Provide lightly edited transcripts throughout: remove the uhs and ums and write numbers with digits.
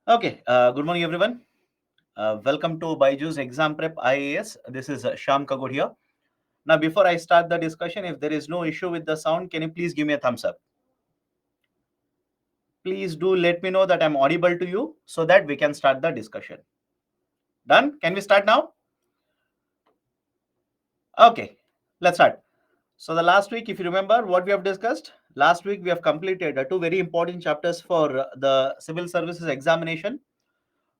Okay, good morning, everyone. Welcome to Byju's Exam Prep IAS. This is Sham Kagur here. Now, before I start the discussion, if there is no issue with the sound, can you please give me a thumbs up? Please do let me know that I'm audible to you so that we can start the discussion. Done? Can we start now? Okay, let's start. So, the last week, if you remember what we have discussed, last week we have completed two very important chapters for the civil services examination.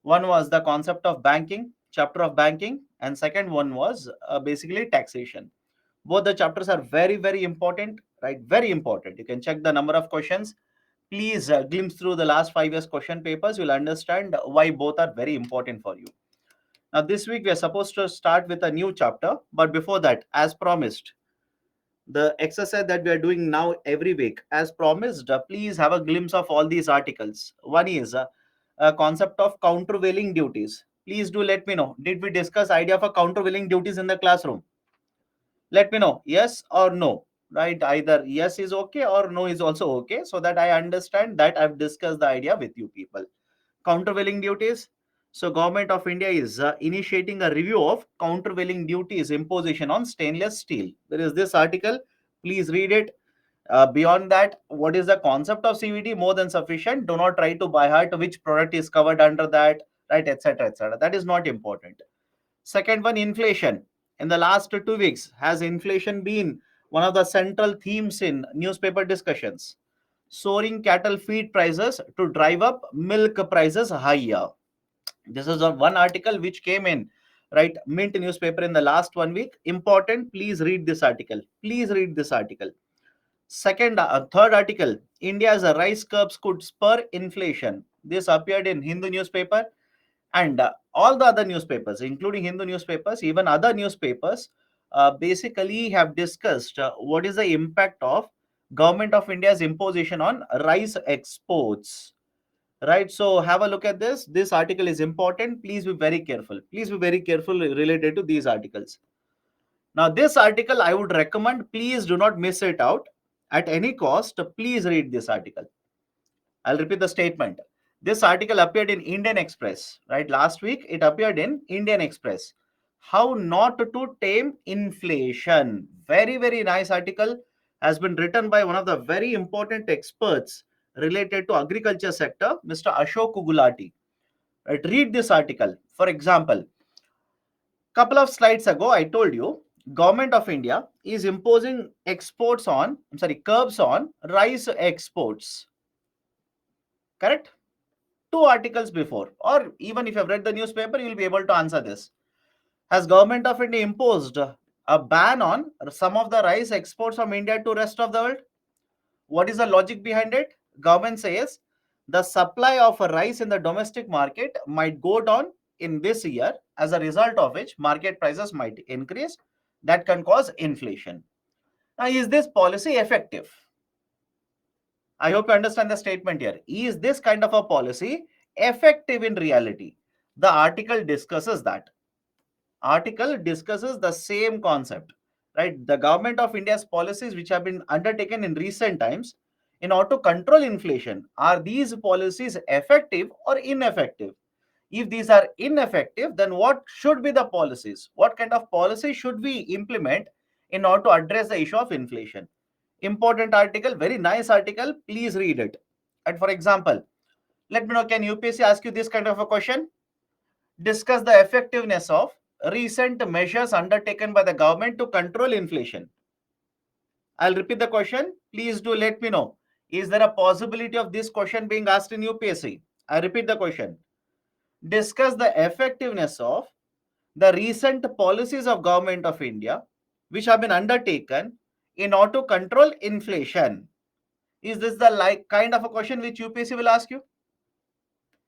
One was the concept of banking, chapter of banking, and second one was basically taxation. Both the chapters are very, very important, right? Very important. You can check the number of questions. Please glimpse through the last 5 years question papers. You'll understand why both are very important for you. Now, this week we are supposed to start with a new chapter, but before that, as promised, the exercise that we are doing now every week, as promised, please have a glimpse of all these articles. One is a concept of countervailing duties. Please do let me know, did we discuss idea of a countervailing duties in the classroom? Let me know, yes or no, right? Either yes is okay or no is also okay, so that I understand that I've discussed the idea with you people. Countervailing duties. So government of India is initiating a review of countervailing duties imposition on stainless steel. There is this article, please read it. Beyond that, what is the concept of CVD? More than sufficient. Do not try to by heart which product is covered under that, right, etc., etc. That is not important. Second one, inflation. In the last 2 weeks, has inflation been one of the central themes in newspaper discussions? Soaring cattle feed prices to drive up milk prices higher. This is one article which came in, right, Mint newspaper in the last 1 week. Important. Please read this article. Please read this article. Third article, India's rice curbs could spur inflation. This appeared in Hindu newspaper and all the other newspapers, including Hindu newspapers, even other newspapers, basically have discussed what is the impact of government of India's imposition on rice exports. Right, so have a look at this. This article is important. Please be very careful. Please be very careful related to these articles. Now, this article I would recommend, please do not miss it out at any cost. Please read this article. I'll repeat the statement. This article appeared in Indian Express, right? Last week it appeared in Indian Express. How not to tame inflation. Very, very nice article, has been written by one of the very important experts related to agriculture sector, Mr. Ashok Gulati. Right? Read this article. For example, couple of slides ago, I told you government of India is imposing curbs on rice exports. Correct? Two articles before, or even if you have read the newspaper, you will be able to answer this. Has government of India imposed a ban on some of the rice exports from India to rest of the world? What is the logic behind it? Government says the supply of rice in the domestic market might go down in this year, as a result of which market prices might increase. That can cause inflation. Now, is this policy effective? I hope you understand the statement here. Is this kind of a policy effective in reality? The article discusses that. Article discusses the same concept, right? The government of India's policies which have been undertaken in recent times in order to control inflation, are these policies effective or ineffective? If these are ineffective, then what should be the policies? What kind of policy should we implement in order to address the issue of inflation? Important article, very nice article. Please read it. And for example, let me know, can UPSC ask you this kind of a question? Discuss the effectiveness of recent measures undertaken by the government to control inflation. I'll repeat the question. Please do let me know. Is there a possibility of this question being asked in UPSC? I repeat the question. Discuss the effectiveness of the recent policies of government of India which have been undertaken in order to control inflation. Is this the kind of a question which UPSC will ask you?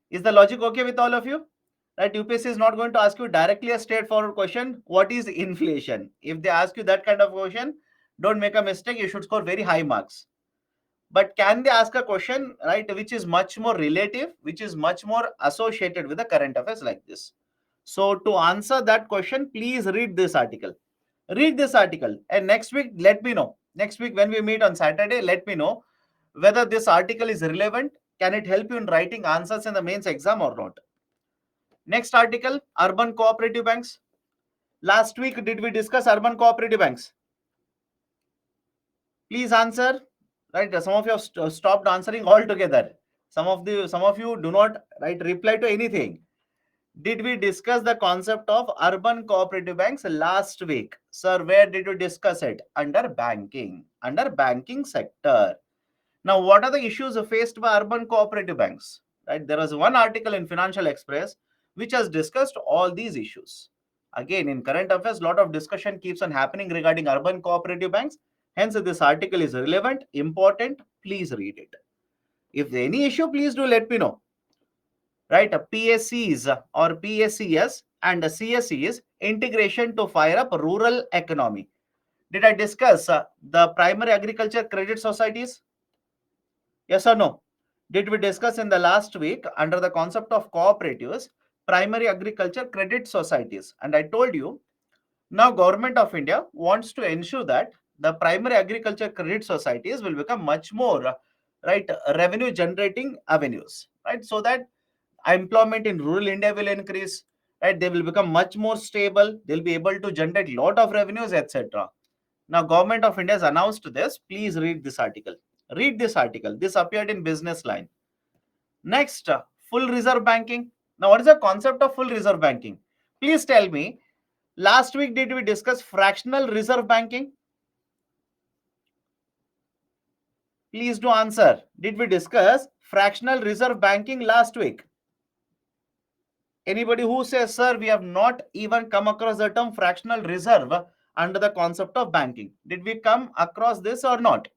Is the logic okay with all of you? Right, UPSC is not going to ask you directly a straightforward question, what is inflation? If they ask you that kind of question, don't make a mistake, you should score very high marks. But can they ask a question, right, which is much more relative, which is much more associated with the current affairs like this? So to answer that question, please read this article. Read this article, and next week let me know. Next week when we meet on Saturday, let me know whether this article is relevant Can it help you in writing answers in the mains exam or not? Next article, urban cooperative banks. Last week, did we discuss urban cooperative banks? Please answer. Right, some of you have stopped answering altogether. Some of you do not reply to anything. Did we discuss the concept of urban cooperative banks last week? Sir, where did you discuss it? Under banking. Under banking sector. Now, what are the issues faced by urban cooperative banks? Right, there was one article in Financial Express which has discussed all these issues. Again, in current affairs, lot of discussion keeps on happening regarding urban cooperative banks. Hence, this article is relevant, important. Please read it. If any issue, please do let me know. Right, PSCs or PSCS and CSCs integration to fire up rural economy. Did I discuss the primary agriculture credit societies? Yes or no? Did we discuss in the last week under the concept of cooperatives, primary agriculture credit societies? And I told you, now Government of India wants to ensure that the primary agriculture credit societies will become much more revenue generating avenues, right? So that employment in rural India will increase, right? They will become much more stable. They'll be able to generate lot of revenues, etc. Now, Government of India has announced this. Please read this article. Read this article. This appeared in Business Line. Next, full reserve banking. Now, what is the concept of full reserve banking? Please tell me. Last week, did we discuss fractional reserve banking? Please do answer. Did we discuss fractional reserve banking last week? Anybody who says, sir, we have not even come across the term fractional reserve under the concept of banking. Did we come across this or not?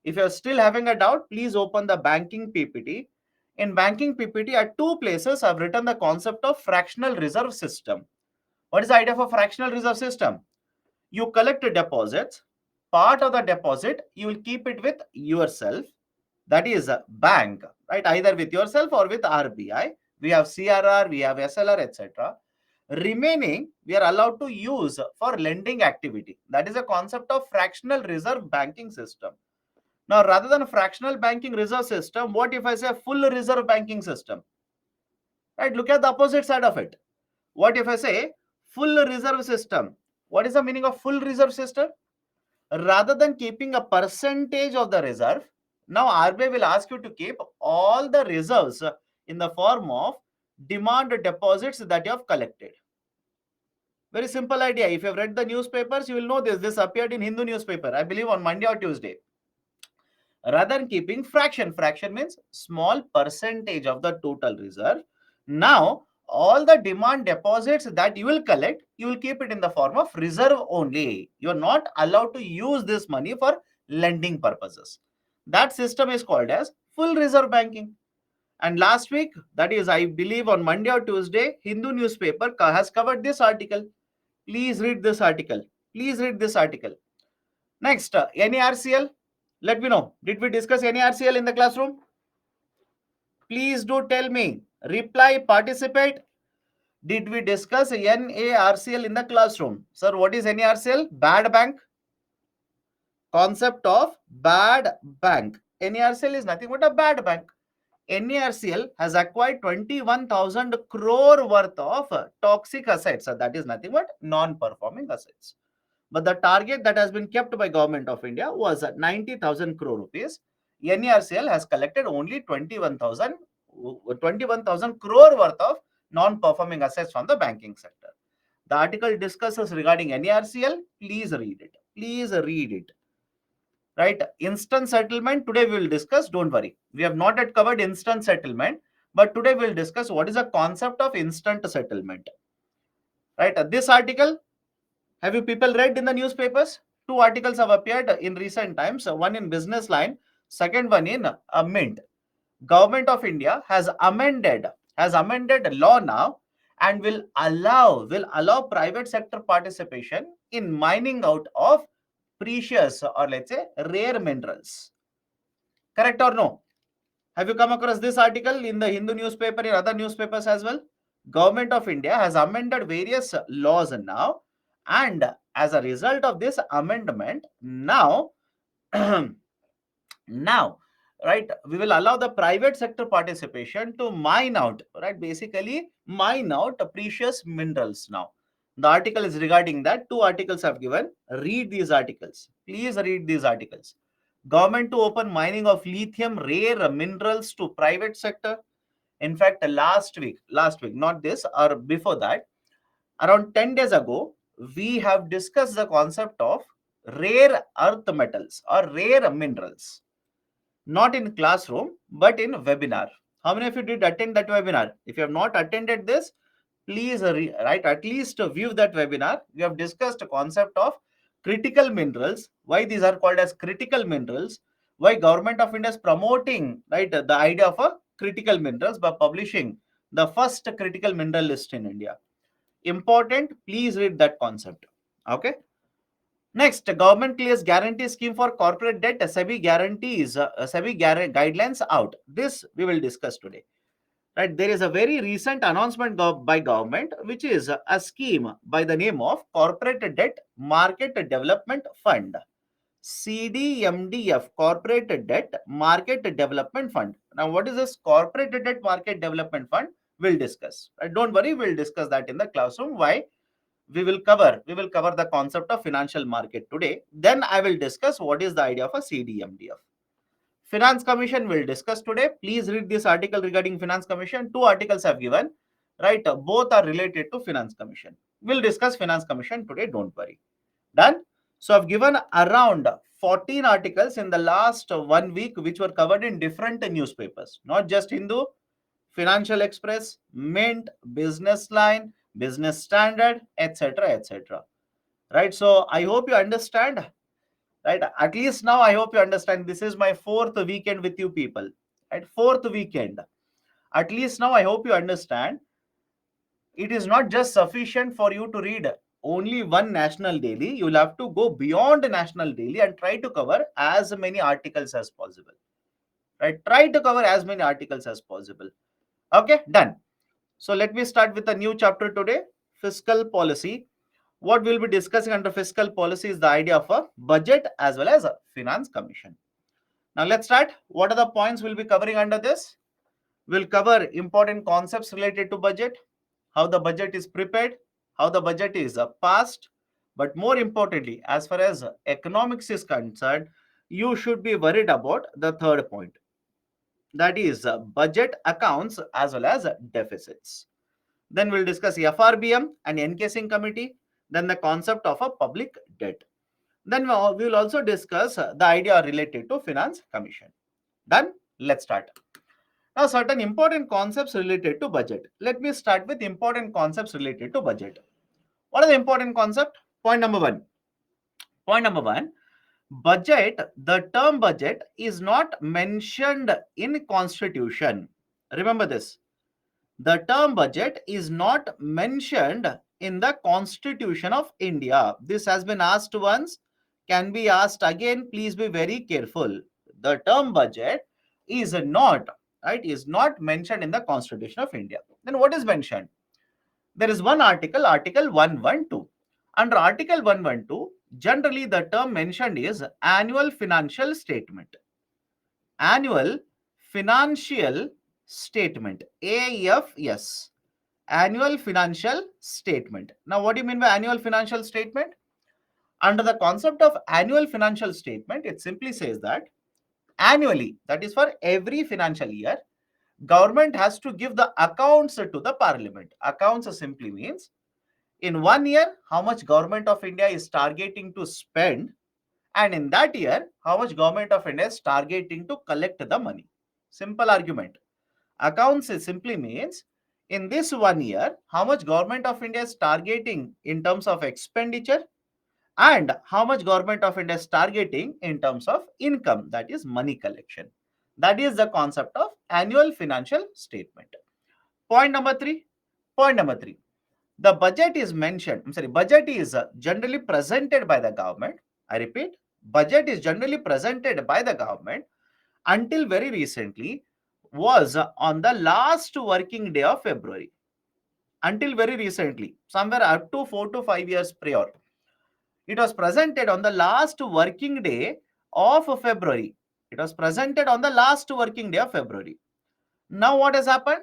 If you're still having a doubt, please open the banking PPT. In banking PPT, at two places, I've written the concept of fractional reserve system. What is the idea of a fractional reserve system? You collect deposits. Part of the deposit, you will keep it with yourself. That is a bank, right? Either with yourself or with RBI. We have CRR, we have SLR, etc. Remaining, we are allowed to use for lending activity. That is a concept of fractional reserve banking system. Now, rather than fractional banking reserve system, what if I say full reserve banking system? Right? Look at the opposite side of it. What if I say full reserve system? What is the meaning of full reserve system? Rather than keeping a percentage of the reserve, now RBI will ask you to keep all the reserves in the form of demand deposits that you have collected. Very simple idea. If you have read the newspapers, you will know this. This appeared in Hindu newspaper, I believe on Monday or Tuesday. Rather than keeping fraction means small percentage of the total reserve. Now, all the demand deposits that you will collect, you will keep it in the form of reserve only. You are not allowed to use this money for lending purposes. That system is called as full reserve banking. And last week, that is, I believe on Monday or Tuesday, Hindu newspaper has covered this article. Please read this article. Please read this article. Next, NARCL. Let me know. Did we discuss NARCL in the classroom? Please do tell me. Reply, participate. Did we discuss NARCL in the classroom? Sir, what is NARCL? Bad bank. Concept of bad bank. NARCL is nothing but a bad bank. NARCL has acquired 21,000 crore worth of toxic assets. That is nothing but non-performing assets. But the target that has been kept by Government of India was 90,000 crore rupees. NARCL has collected only 21,000 crore worth of non-performing assets from the banking sector. The article discusses regarding NARCL. Please read it. Please read it. Right? Instant settlement. Today we will discuss. Don't worry. We have not yet covered instant settlement. But today we will discuss what is the concept of instant settlement. Right? This article, have you people read in the newspapers? Two articles have appeared in recent times. One in Business Line, second one in Mint. Government of India has amended law now and will allow private sector participation in mining out of precious or let's say rare minerals. Correct or no? Have you come across this article in the Hindu newspaper, in other newspapers as well? Government of India has amended various laws now, and as a result of this amendment, now now right? We will allow the private sector participation to mine out, right? Basically, mine out precious minerals now. The article is regarding that. Two articles I've given. Read these articles. Please read these articles. Government to open mining of lithium rare minerals to private sector. In fact, last week, not this or before that, around 10 days ago, we have discussed the concept of rare earth metals or rare minerals, not in classroom but in webinar. How many of you did attend that webinar? If you have not attended this, please right, at least view that webinar. We have discussed the concept of critical minerals, why these are called as critical minerals, why government of India is promoting, right, the idea of a critical minerals by publishing the first critical mineral list in India. Important, please read that concept. Okay. Next, government clears guarantee scheme for corporate debt. SEBI guarantees, guidelines out. This we will discuss today. Right, there is a very recent announcement by government, which is a scheme by the name of Corporate Debt Market Development Fund. CDMDF, Corporate Debt Market Development Fund. Now, what is this Corporate Debt Market Development Fund? We'll discuss. Right, don't worry, we'll discuss that in the classroom. Why? We will cover the concept of financial market today. Then I will discuss what is the idea of a CDMDF. Finance Commission will discuss today. Please read this article regarding Finance Commission. Two articles I've given, right? Both are related to Finance Commission. We'll discuss Finance Commission today. Don't worry. Done. So I've given around 14 articles in the last 1 week, which were covered in different newspapers, not just Hindu, Financial Express, Mint, Business Line, Business Standard, etc., etc. Right. So I hope you understand. Right. At least now I hope you understand. This is my fourth weekend with you people. Right. Fourth weekend. At least now I hope you understand. It is not just sufficient for you to read only one national daily. You will have to go beyond national daily and try to cover as many articles as possible. Right. Try to cover as many articles as possible. Okay. Done. So let me start with a new chapter today, fiscal policy. What we'll be discussing under fiscal policy is the idea of a budget as well as a finance commission. Now let's start. What are the points we'll be covering under this? We'll cover important concepts related to budget, how the budget is prepared, how the budget is passed, but more importantly, as far as economics is concerned, you should be worried about the third point, that is budget accounts as well as deficits. Then we'll discuss FRBM and encasing committee, then the concept of a public debt. Then we will also discuss the idea related to finance commission. Done? Let's start. Now, certain important concepts related to budget. Let me start with important concepts related to budget. What are the important concepts? Point number one. Point number one, budget, the term budget is not mentioned in constitution. Remember this. The term budget is not mentioned in the Constitution of India. This has been asked once, can be asked again. Please be very careful. The term budget is not, right, is not mentioned in the Constitution of India. Then what is mentioned? There is one article, Article 112. Under Article 112, generally the term mentioned is annual financial statement. Annual financial statement, AFS, annual financial statement. Now, what do you mean by annual financial statement? Under the concept of annual financial statement, it simply says that annually, that is for every financial year, government has to give the accounts to the parliament. Accounts simply means in 1 year, how much government of India is targeting to spend, and in that year, how much government of India is targeting to collect the money. Simple argument. Accounts simply means in this 1 year, how much government of India is targeting in terms of expenditure and how much government of India is targeting in terms of income, that is money collection. That is the concept of annual financial statement. Point number three. Point number three. The budget is mentioned, budget is generally presented by the government. I repeat, budget is generally presented by the government until very recently was on the last working day of February. Until very recently, somewhere up to 4 to 5 years prior, it was presented on the last working day of February. It was presented on the last working day of February. Now what has happened?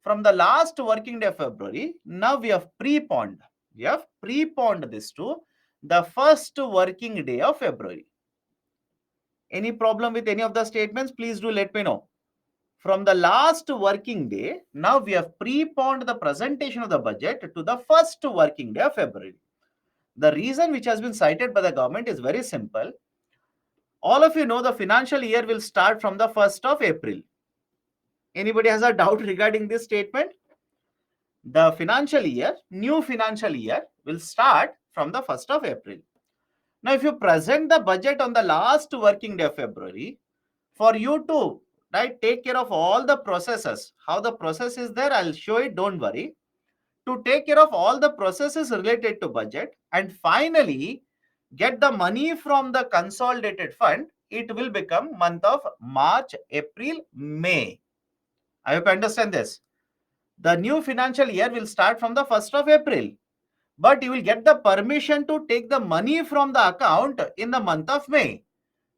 From the last working day of February, now we have preponed. We have preponed this to the first working day of February. Any problem with any of the statements? Please do let me know. From the last working day, now we have preponed the presentation of the budget to the first working day of February. The reason which has been cited by the government is very simple. All of you know the financial year will start from the 1st of April. Anybody has a doubt regarding this statement? The financial year, new financial year will start from the 1st of April. Now, if you present the budget on the last working day of February, for you to take care of all the processes, how the process is there, I'll show it, don't worry. To take care of all the processes related to budget and finally get the money from the consolidated fund, it will become month of March, April, May. I hope you understand this. The new financial year will start from the 1st of April, but you will get the permission to take the money from the account in the month of May.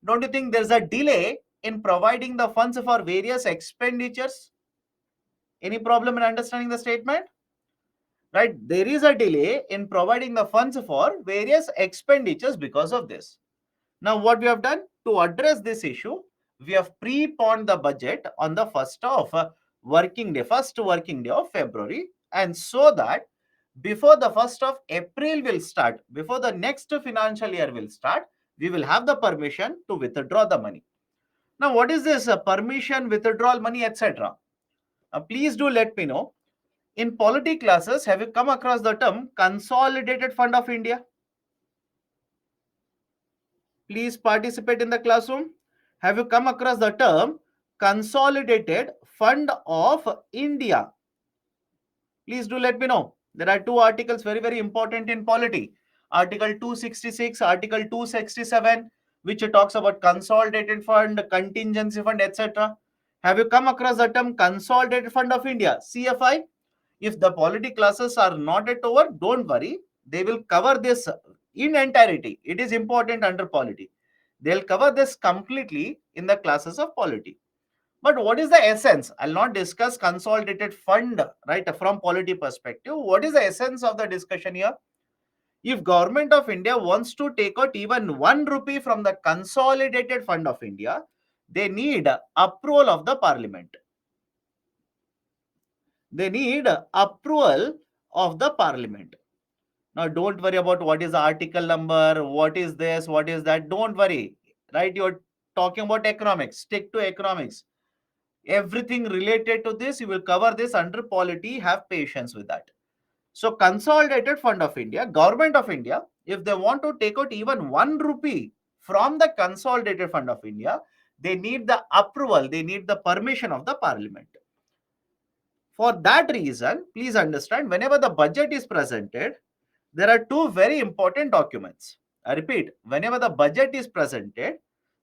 Don't you think there's a delay in providing the funds for various expenditures? Any problem in understanding the statement? Right? There is a delay in providing the funds for various expenditures because of this. Now, what we have done to address this issue, we have preponed the budget on the first working day of February, and so that before the 1st of April will start, before the next financial year will start, we will have the permission to withdraw the money. Now, what is this permission, withdrawal money, etc.? Please do let me know. In polity classes, have you come across the term Consolidated Fund of India? Please participate in the classroom. Have you come across the term Consolidated Fund of India? Please do let me know. There are two articles very important in polity. Article 266, Article 267, which talks about Consolidated Fund, Contingency Fund, etc. Have you come across the term Consolidated Fund of India, CFI? If the polity classes are not yet over, don't worry. They will cover this in entirety. It is important under polity. They'll cover this completely in the classes of polity. But what is the essence? I'll not discuss consolidated fund, right, from polity perspective. What is the essence of the discussion here? If Government of India wants to take out even 1 rupee from the Consolidated Fund of India, they need approval of the Parliament. They need approval of the Parliament. Now, don't worry about what is the article number, what is this, what is that. Don't worry, right? You're talking about economics. Stick to economics. Everything related to this, you will cover this under polity. Have patience with that. So, Consolidated Fund of India, Government of India, if they want to take out even 1 rupee from the Consolidated Fund of India, they need the approval, they need the permission of the Parliament. For that reason, please understand, whenever the budget is presented, there are two very important documents. I repeat, whenever the budget is presented,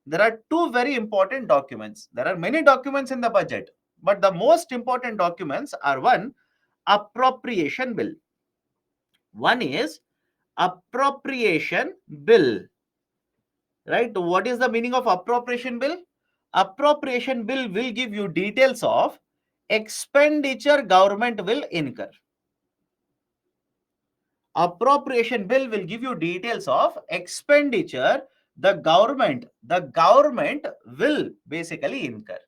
there are two very important documents. There are many documents in the budget, but the most important documents are: one, appropriation bill. One is appropriation bill. Right? What is the meaning of appropriation bill? Appropriation bill will give you details of expenditure government will incur. Appropriation bill will give you details of expenditure the government will basically incur.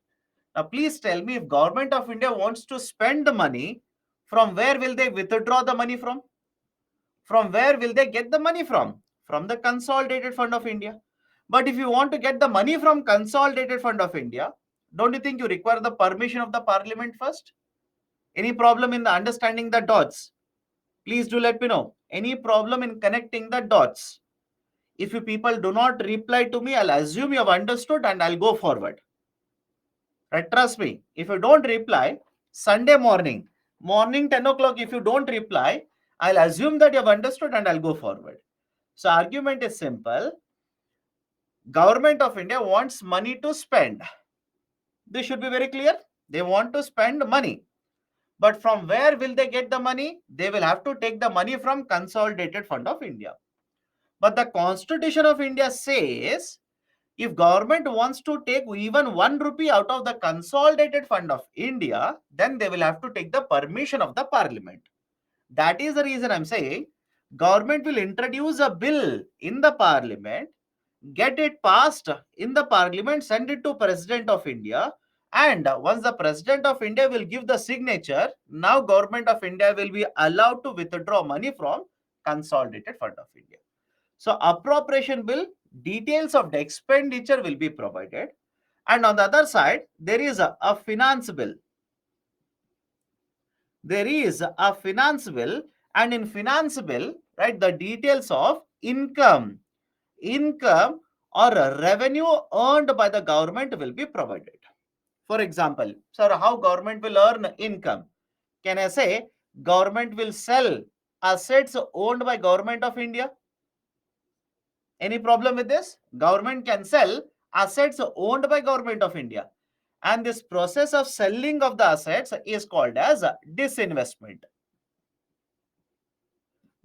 Now, please tell me, if Government of India wants to spend the money, from where will they withdraw the money from? From where will they get the money from? From the Consolidated Fund of India. But if you want to get the money from Consolidated Fund of India, don't you think you require the permission of the Parliament first? Any problem in the understanding the dots? Please do let me know. Any problem in connecting the dots? If you people do not reply to me, I'll assume you have understood and I'll go forward. Right? Trust me. If you don't reply, Sunday morning 10 o'clock, if you don't reply, I'll assume that you have understood and I'll go forward. So argument is simple. Government of India wants money to spend. This should be very clear. They want to spend money. But from where will they get the money? They will have to take the money from Consolidated Fund of India. But the Constitution of India says If government wants to take even 1 rupee out of the consolidated fund of India, then they will have to take the permission of the parliament. That is the reason I'm saying government will introduce a bill in the parliament, get it passed in the parliament, send it to President of India, and once the President of India will give the signature, now Government of India will be allowed to withdraw money from Consolidated Fund of India. So appropriation bill, details of the expenditure will be provided, and on the other side there is a finance bill. There is a finance bill, and in finance bill, right, the details of income or revenue earned by the government will be provided. For example, sir, how government will earn income? Can I say government will sell assets owned by Government of India? Any problem with this? Government can sell assets owned by Government of India. And this process of selling of the assets is called as disinvestment.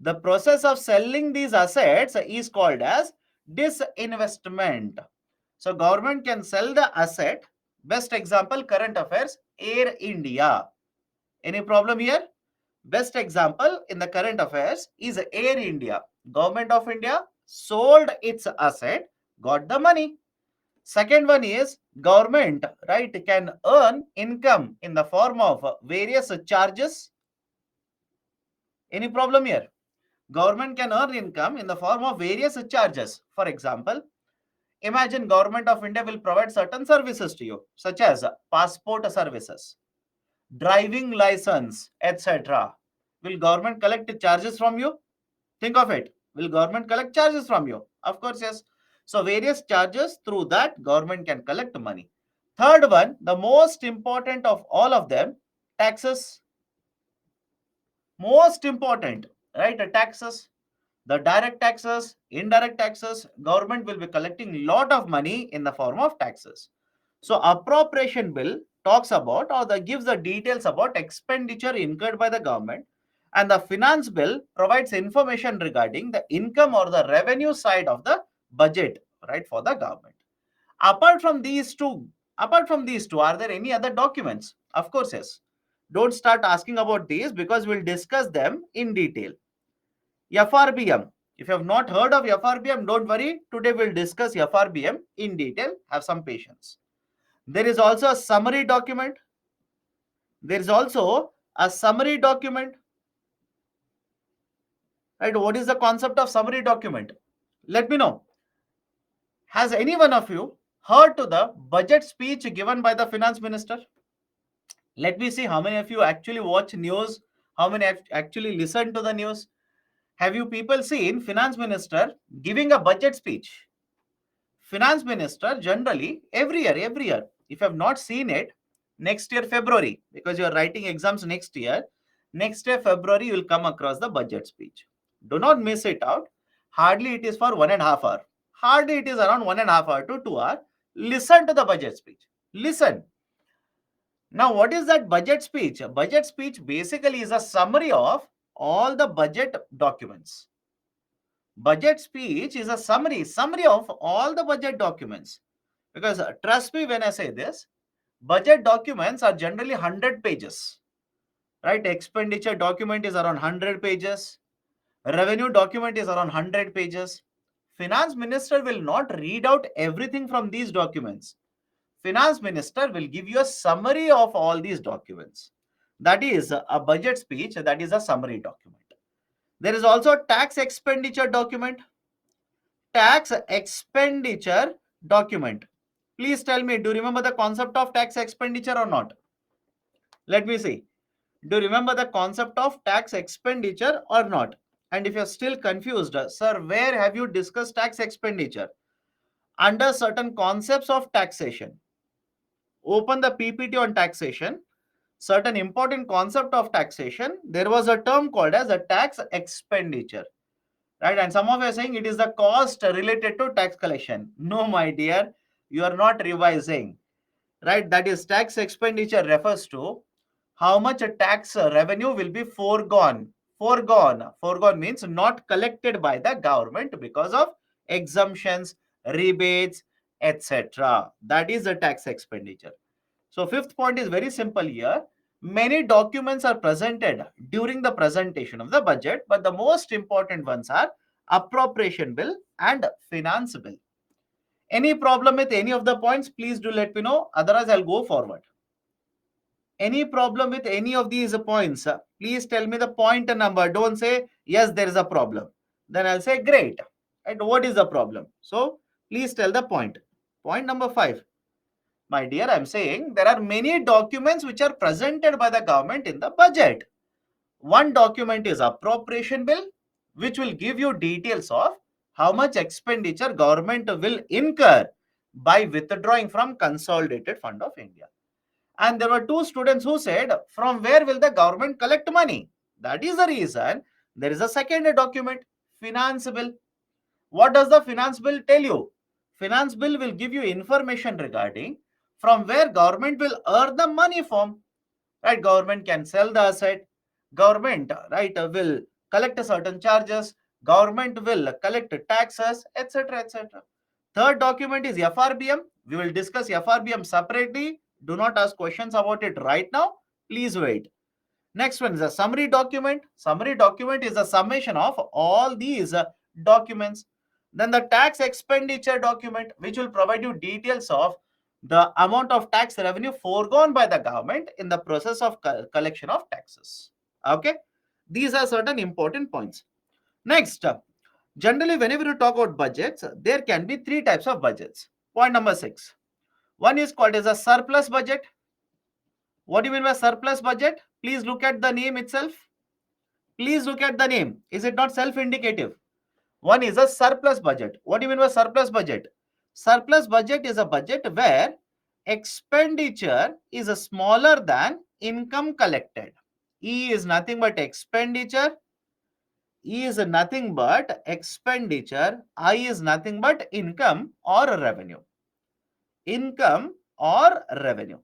The process of selling these assets is called as disinvestment. So government can sell the asset. Best example, current affairs, Air India. Any problem here? Best example in the current affairs is Air India. Government of India sold its asset, got the money. Second one is government, right, can earn income in the form of various charges. Any problem here? Government can earn income in the form of various charges. For example, imagine Government of India will provide certain services to you, such as passport services, driving license, etc. Will government collect charges from you? Think of it. Will government collect charges from you? Of course, yes. So various charges, through that government can collect money. Third one, the most important of all of them, taxes. Most important, right? Taxes. The direct taxes, indirect taxes, government will be collecting lot of money in the form of taxes. So appropriation bill talks about, or the gives the details about expenditure incurred by the government, and the finance bill provides information regarding the income or the revenue side of the budget, right, for the government. Apart from these two, are there any other documents? Of course, yes. Don't start asking about these because we'll discuss them in detail. FRBM. If you have not heard of FRBM, don't worry. Today we'll discuss FRBM in detail. Have some patience. There is also a summary document. There is also a summary document. Right? What is the concept of summary document? Let me know. Has any one of you heard to the budget speech given by the finance minister? Let me see how many of you actually watch news, how many actually listen to the news. Have you people seen finance minister giving a budget speech? Finance minister generally every year, if you have not seen it, next year February, because you are writing exams next year, next year February you will come across the budget speech. Do not miss it out. Hardly it is for 1.5 hour. Hardly it is around 1.5 hour to 2 hour. Listen to the budget speech. Listen. Now, what is that budget speech? A budget speech basically is a summary of all the budget documents. Budget speech is a summary of all the budget documents. Because trust me when I say this, budget documents are generally 100 pages. Right? Expenditure document is around 100 pages. Revenue document is around 100 pages. Finance minister will not read out everything from these documents. Finance minister will give you a summary of all these documents. That is a budget speech, that is a summary document. There is also a tax expenditure document. Tax expenditure document. Please tell me, do you remember the concept of tax expenditure or not? Let me see. Do you remember the concept of tax expenditure or not? And if you're still confused, sir, where have you discussed tax expenditure? Under certain concepts of taxation. Open the PPT on taxation. Certain important concept of taxation. There was a term called as a tax expenditure. Right? And some of you are saying it is the cost related to tax collection. No, my dear, you are not revising. Right? That is tax expenditure refers to how much a tax revenue will be foregone. Foregone means not collected by the government because of exemptions, rebates, etc. That is the tax expenditure. So fifth point is very simple here. Many documents are presented during the presentation of the budget, but the most important ones are appropriation bill and finance bill. Any problem with any of the points, please do let me know. Otherwise, I'll go forward. Any problem with any of these points, please tell me the point and number. Don't say, yes, there is a problem. Then I'll say, great. And what is the problem? So please tell the point. Point number 5. My dear, I'm saying there are many documents which are presented by the government in the budget. One document is appropriation bill, which will give you details of how much expenditure government will incur by withdrawing from consolidated fund of India. And there were two students who said, from where will the government collect money? That is the reason there is a second document, finance bill. What does the finance bill tell you? Finance bill will give you information regarding from where government will earn the money from. Right? Government can sell the asset. Government, right, will collect certain charges. Government will collect taxes, etc., etc. Third document is FRBM. We will discuss FRBM separately. Do not ask questions about it right now. Please wait. Next one is a summary document. Summary document is a summation of all these documents. Then the tax expenditure document, which will provide you details of the amount of tax revenue foregone by the government in the process of collection of taxes. Okay, these are certain important points. Next, generally, whenever you talk about budgets, there can be three types of budgets. Point number 6. One is called as a surplus budget. What do you mean by surplus budget? Please look at the name itself. Please look at the name. Is it not self-indicative? One is a surplus budget. What do you mean by surplus budget? Surplus budget is a budget where expenditure is smaller than income collected. E is nothing but expenditure. E is nothing but expenditure. I is nothing but income or revenue. Income or revenue.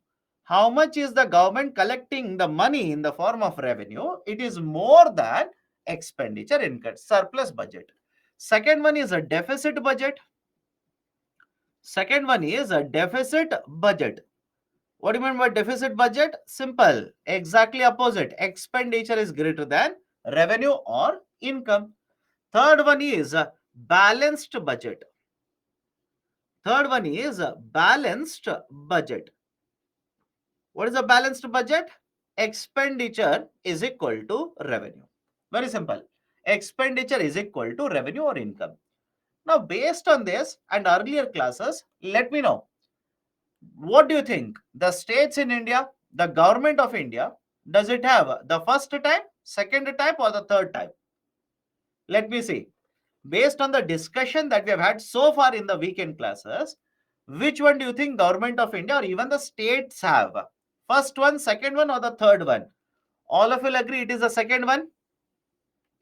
How much is the government collecting the money in the form of revenue? It is more than expenditure incurred. Surplus budget. Second one is a deficit budget. Second one is a deficit budget. What do you mean by deficit budget? Simple. Exactly opposite. Expenditure is greater than revenue or income. Third one is a balanced budget. Third one is a balanced budget. What is a balanced budget? Expenditure is equal to revenue. Very simple. Expenditure is equal to revenue or income. Now, based on this and earlier classes, let me know. What do you think? The states in India, the government of India, does it have the first type, second type, or the third type? Let me see. Based on the discussion that we have had so far in the weekend classes, which one do you think government of India or even the states have? First one, second one, or the third one? All of you will agree it is the second one.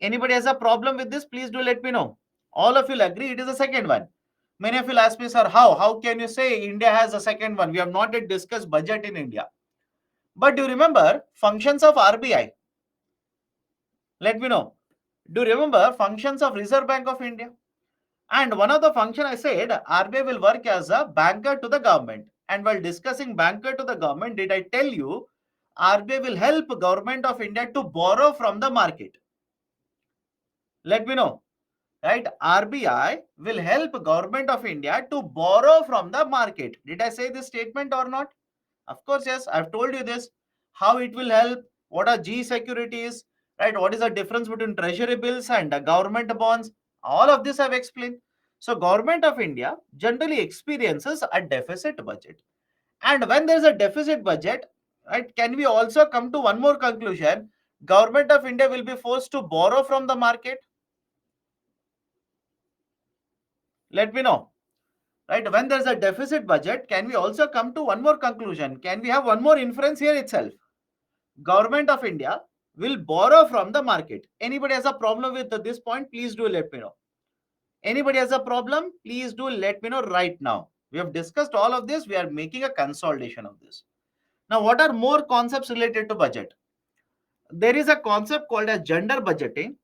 Anybody has a problem with this? Please do let me know. All of you will agree it is the second one. Many of you will ask me, sir, how? How can you say India has a second one? We have not yet discussed budget in India. But do you remember functions of RBI? Let me know. Do you remember functions of Reserve Bank of India? And one of the function I said, RBI will work as a banker to the government. And while discussing banker to the government, did I tell you RBI will help government of India to borrow from the market? Let me know. Right? RBI will help government of India to borrow from the market. Did I say this statement or not? Of course, yes. I've told you this. How it will help? What are G securities? Right? What is the difference between treasury bills and government bonds? All of this I've explained. So, government of India generally experiences a deficit budget. And when there is a deficit budget, right, can we also come to one more conclusion? Government of India will be forced to borrow from the market. Let me know. Right? When there's a deficit budget, can we also come to one more conclusion? Can we have one more inference here itself? Government of India will borrow from the market. Anybody has a problem with this point? Please do let me know. Anybody has a problem? Please do let me know right now. We have discussed all of this. We are making a consolidation of this. Now, what are more concepts related to budget? There is a concept called as gender budgeting.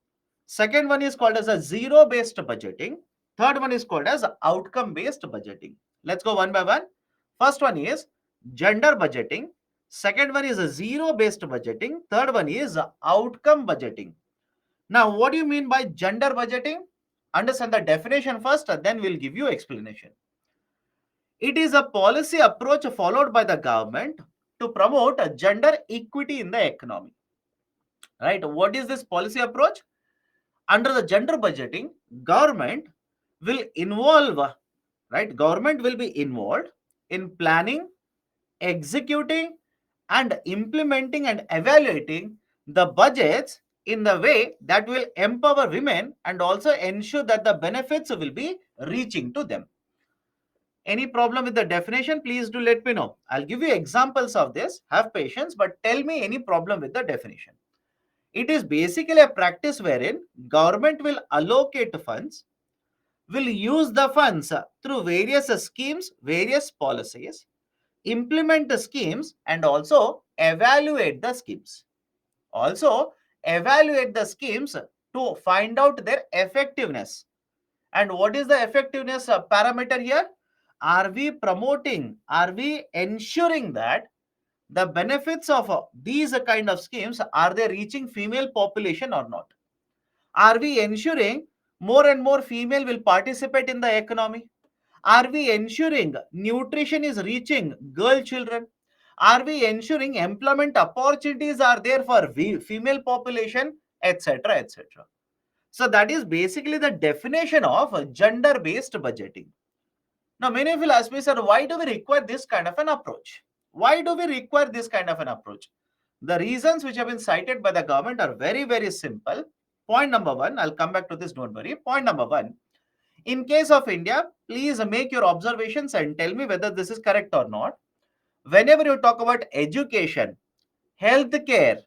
Second one is called as a zero-based budgeting. Third one is called as outcome-based budgeting. Let's go one by one. First one is gender budgeting. Second one is a zero-based budgeting. Third one is outcome budgeting. Now, what do you mean by gender budgeting? Understand the definition first, then we'll give you explanation. It is a policy approach followed by the government to promote gender equity in the economy. Right? What is this policy approach? Under the gender budgeting, government will involve, right? Government will be involved in planning, executing, and implementing and evaluating the budgets in the way that will empower women and also ensure that the benefits will be reaching to them. Any problem with the definition, please do let me know. I'll give you examples of this. Have patience, but tell me any problem with the definition. It is basically a practice wherein government will allocate funds, will use the funds through various schemes, various policies, implement the schemes, and also evaluate the schemes. Also, evaluate the schemes to find out their effectiveness. And what is the effectiveness parameter here? Are we promoting, are we ensuring that the benefits of these kind of schemes, are they reaching female population or not? Are we ensuring more and more female will participate in the economy? Are we ensuring nutrition is reaching girl children? Are we ensuring employment opportunities are there for female population, etc., etc.? So that is basically the definition of gender-based budgeting. Now, many of you ask me, sir, why do we require this kind of an approach? Why do we require this kind of an approach? The reasons which have been cited by the government are very, very simple. Point number one, I'll come back to this, don't worry. Point number one, in case of India, please make your observations and tell me whether this is correct or not. Whenever you talk about education, healthcare,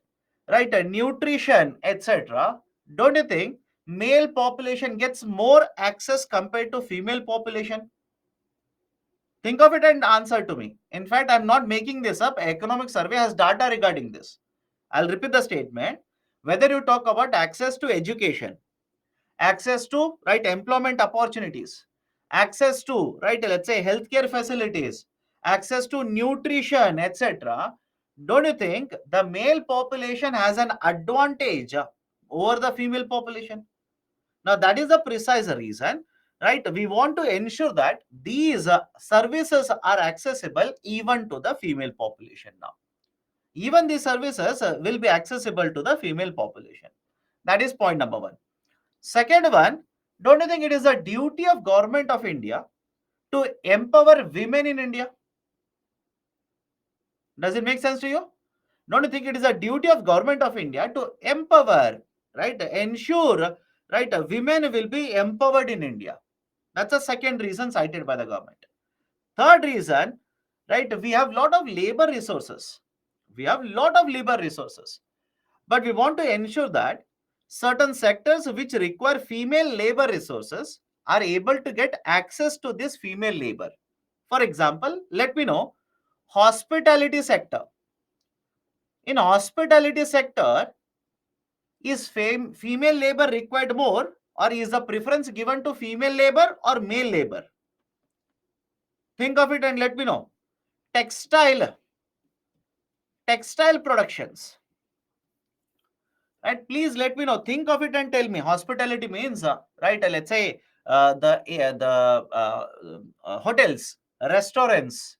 right, nutrition, etc., don't you think male population gets more access compared to female population? Think of it and answer to me. In fact, I'm not making this up. Economic survey has data regarding this. I'll repeat the statement. Whether you talk about access to education, access to right employment opportunities, access to right let's say healthcare facilities, access to nutrition, etc., don't you think the male population has an advantage over the female population? Now that is the precise reason, right? We want to ensure that these services are accessible even to the female population. Now even these services will be accessible to the female population. That is point number one. Second one, don't you think it is a duty of government of India to empower women in India? Does it make sense to you? Don't you think it is a duty of government of India to empower, right? Ensure, right? Women will be empowered in India. That's the second reason cited by the government. Third reason, right? We have lot of labor resources. We have lot of labor resources, but we want to ensure that certain sectors which require female labor resources are able to get access to this female labor. For example, let me know hospitality sector. In hospitality sector, is female labor required more, or is the preference given to female labor or male labor? Think of it and let me know. Textile productions. Right, please let me know. Think of it and tell me. Hospitality means right. Let's say the hotels, restaurants,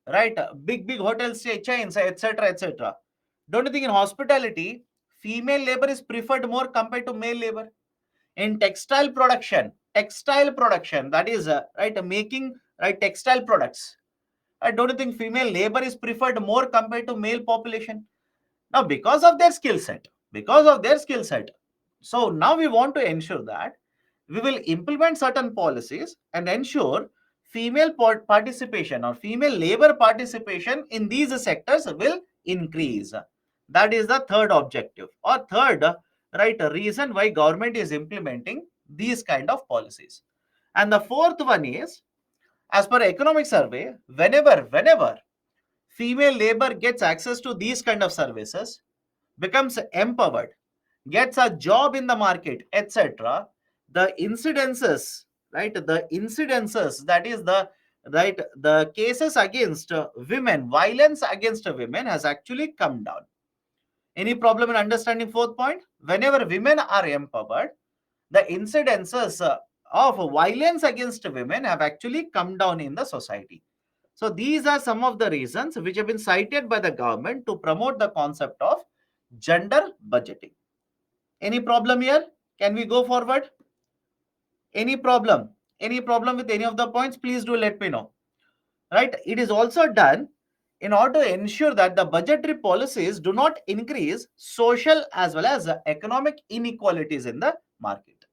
right? Big hotels chains, etc., etc. Don't you think in hospitality, female labor is preferred more compared to male labor? In textile production, that is right, making right textile products. I don't you think female labor is preferred more compared to male population? Now, because of their skill set, so now we want to ensure that we will implement certain policies and ensure female participation or female labor participation in these sectors will increase. That is the third objective or third right reason why government is implementing these kind of policies. And the fourth one is, as per economic survey, whenever female labor gets access to these kind of services, becomes empowered, gets a job in the market, etc., the incidences, right? The incidences, that is the right, the cases against women, violence against women has actually come down. Any problem in understanding fourth point? Whenever women are empowered, the incidences of violence against women have actually come down in the society. So these are some of the reasons which have been cited by the government to promote the concept of gender budgeting. Any problem here? Can we go forward? Any problem? Any problem with any of the points? Please do let me know. Right? It is also done in order to ensure that the budgetary policies do not increase social as well as economic inequalities in the market.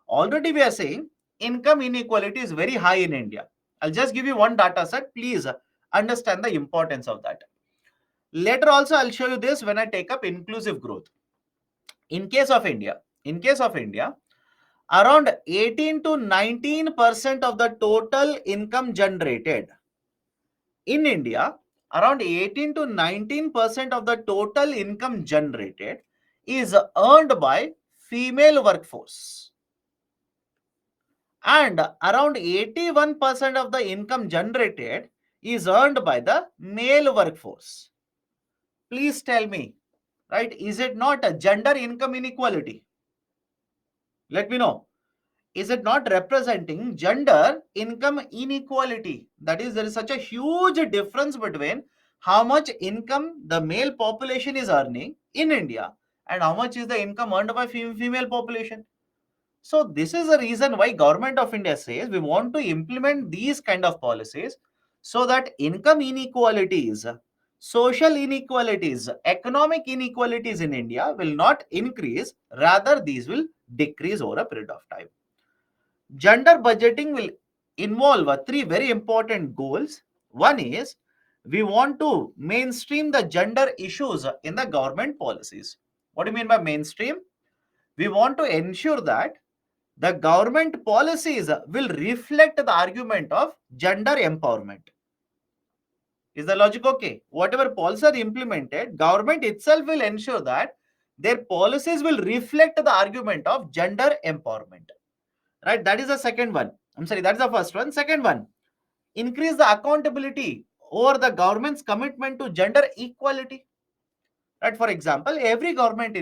Already we are saying income inequality is very high in India. I'll just give you one data set. Please understand the importance of that. Later also I'll show you this when I take up inclusive growth. In case of India, around 18 to 19% of the total income generated in India, around 18 to 19% of the total income generated is earned by female workforce, and around 81% of the income generated is earned by the male workforce. Please tell me, right, is it not a gender income inequality? Let me know. Is it not representing gender income inequality? That is, there is such a huge difference between how much income the male population is earning in India and how much is the income earned by female population. So this is the reason why government of India says we want to implement these kind of policies so that income inequalities, social inequalities, economic inequalities in India will not increase, rather these will decrease over a period of time. Gender budgeting will involve three very important goals. One is we want to mainstream the gender issues in the government policies. What do you mean by mainstream? We want to ensure that the government policies will reflect the argument of gender empowerment. Is the logic okay? Whatever policies are implemented, government itself will ensure that their policies will reflect the argument of gender empowerment. Right? That is the second one. I'm sorry, that's the first one. Second one, increase the accountability over the government's commitment to gender equality. Right? For example, every government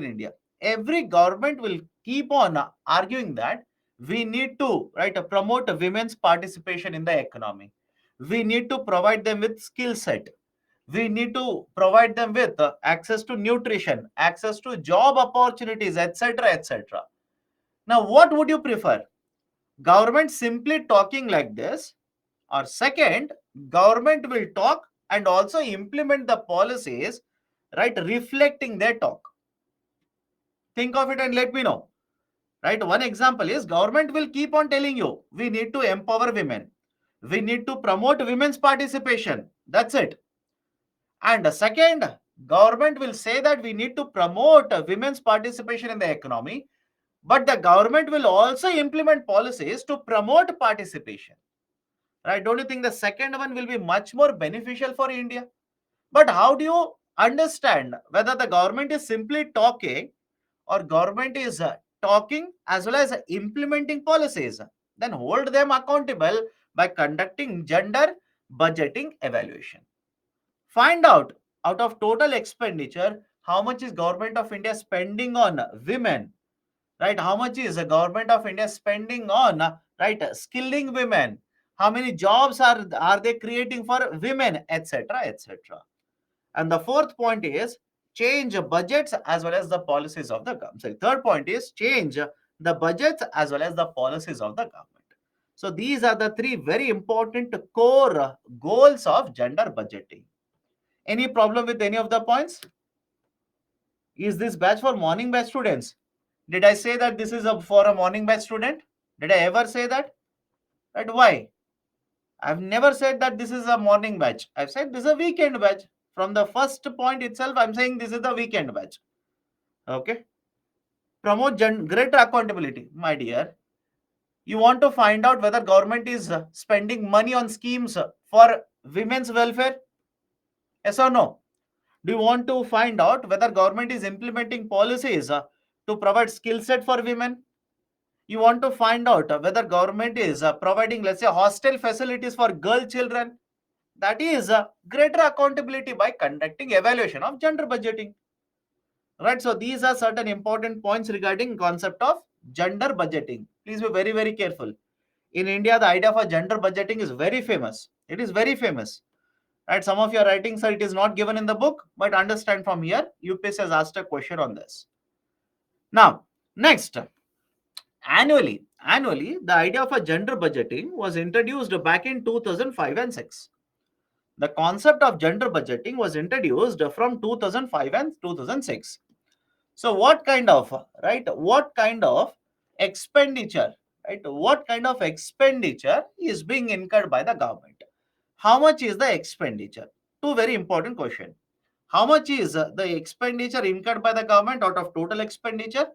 will keep on arguing that we need to, right, promote women's participation in the economy. We need to provide them with skill set. We need to provide them with access to nutrition, access to job opportunities, etc., etc. Now, what would you prefer? Government simply talking like this, or second, government will talk and also implement the policies, right, reflecting their talk? Think of it and let me know. Right? One example is government will keep on telling you we need to empower women, we need to promote women's participation. That's it. And second, government will say that we need to promote women's participation in the economy, but the government will also implement policies to promote participation. Right? Don't you think the second one will be much more beneficial for India? But how do you understand whether the government is simply talking or government is talking as well as implementing policies? Then hold them accountable by conducting gender budgeting evaluation. Find out of total expenditure how much is government of India spending on women, right? How much is the government of India spending on, right, skilling women? How many jobs are they creating for women, etc., etc. And the fourth point is change budgets as well as the policies of the government. Sorry, third point is change the budgets as well as the policies of the government. So these are the three very important core goals of gender budgeting. Any problem with any of the points? Is this batch for morning batch students? Did I say that this is for a morning batch student? Did I ever say that? Right? Why? I've never said that this is a morning batch. I've said this is a weekend batch. From the first point itself, I'm saying this is the weekend batch. Okay. Promote greater accountability, my dear. You want to find out whether government is spending money on schemes for women's welfare? Yes or no? Do you want to find out whether government is implementing policies to provide skill set for women? You want to find out whether government is providing, let's say, hostel facilities for girl children. That is greater accountability by conducting evaluation of gender budgeting. Right, so these are certain important points regarding concept of gender budgeting. Please be very, very careful. In India, the idea for gender budgeting is very famous. It is very famous. Right, some of your writings are, it is not given in the book, but understand from here, UPSC has asked a question on this. Now, next, annually, the idea of a gender budgeting was introduced back in 2005 and 6. The concept of gender budgeting was introduced from 2005 and 2006. So what kind of, right, what kind of expenditure, right, what kind of expenditure is being incurred by the government? How much is the expenditure? Two very important question. How much is the expenditure incurred by the government out of total expenditure?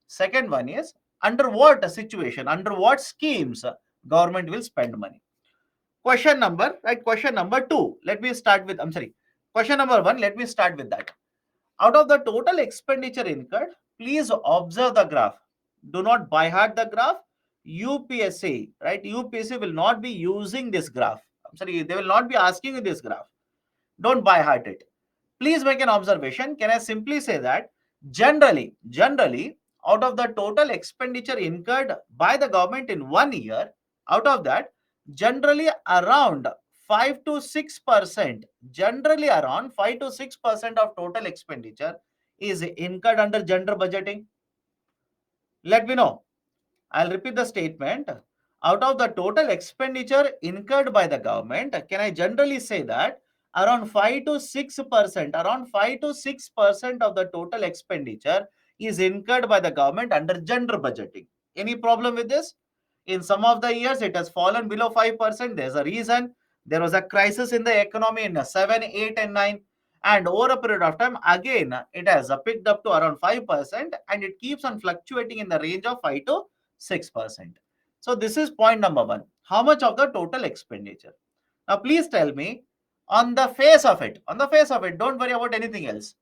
Second one is, under what situation, under what schemes government will spend money? Question number, right, question number two. Let me start with, I'm sorry, question number one, let me start with that. Out of the total expenditure incurred, please observe the graph. Do not by heart the graph. UPSC, right? UPSC will not be using this graph. I'm sorry, they will not be asking you this graph. Don't by heart it. Please make an observation. Can I simply say that generally, out of the total expenditure incurred by the government in 1 year, out of that, generally around 5 to 6%, generally around 5 to 6% of total expenditure is incurred under gender budgeting. Let me know. I'll repeat the statement. Out of the total expenditure incurred by the government, can I generally say that around 5 to 6%, around 5 to 6% of the total expenditure is incurred by the government under gender budgeting? Any problem with this? In some of the years, it has fallen below 5%. There's a reason. There was a crisis in the economy in 7, 8, and 9. And over a period of time, again, it has picked up to around 5%, and it keeps on fluctuating in the range of 5 to 6%. So this is point number one. How much of the total expenditure? Now, please tell me, on the face of it, don't worry about anything else.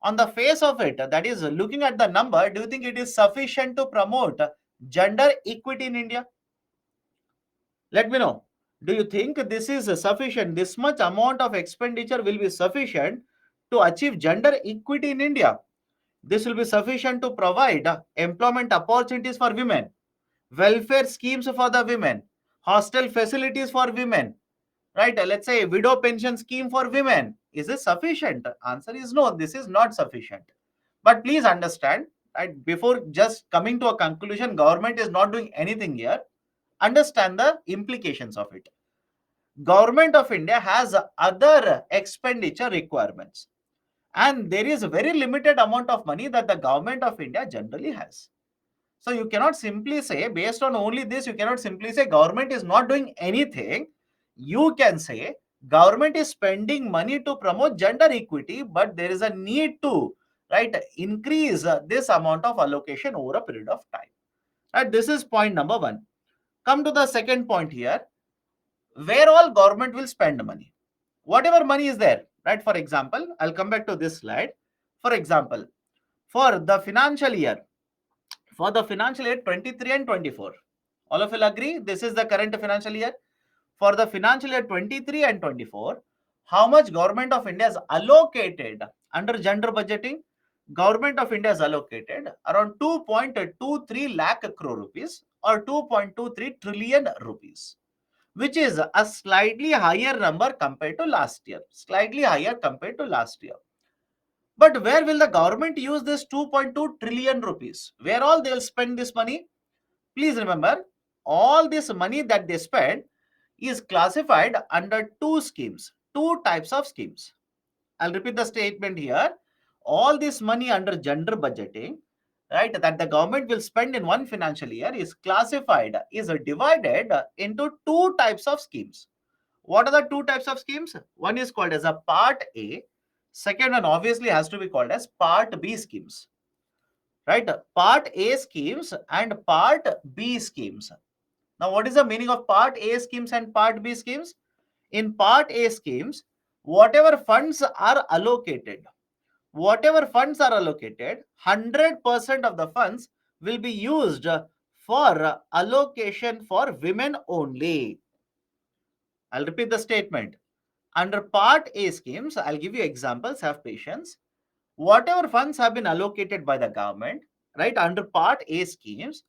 On the face of it, that is looking at the number, do you think it is sufficient to promote gender equity in India? Let me know. Do you think this is sufficient? This much amount of expenditure will be sufficient to achieve gender equity in India? This will be sufficient to provide employment opportunities for women, welfare schemes for the women, hostel facilities for women, right? Let's say widow pension scheme for women. Is this sufficient? Answer is no, this is not sufficient. But please understand, right, before just coming to a conclusion, government is not doing anything here. Understand the implications of it. Government of India has other expenditure requirements, and there is a very limited amount of money that the government of India generally has. So you cannot simply say, based on only this, you cannot simply say government is not doing anything. You can say government is spending money to promote gender equity, but there is a need to, right, increase this amount of allocation over a period of time. Right, this is point number one. Come to the second point here. Where all government will spend money? Whatever money is there, right? For example, I'll come back to this slide. For example, for the financial year, for the financial year 23 and 24. All of you will agree this is the current financial year. For the financial year 23 and 24, how much government of India has allocated under gender budgeting? Government of India has allocated around 2.23 lakh crore rupees or 2.23 trillion rupees, which is a slightly higher number compared to last year. Slightly higher compared to last year. But where will the government use this 2.2 trillion rupees? Where all they'll spend this money? Please remember, all this money that they spend is classified under two schemes, two types of schemes. I'll repeat the statement here. All this money under gender budgeting, right, that the government will spend in one financial year is classified, is divided into two types of schemes. What are the two types of schemes? One is called as a Part A. Second one obviously has to be called as Part B schemes. Right? Part A schemes and Part B schemes. Now, what is the meaning of Part A schemes and Part B schemes? In Part A schemes, whatever funds are allocated, 100% of the funds will be used for allocation for women only. I'll repeat the statement. Under Part A schemes, I'll give you examples, have patience. Whatever funds have been allocated by the government, right, under Part A schemes,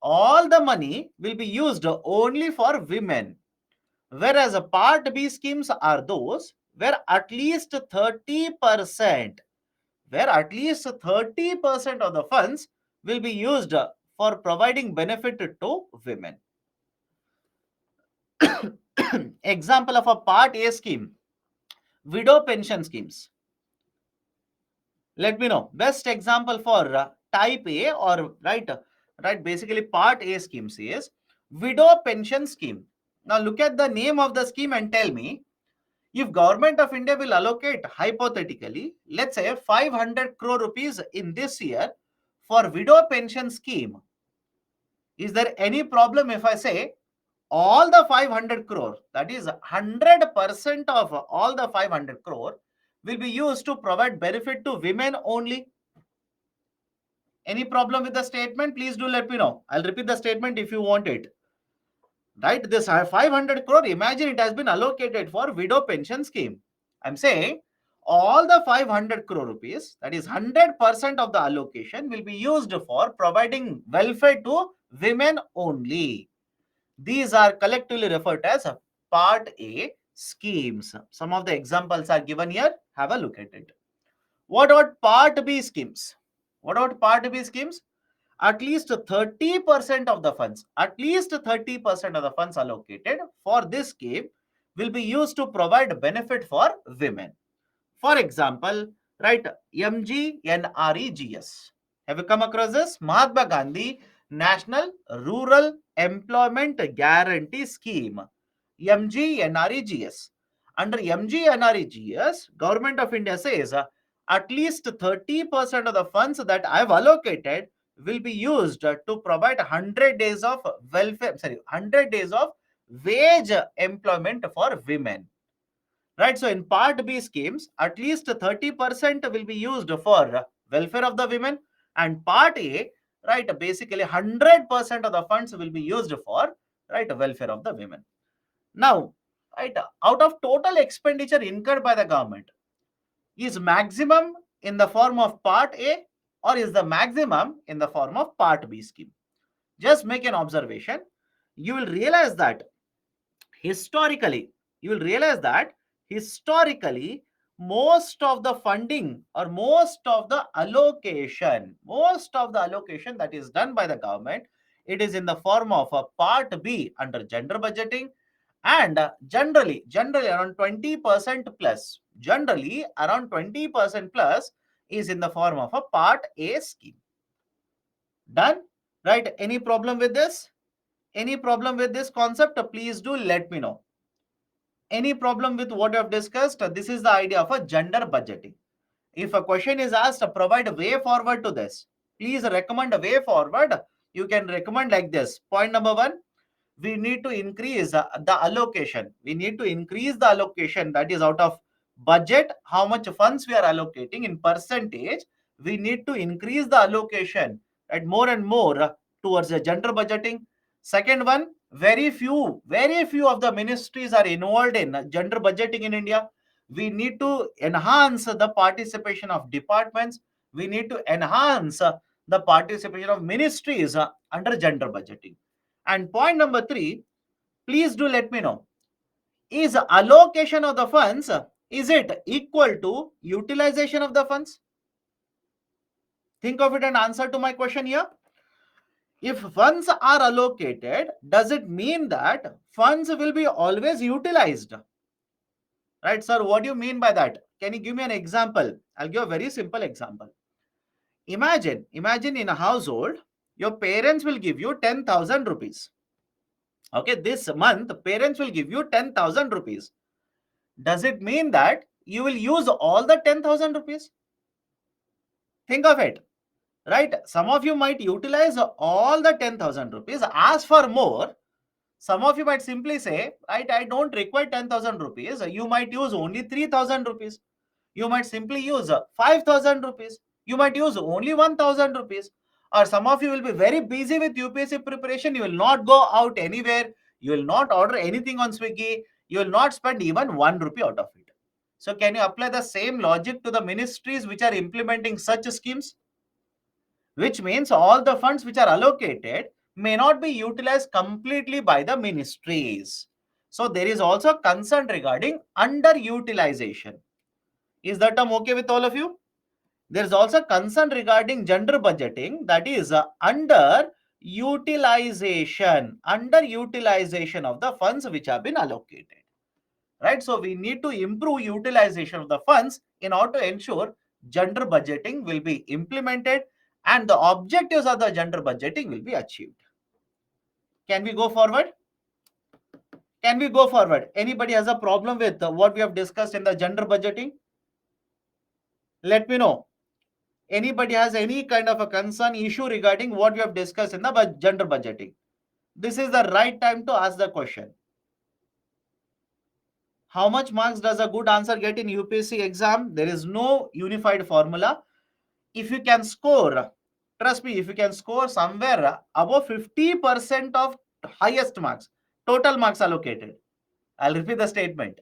all the money will be used only for women. Whereas a Part B schemes are those where at least 30%, where at least 30% of the funds will be used for providing benefit to women. Example of a Part A scheme, widow pension schemes. Let me know. Best example for type A or right, basically Part A schemes is widow pension scheme. Now look at the name of the scheme and tell me, if Government of India will allocate hypothetically, let's say 500 crore rupees in this year for widow pension scheme, is there any problem if I say all the 500 crore, that is 100% of all the 500 crore will be used to provide benefit to women only? Any problem with the statement? Please do let me know. I'll repeat the statement if you want it. Right? This 500 crore, imagine it has been allocated for widow pension scheme. I'm saying all the 500 crore rupees, that is 100% of the allocation, will be used for providing welfare to women only. These are collectively referred as Part A schemes. Some of the examples are given here. Have a look at it. What about Part B schemes? What about Part B schemes? At least 30% of the funds, at least 30% of the funds allocated for this scheme will be used to provide benefit for women. For example, right, MGNREGS. Have you come across this? Mahatma Gandhi National Rural Employment Guarantee Scheme. MGNREGS. Under MGNREGS, Government of India says at least 30% of the funds that I have allocated will be used to provide 100 days of welfare, 100 days of wage employment for women. Right, so in Part B schemes, at least 30% will be used for welfare of the women, and Part A, right, basically 100% of the funds will be used for, right, welfare of the women. Now, right, out of total expenditure incurred by the government, is maximum in the form of Part A or is the maximum in the form of Part B scheme? Just make an observation. You will realize that historically, you will realize that historically, most of the funding or most of the allocation that is done by the government, it is in the form of a Part B under gender budgeting, and generally around 20% plus, generally around 20% plus is in the form of a Part A scheme. Done? Right? Any problem with this? Any problem with this concept? Please do let me know. Any problem with what I've discussed? This is the idea of a gender budgeting. If a question is asked, provide a way forward to this. Please recommend a way forward. You can recommend like this. Point number one, we need to increase the allocation. We need to increase the allocation, that is out of budget, how much funds we are allocating in percentage. We need to increase the allocation, right, more and more towards the gender budgeting. Second one, very few of the ministries are involved in gender budgeting in India. We need to enhance the participation of departments. We need to enhance the participation of ministries under gender budgeting. And point number three, please do let me know, is allocation of the funds, is it equal to utilization of the funds? Think of it and answer to my question here. If funds are allocated, does it mean that funds will be always utilized? Right, sir, what do you mean by that? Can you give me an example? I'll give a very simple example. Imagine in a household, your parents will give you 10,000 rupees. Okay, this month parents will give you 10,000 rupees. Does it mean that you will use all the 10,000 rupees? Think of it, right? Some of you might utilize all the 10,000 rupees. Ask for more. Some of you might simply say, right, I don't require 10,000 rupees. You might use only 3,000 rupees. You might simply use 5,000 rupees. You might use only 1,000 rupees. Or some of you will be very busy with UPSC preparation. You will not go out anywhere. You will not order anything on Swiggy. You will not spend even 1 rupee out of it. So can you apply the same logic to the ministries which are implementing such schemes? Which means all the funds which are allocated may not be utilized completely by the ministries. So there is also concern regarding underutilization. Is that term okay with all of you? There is also concern regarding gender budgeting, that is underutilization of the funds which have been allocated. Right? So we need to improve utilization of the funds in order to ensure gender budgeting will be implemented and the objectives of the gender budgeting will be achieved. Can we go forward? Can we go forward? Anybody has a problem with what we have discussed in the gender budgeting? Let me know. Anybody has any kind of a concern issue regarding what we have discussed in the gender budgeting? This is the right time to ask the question. How much marks does a good answer get in UPSC exam? There is no unified formula. If you can score, trust me, if you can score somewhere above 50% of highest marks, total marks allocated. I'll repeat the statement.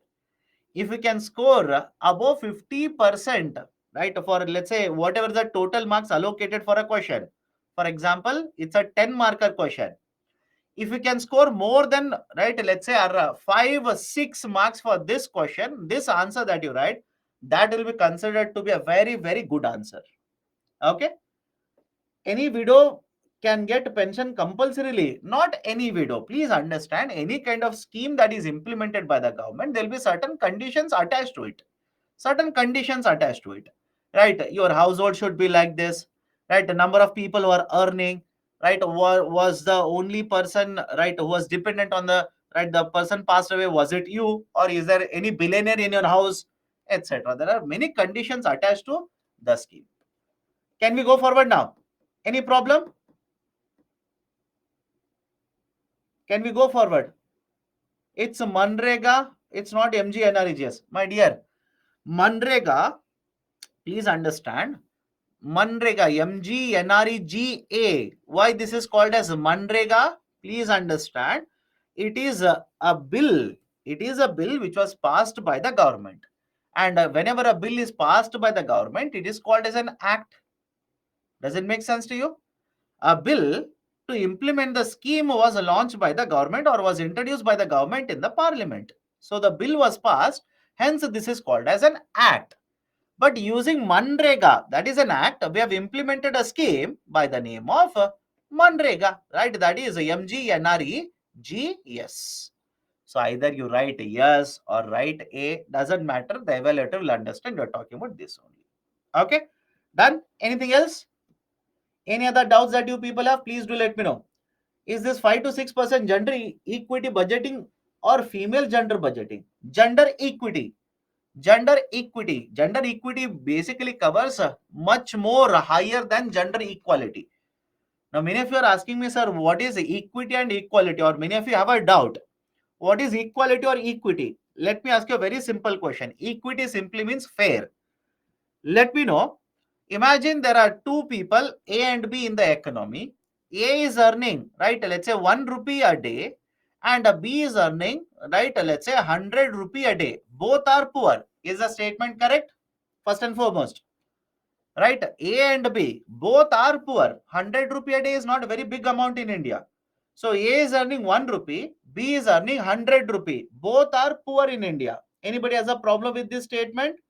If you can score above 50%, right, for let's say whatever the total marks allocated for a question, for example, it's a 10 marker question. If you can score more than, right, let's say 5 or 6 marks for this question, this answer that you write, that will be considered to be a very, very good answer. Okay. Any widow can get pension compulsorily. Not any widow. Please understand, any kind of scheme that is implemented by the government, there will be certain conditions attached to it. Certain conditions attached to it. Right? Your household should be like this. Right? The number of people who are earning. Right? Was the only person, right, who was dependent on the, right, the person passed away. Was it you? Or is there any billionaire in your house? Etc. There are many conditions attached to the scheme. Can we go forward now? Any problem? Can we go forward? It's Manrega. It's not MGNREGS. My dear, Manrega, please understand. Manrega, MGNREGA. Why this is called as Manrega? Please understand. It is a bill. It is a bill which was passed by the government. And whenever a bill is passed by the government, it is called as an act. Does it make sense to you? A bill to implement the scheme was launched by the government or was introduced by the government in the parliament. So the bill was passed, hence this is called as an act. But using Manrega, that is an act, we have implemented a scheme by the name of Manrega, right? That is MGNREGS. So either you write yes or write A, doesn't matter. The evaluator will understand you're talking about this only. Okay, done? Anything else? Any other doubts that you people have, please do let me know. Is this 5 to 6% gender equity budgeting or female gender budgeting? Gender equity. Gender equity. Gender equity basically covers much more higher than gender equality. Now, many of you are asking me, sir, what is equity and equality? Or many of you have a doubt. What is equality or equity? Let me ask you a very simple question. Equity simply means fair. Let me know. Imagine there are two people, A and B, in the economy. A is earning, right, let's say 1 rupee a day, and B is earning, right, let's say 100 rupee a day. Both are poor. Is the statement correct? First and foremost, right? A and B, both are poor. 100 rupee a day is not a very big amount in India. So A is earning 1 rupee, B is earning 100 rupee. Both are poor in India. Anybody has a problem with this statement?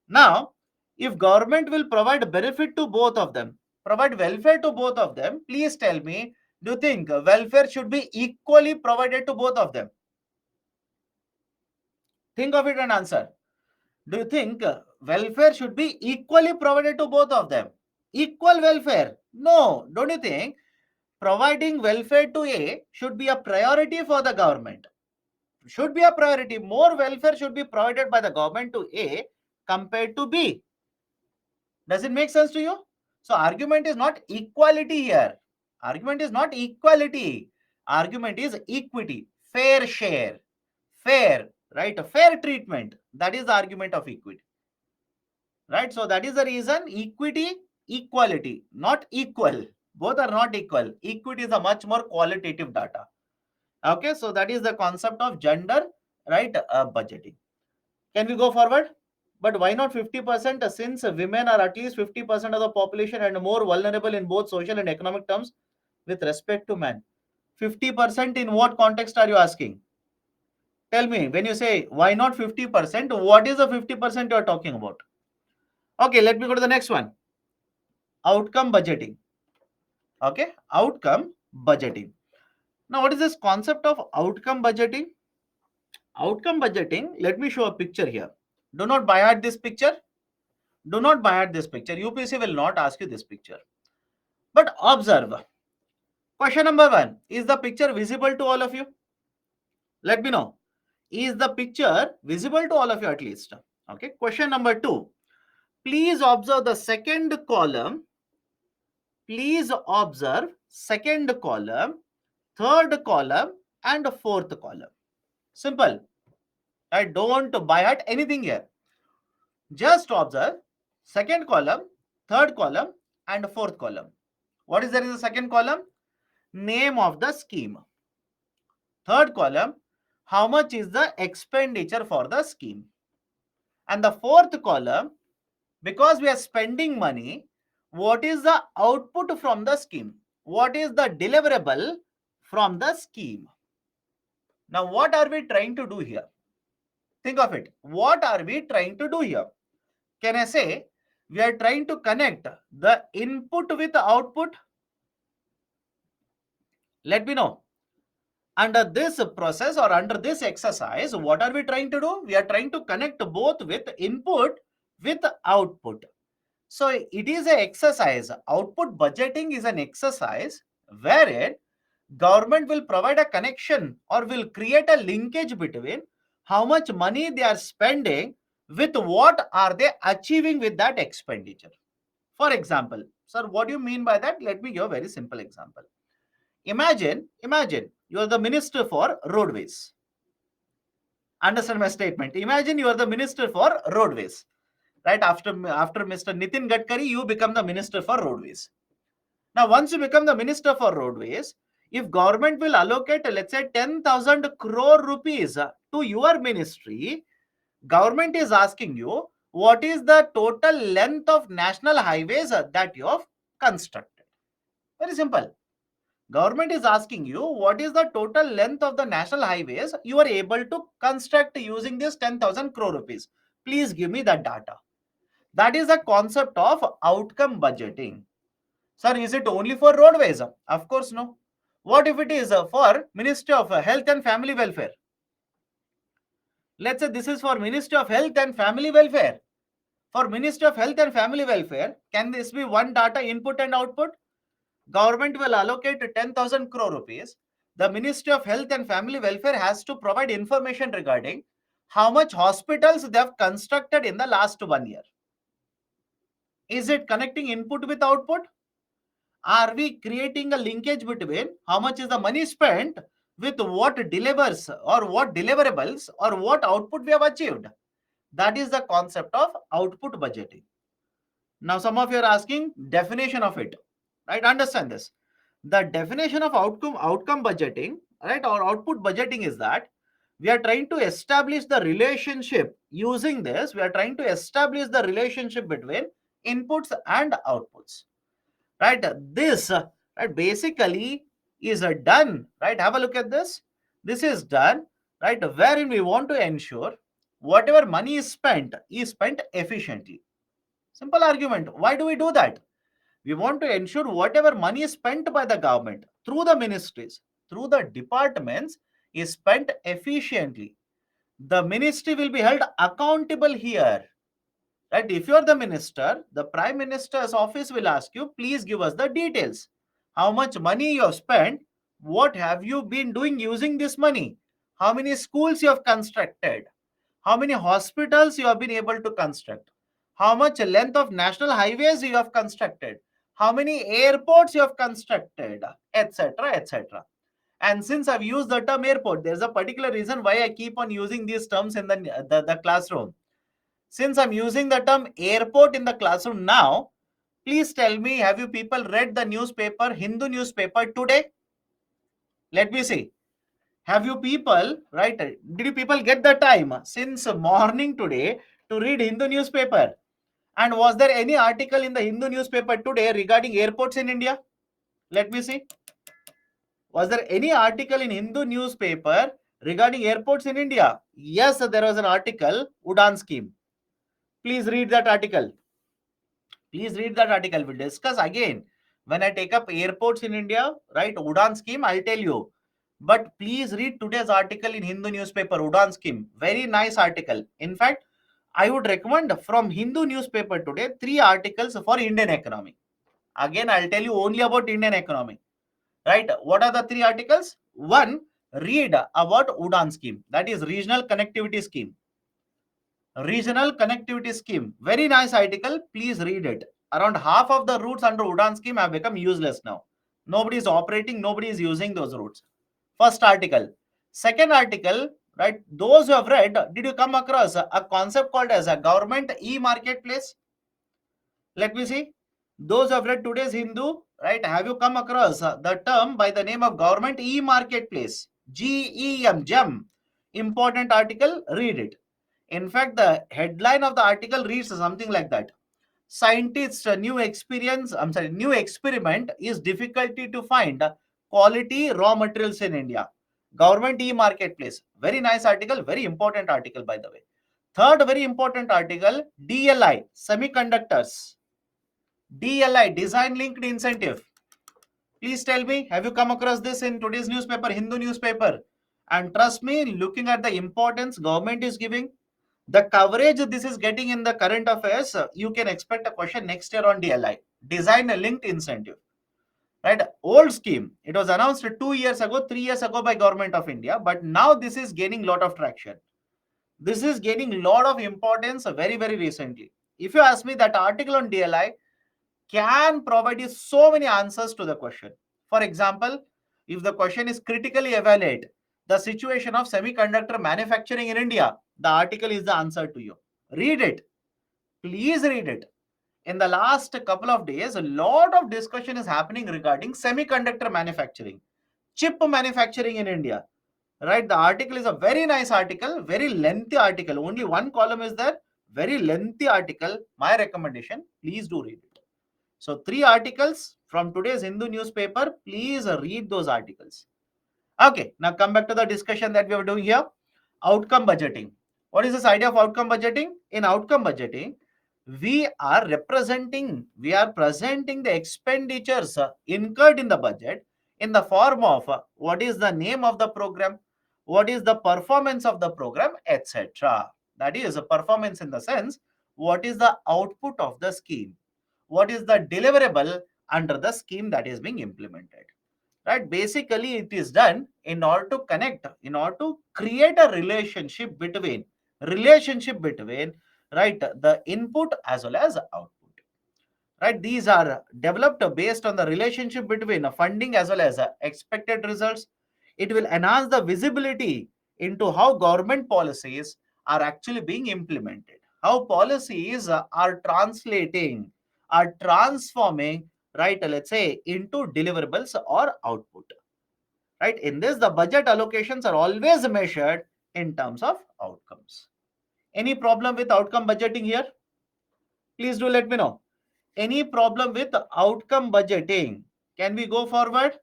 Now, if government will provide benefit to both of them, provide welfare to both of them, please tell me, do you think welfare should be equally provided to both of them? Think of it and answer. Do you think welfare should be equally provided to both of them? Equal welfare? No. Don't you think providing welfare to A should be a priority for the government? Should be a priority. More welfare should be provided by the government to A compared to B. Does it make sense to you? So argument is not equality here. Argument is not equality. Argument is equity, fair share, fair, right? Fair treatment. That is the argument of equity. Right? So that is the reason equity, equality, not equal. Both are not equal. Equity is a much more qualitative data. Okay, so that is the concept of gender, right? Budgeting. Can we go forward? But why not 50%? Since women are at least 50% of the population and more vulnerable in both social and economic terms with respect to men. 50% in what context are you asking? Tell me, when you say why not 50%, what is the 50% you are talking about? Okay, let me go to the next one. Outcome budgeting. Okay, outcome budgeting. Now, what is this concept of outcome budgeting? Outcome budgeting, let me show a picture here. Do not buy at this picture. Do not buy at this picture. UPC will not ask you this picture. But observe. Question number 1. Is the picture visible to all of you? Let me know. Is the picture visible to all of you at least? Okay. Question number 2. Please observe the second column. Please observe second column, third column, and fourth column. Simple. I don't buy at anything here. Just observe second column, third column, and fourth column. What is there in the second column? Name of the scheme. Third column, how much is the expenditure for the scheme? And the fourth column, because we are spending money, what is the output from the scheme? What is the deliverable from the scheme? Now, what are we trying to do here? Think of it. What are we trying to do here? Can I say we are trying to connect the input with the output? Let me know. Under this process or under this exercise, what are we trying to do? We are trying to connect both with input with output. So it is an exercise. Output budgeting is an exercise wherein government will provide a connection or will create a linkage between how much money they are spending with what are they achieving with that expenditure. For example, sir, what do you mean by that? Let me give a very simple example. Imagine you are the minister for roadways. Understand my statement. Imagine you are the minister for roadways. Right after Mr. Nitin Gadkari, you become the minister for roadways. Now, once you become the minister for roadways, if government will allocate, let's say 10,000 crore rupees to your ministry, government is asking you, what is the total length of national highways that you have constructed? Very simple. Government is asking you, what is the total length of the national highways you are able to construct using this 10,000 crore rupees? Please give me that data. That is the concept of outcome budgeting. Sir, is it only for roadways? Of course, no. What if it is for Ministry of Health and Family Welfare? Let's say this is for Ministry of Health and Family Welfare. For Ministry of Health and Family Welfare, can this be one data input and output? Government will allocate 10,000 crore rupees. The Ministry of Health and Family Welfare has to provide information regarding how much hospitals they have constructed in the last 1 year. Is it connecting input with output? Are we creating a linkage between how much is the money spent with what delivers or what deliverables or what output we have achieved? That is the concept of output budgeting. Now, some of you are asking definition of it, right? Understand this. The definition of outcome budgeting, right, or output budgeting is that we are trying to establish the relationship using this. We are trying to establish the relationship between inputs and outputs, right? This right, basically is done, right? Have a look at this. This is done, right, wherein we want to ensure whatever money is spent efficiently. Simple argument. Why do we do that? We want to ensure whatever money is spent by the government through the ministries, through the departments, is spent efficiently. The ministry will be held accountable here. Right? If you are the minister, the prime minister's office will ask you, please give us the details. How much money you have spent? What have you been doing using this money? How many schools you have constructed? How many hospitals you have been able to construct? How much length of national highways you have constructed? How many airports you have constructed? Etc. etc. And since I've used the term airport, there's a particular reason why I keep on using these terms in the classroom. Since I'm using the term airport in the classroom now, Please tell me, have you people read the newspaper, Hindu newspaper today? Let me see. Have you people, right? Did you people get the time since morning today to read Hindu newspaper? And was there any article in the Hindu newspaper today regarding airports in India? Let me see. Was there any article in Hindu newspaper regarding airports in India? Yes, there was an article, Udan scheme. Please read that article. Please read that article. We'll discuss again. When I take up airports in India, right, Udan scheme, I'll tell you. But please read today's article in Hindu newspaper, Udan scheme. Very nice article. In fact, I would recommend from Hindu newspaper today 3 articles for Indian economy. Again, I'll tell you only about Indian economy. Right? What are the 3 articles? One, read about Udan scheme. That is regional connectivity scheme. Regional connectivity scheme. Very nice article. Please read it. Around half of the routes under Udan scheme have become useless now. Nobody is operating, nobody is using those routes. First article. Second article, right? Those who have read, did you come across a concept called as a government e-marketplace? Let me see. Those who have read today's Hindu, right? Have you come across the term by the name of government e-marketplace? GEM, GEM. Important article, read it. In fact, the headline of the article reads something like that. Scientists' new experiment is difficulty to find quality raw materials in India. Government e-marketplace. Very nice article, very important article, by the way. Third very important article, DLI, semiconductors. DLI, design linked incentive. Please tell me, have you come across this in today's newspaper, Hindu newspaper? And trust me, looking at the importance government is giving, the coverage this is getting in the current affairs, you can expect a question next year on DLI, design a linked incentive. Right? Old scheme. It was announced 2 years ago, 3 years ago by Government of India, but now this is gaining lot of traction. This is gaining lot of importance very, very recently. If you ask me, that article on DLI can provide you so many answers to the question. For example, if the question is critically evaluate the situation of semiconductor manufacturing in India, the article is the answer to you. Read it. Please read it. In the last couple of days, a lot of discussion is happening regarding semiconductor manufacturing, chip manufacturing in India. Right? The article is a very nice article, very lengthy article. Only one column is there. Very lengthy article. My recommendation, please do read it. So 3 articles from today's Hindu newspaper. Please read those articles. Okay, now come back to the discussion that we are doing here. Outcome budgeting. What is this idea of outcome budgeting? In outcome budgeting, we are presenting the expenditures incurred in the budget in the form of what is the name of the program, what is the performance of the program, etc. That is a performance in the sense, what is the output of the scheme, what is the deliverable under the scheme that is being implemented. Right? Basically, it is done in order to connect, in order to create a relationship between, right, the input as well as output. Right? These are developed based on the relationship between funding as well as expected results. It will enhance the visibility into how government policies are actually being implemented, how policies are translating, are transforming, right, let's say, into deliverables or output. Right? In this, the budget allocations are always measured in terms of outcomes. Any problem with outcome budgeting here? Please do let me know. Any problem with outcome budgeting? Can we go forward?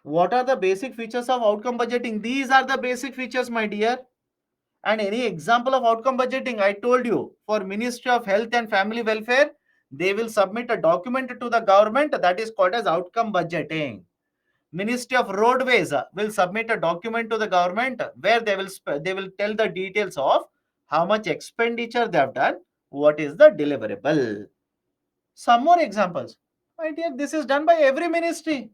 What are the basic features of outcome budgeting? These are the basic features, my dear. And any example of outcome budgeting? I told you, for Ministry of Health and Family Welfare, they will submit a document to the government that is called as outcome budgeting. Ministry of Roadways will submit a document to the government where they will tell the details of how much expenditure they have done, what is the deliverable. Some more examples. My dear, this is done by every ministry.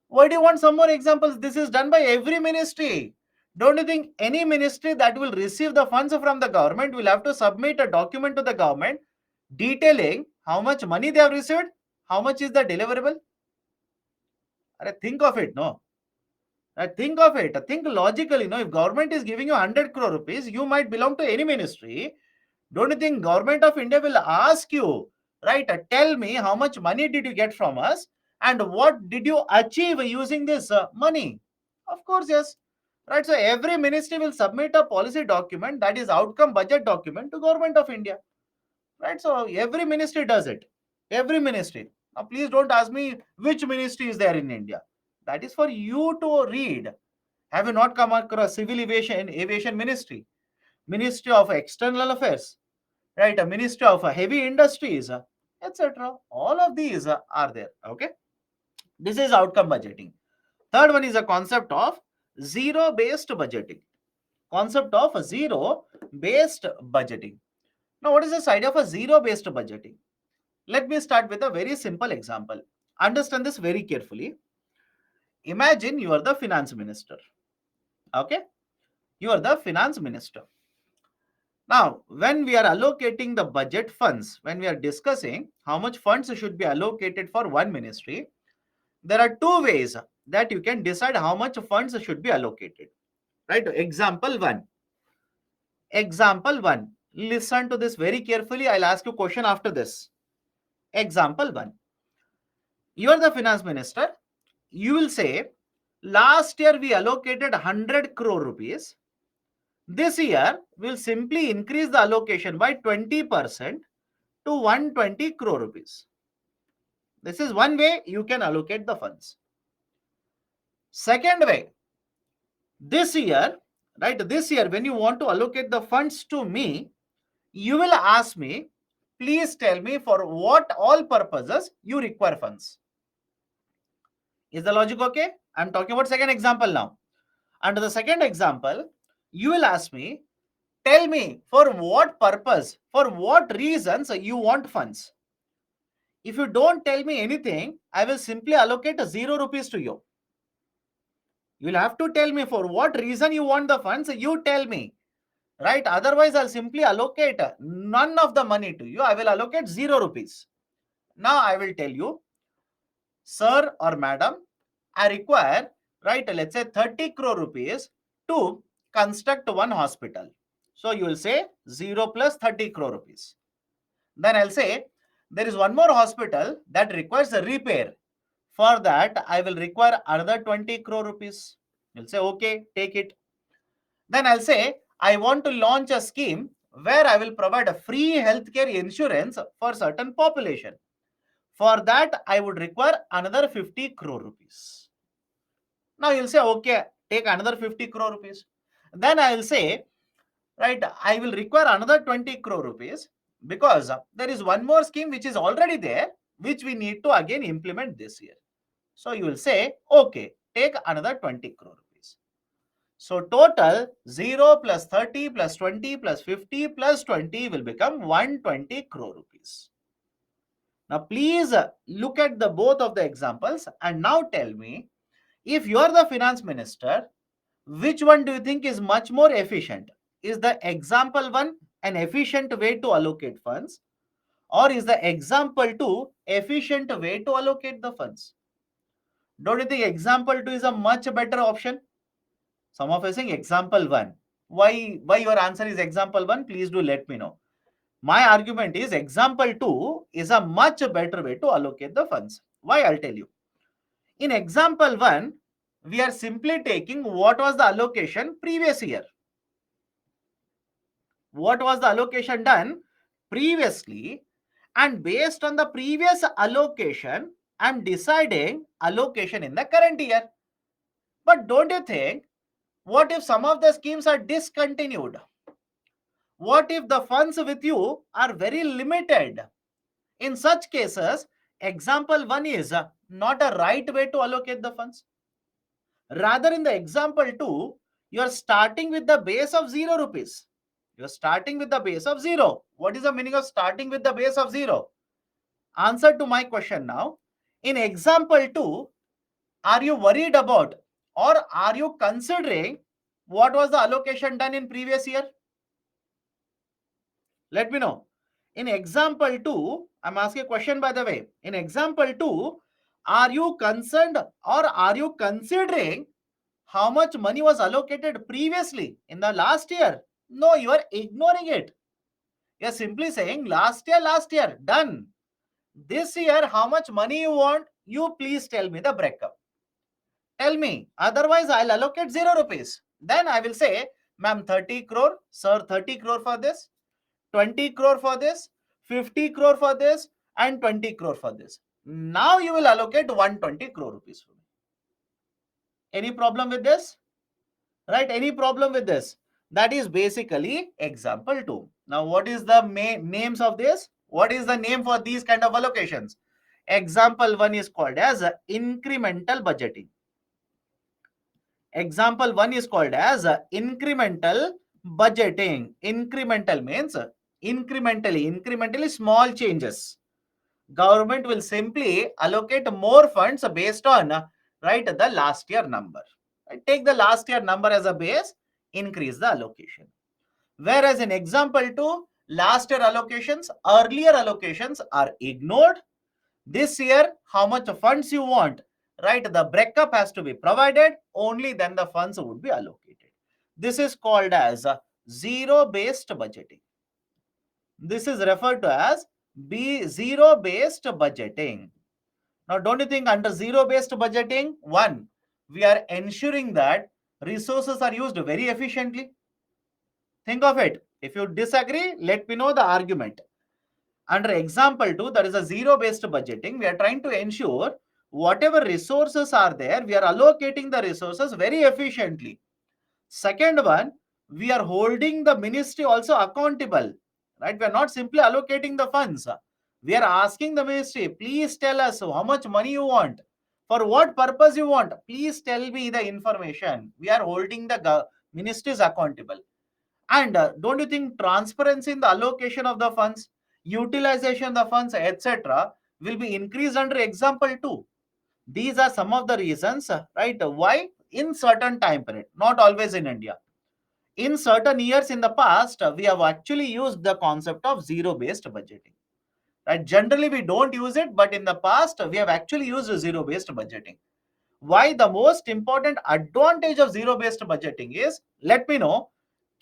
Why do you want some more examples? This is done by every ministry. Don't you think any ministry that will receive the funds from the government will have to submit a document to the government detailing how much money they have received, how much is the deliverable? Think of it, no? Think of it. Think logically. If government is giving you 100 crore rupees, you might belong to any ministry. Don't you think government of India will ask you, right? Tell me how much money did you get from us and what did you achieve using this money? Of course, yes. Right. So every ministry will submit a policy document, that is outcome budget document, to government of India. Right. So every ministry does it. Every ministry. Now please don't ask me which ministry is there in India. That is for you to read. Have you not come across civil aviation ministry, ministry of external affairs, right? A ministry of heavy industries, etc. All of these are there. Okay, this is outcome budgeting. Third one is a concept of zero based budgeting. Concept of zero based budgeting. Now, what is this idea of a zero based budgeting? Let me start with a very simple example. Understand this very carefully. Imagine you are the finance minister. Okay, you are the finance minister. Now, when we are allocating the budget funds, when we are discussing how much funds should be allocated for one ministry, there are two ways that you can decide how much funds should be allocated. Right? Example one. Example one. Listen to this very carefully. I'll ask you a question after this. Example one. You are the finance minister. You will say, last year we allocated 100 crore rupees. This year, we'll simply increase the allocation by 20% to 120 crore rupees. This is one way you can allocate the funds. Second way, this year, right, this year when you want to allocate the funds to me, you will ask me, please tell me for what all purposes you require funds. Is the logic okay? I'm talking about second example now. Under the second example, you will ask me, tell me for what purpose, for what reasons you want funds. If you don't tell me anything, I will simply allocate 0 rupees to you. You'll have to tell me for what reason you want the funds. You tell me, right? Otherwise, I'll simply allocate none of the money to you. I will allocate 0 rupees. Now I will tell you, sir or madam, I require, right, let's say 30 crore rupees to construct one hospital. So you will say 0 plus 30 crore rupees. Then I'll say, there is one more hospital that requires a repair. For that, I will require another 20 crore rupees. You'll say, okay, take it. Then I'll say, I want to launch a scheme where I will provide a free healthcare insurance for certain population. For that, I would require another 50 crore rupees. Now you'll say, okay, take another 50 crore rupees. Then I will say, right, I will require another 20 crore rupees because there is one more scheme which is already there, which we need to again implement this year. So you will say, okay, take another 20 crore rupees. So total 0 plus 30 plus 20 plus 50 plus 20 will become 120 crore rupees. Now please look at the both of the examples and now tell me, if you are the finance minister, which one do you think is much more efficient? Is the example one an efficient way to allocate funds, or is the example two efficient way to allocate the funds? Don't you think example two is a much better option? Some of us saying example one. Why your answer is example one? Please do let me know. My argument is example two is a much better way to allocate the funds. Why? I'll tell you. In example one, we are simply taking what was the allocation previous year. What was the allocation done previously, and based on the previous allocation, I'm deciding allocation in the current year. But don't you think, what if some of the schemes are discontinued? What if the funds with you are very limited? In such cases, example one is not a right way to allocate the funds. Rather, in the example two, you are starting with the base of 0 rupees. You are starting with the base of 0. What is the meaning of starting with the base of 0? Answer to my question now. In example 2, are you worried about or are you considering what was the allocation done in previous year? Let me know. In example 2, I'm asking a question by the way. In example 2, are you concerned or are you considering how much money was allocated previously in the last year? No, you are ignoring it. You're simply saying last year, done. This year, how much money you want? You please tell me the breakup. Tell me. Otherwise, I'll allocate 0 rupees. Then I will say, ma'am, 30 crore, sir, 30 crore for this, 20 crore for this, 50 crore for this, and 20 crore for this. Now you will allocate 120 crore rupees for me. Any problem with this? Right? Any problem with this? That is basically example 2. Now, what is the names of this? What is the name for these kind of allocations? Example 1 is called as incremental budgeting. Example 1 is called as incremental budgeting. Incremental means incrementally small changes. Government will simply allocate more funds based on right the last year number. Right? Take the last year number as a base, increase the allocation. Whereas in example 2, last year allocations, earlier allocations are ignored. This year, how much funds you want, right? The breakup has to be provided, only then the funds would be allocated. This is called as zero-based budgeting. This is referred to as zero-based budgeting. Now, don't you think under zero-based budgeting, one, we are ensuring that resources are used very efficiently? Think of it. If you disagree, let me know the argument. Under example 2, that is a zero-based budgeting, we are trying to ensure whatever resources are there, we are allocating the resources very efficiently. Second one, we are holding the ministry also accountable, right? We are not simply allocating the funds. We are asking the ministry, please tell us how much money you want. For what purpose you want? Please tell me the information. We are holding the ministries accountable. And don't you think transparency in the allocation of the funds, utilization of the funds, etc., will be increased under example 2? These are some of the reasons, right? Why in certain time period, not always in India. In certain years in the past, we have actually used the concept of zero-based budgeting. Right? Generally, we don't use it, but in the past, we have actually used zero-based budgeting. Why the most important advantage of zero-based budgeting is, let me know,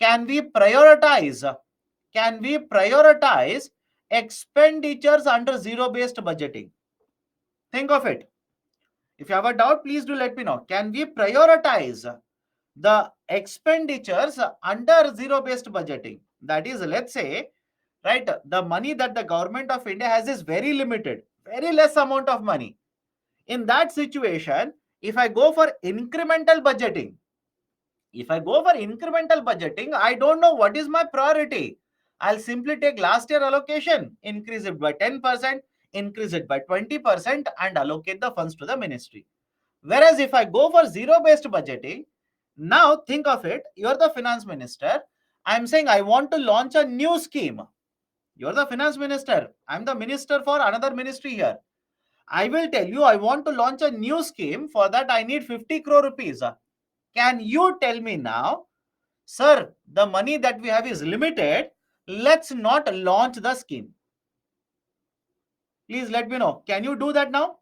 can we prioritize expenditures under zero-based budgeting? Think of it. If you have a doubt, please do let me know. Can we prioritize the expenditures under zero-based budgeting? That is, let's say, right, the money that the government of India has is very limited, very less amount of money. In that situation, if I go for incremental budgeting, I don't know what is my priority. I'll simply take last year allocation, increase it by 10%, increase it by 20%, and allocate the funds to the ministry. Whereas if I go for zero-based budgeting, now think of it, you're the finance minister. I'm saying I want to launch a new scheme. You're the finance minister. I'm the minister for another ministry here. I will tell you I want to launch a new scheme. For that, I need 50 crore rupees. Can you tell me now, sir, the money that we have is limited. Let's not launch the scheme. Please let me know. Can you do that now?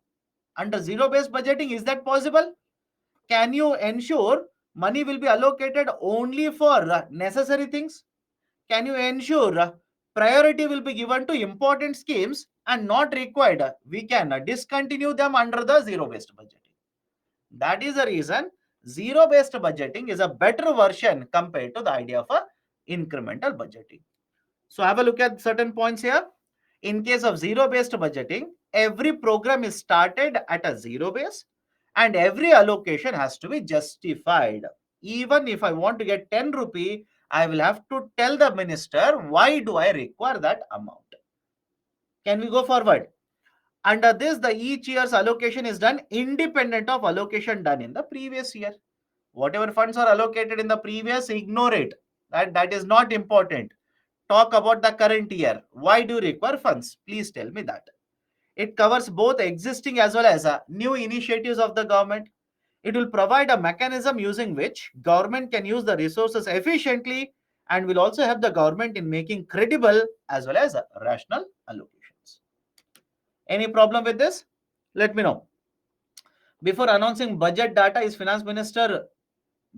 Under zero-based budgeting, is that possible? Can you ensure money will be allocated only for necessary things? Can you ensure priority will be given to important schemes and not required? We can discontinue them under the zero-based budgeting. That is the reason zero-based budgeting is a better version compared to the idea of a incremental budgeting. So have a look at certain points here. In case of zero-based budgeting, every program is started at a zero base and every allocation has to be justified. Even if I want to get 10 rupee, I will have to tell the minister why do I require that amount. Can we go forward? Under this, the each year's allocation is done independent of allocation done in the previous year. Whatever funds are allocated in the previous, ignore it. That is not important. Talk about the current year. Why do you require funds? Please tell me that. It covers both existing as well as new initiatives of the government. It will provide a mechanism using which government can use the resources efficiently and will also help the government in making credible as well as rational allocations. Any problem with this? Let me know. Before announcing budget data, is finance minister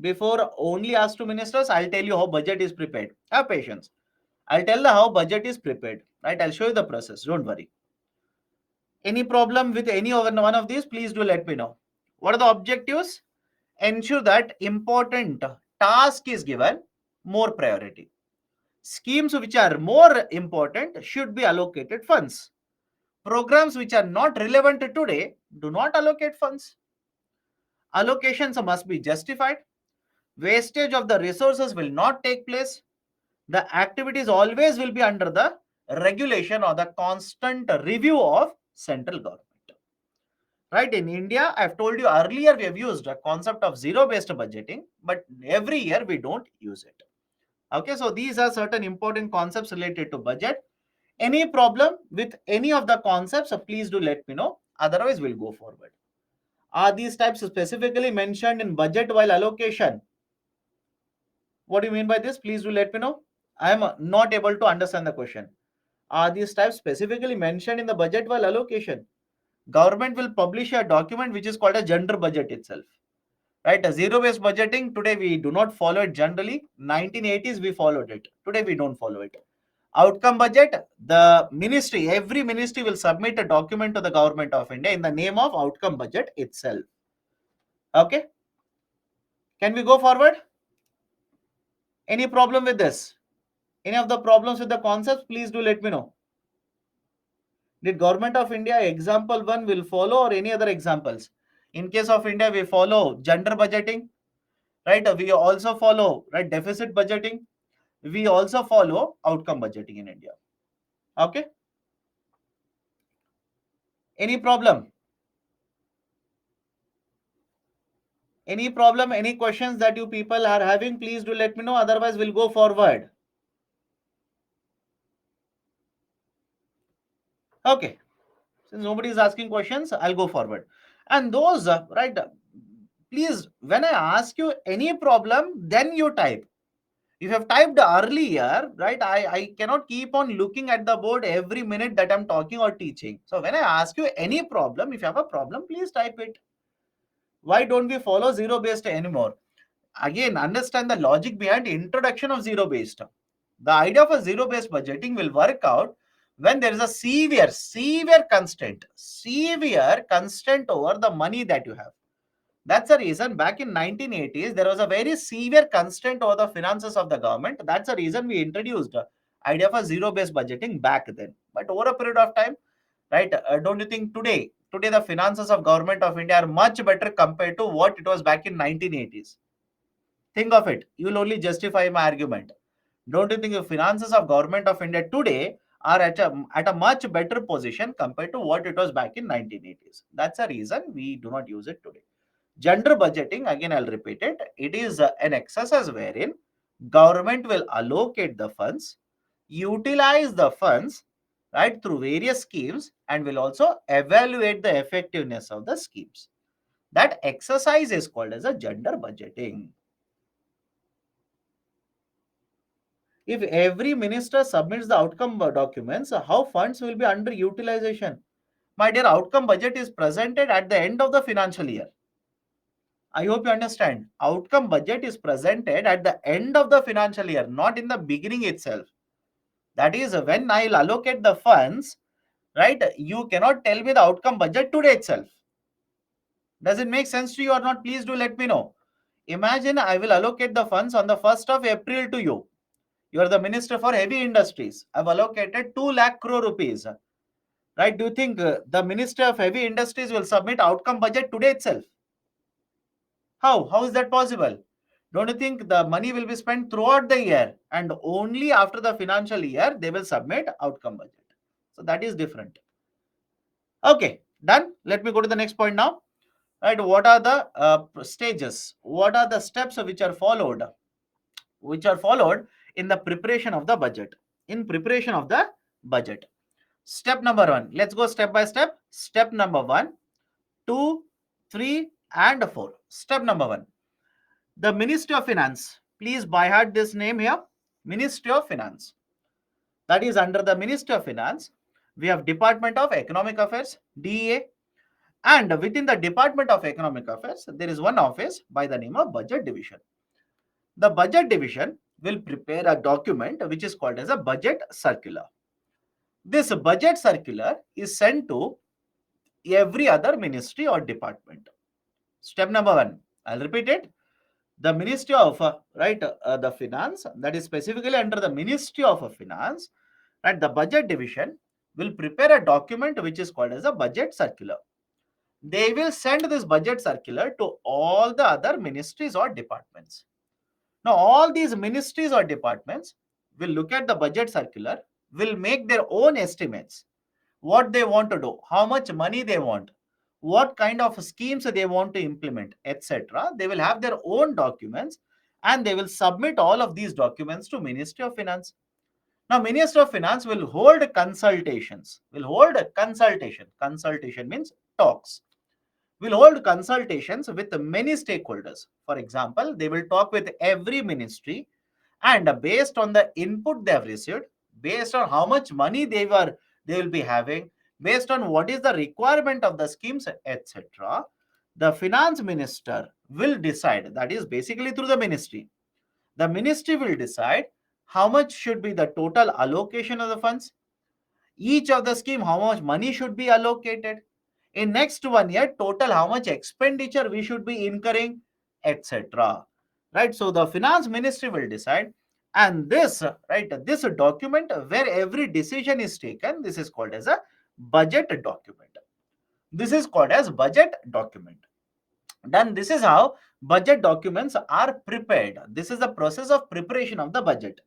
before only asked to ministers? I'll tell you how budget is prepared. Have patience. I'll tell the how budget is prepared, right? I'll show you the process. Don't worry. Any problem with any one of these, please do let me know. What are the objectives? Ensure that important task is given more priority. Schemes which are more important should be allocated funds. Programs which are not relevant today do not allocate funds. Allocations must be justified. Wastage of the resources will not take place. The activities always will be under the regulation or the constant review of central government. Right, in India, I've told you earlier, we have used a concept of zero-based budgeting, but every year we don't use it. Okay, so these are certain important concepts related to budget. Any problem with any of the concepts, please do let me know. Otherwise, we'll go forward. Are these types specifically mentioned in budget while allocation? What do you mean by this? Please do let me know. I am not able to understand the question. Are these types specifically mentioned in the budget while allocation? Government will publish a document which is called a general budget itself. Right, a zero-based budgeting, today we do not follow it generally. 1980s we followed it. Today we don't follow it. Outcome budget, the ministry, every ministry will submit a document to the government of India in the name of outcome budget itself. Okay, can we go forward? Any problem with this? Any of the problems with the concepts, please do let me know. Did government of India example 1 will follow or any other examples? In case of India, we follow gender budgeting, right? We also follow, right, deficit budgeting. We also follow outcome budgeting in India. Okay. Any problem? Any problem? Any questions that you people are having? Please do let me know. Otherwise, we'll go forward. Okay. Since nobody is asking questions, I'll go forward. And those, right, please, when I ask you any problem, then you type. If you have typed earlier, right, I cannot keep on looking at the board every minute that I'm talking or teaching. So when I ask you any problem, if you have a problem, please type it. Why don't we follow zero based anymore? Again, understand the logic behind introduction of zero based. The idea of a zero based budgeting will work out when there is a severe constraint over the money that you have. That's the reason back in 1980s, there was a very severe constraint over the finances of the government. That's the reason we introduced the idea of a zero-based budgeting back then. But over a period of time, right, don't you think today the finances of government of India are much better compared to what it was back in 1980s? Think of it. You will only justify my argument. Don't you think the finances of government of India today are at a much better position compared to what it was back in 1980s? That's the reason we do not use it today. Gender budgeting, again I'll repeat it, it is an exercise wherein government will allocate the funds, utilize the funds, right, through various schemes, and will also evaluate the effectiveness of the schemes. That exercise is called as a gender budgeting. If every minister submits the outcome documents, how funds will be under utilization? My dear, outcome budget is presented at the end of the financial year. I hope you understand. Outcome budget is presented at the end of the financial year, not in the beginning itself. That is, when I'll allocate the funds, right? You cannot tell me the outcome budget today itself. Does it make sense to you or not? Please do let me know. Imagine I will allocate the funds on the 1st of April to you. You are the Minister for Heavy Industries. I've allocated 2 lakh crore rupees. Right? Do you think the Minister of Heavy Industries will submit outcome budget today itself? How? How is that possible? Don't you think the money will be spent throughout the year and only after the financial year they will submit outcome budget? So that is different. Okay, done. Let me go to the next point now. Right? What are the stages? What are the steps which are followed? Which are followed in the preparation of the budget? In preparation of the budget. Step number 1. Let's go step by step. Step number 1, 2, 3, and 4. Step number 1. The Ministry of Finance. Please by heart this name here. Ministry of Finance. That is under the Ministry of Finance. We have Department of Economic Affairs, DEA. And within the Department of Economic Affairs, there is one office by the name of Budget Division. The Budget Division will prepare a document which is called as a budget circular. This budget circular is sent to every other ministry or department. Step number one, I'll repeat it. The Ministry of the Finance, that is specifically under the Ministry of Finance, right, the budget division will prepare a document which is called as a budget circular. They will send this budget circular to all the other ministries or departments. Now, all these ministries or departments will look at the budget circular, will make their own estimates, what they want to do, how much money they want, what kind of schemes they want to implement, etc. They will have their own documents and they will submit all of these documents to Ministry of Finance. Now, Ministry of Finance will hold consultations, will hold a consultation. Consultation means talks. Will hold consultations with many stakeholders. For example, they will talk with every ministry and based on the input they have received, based on how much money they will be having, based on what is the requirement of the schemes, etc., the finance minister will decide. That is basically through the ministry. The ministry will decide how much should be the total allocation of the funds, each of the scheme how much money should be allocated in next 1 year, total how much expenditure we should be incurring, etc. Right, so the finance ministry will decide, and this, right, this document where every decision is taken, this is called as a budget document. This is called as budget document. Then this is how budget documents are prepared. This is the process of preparation of the budget.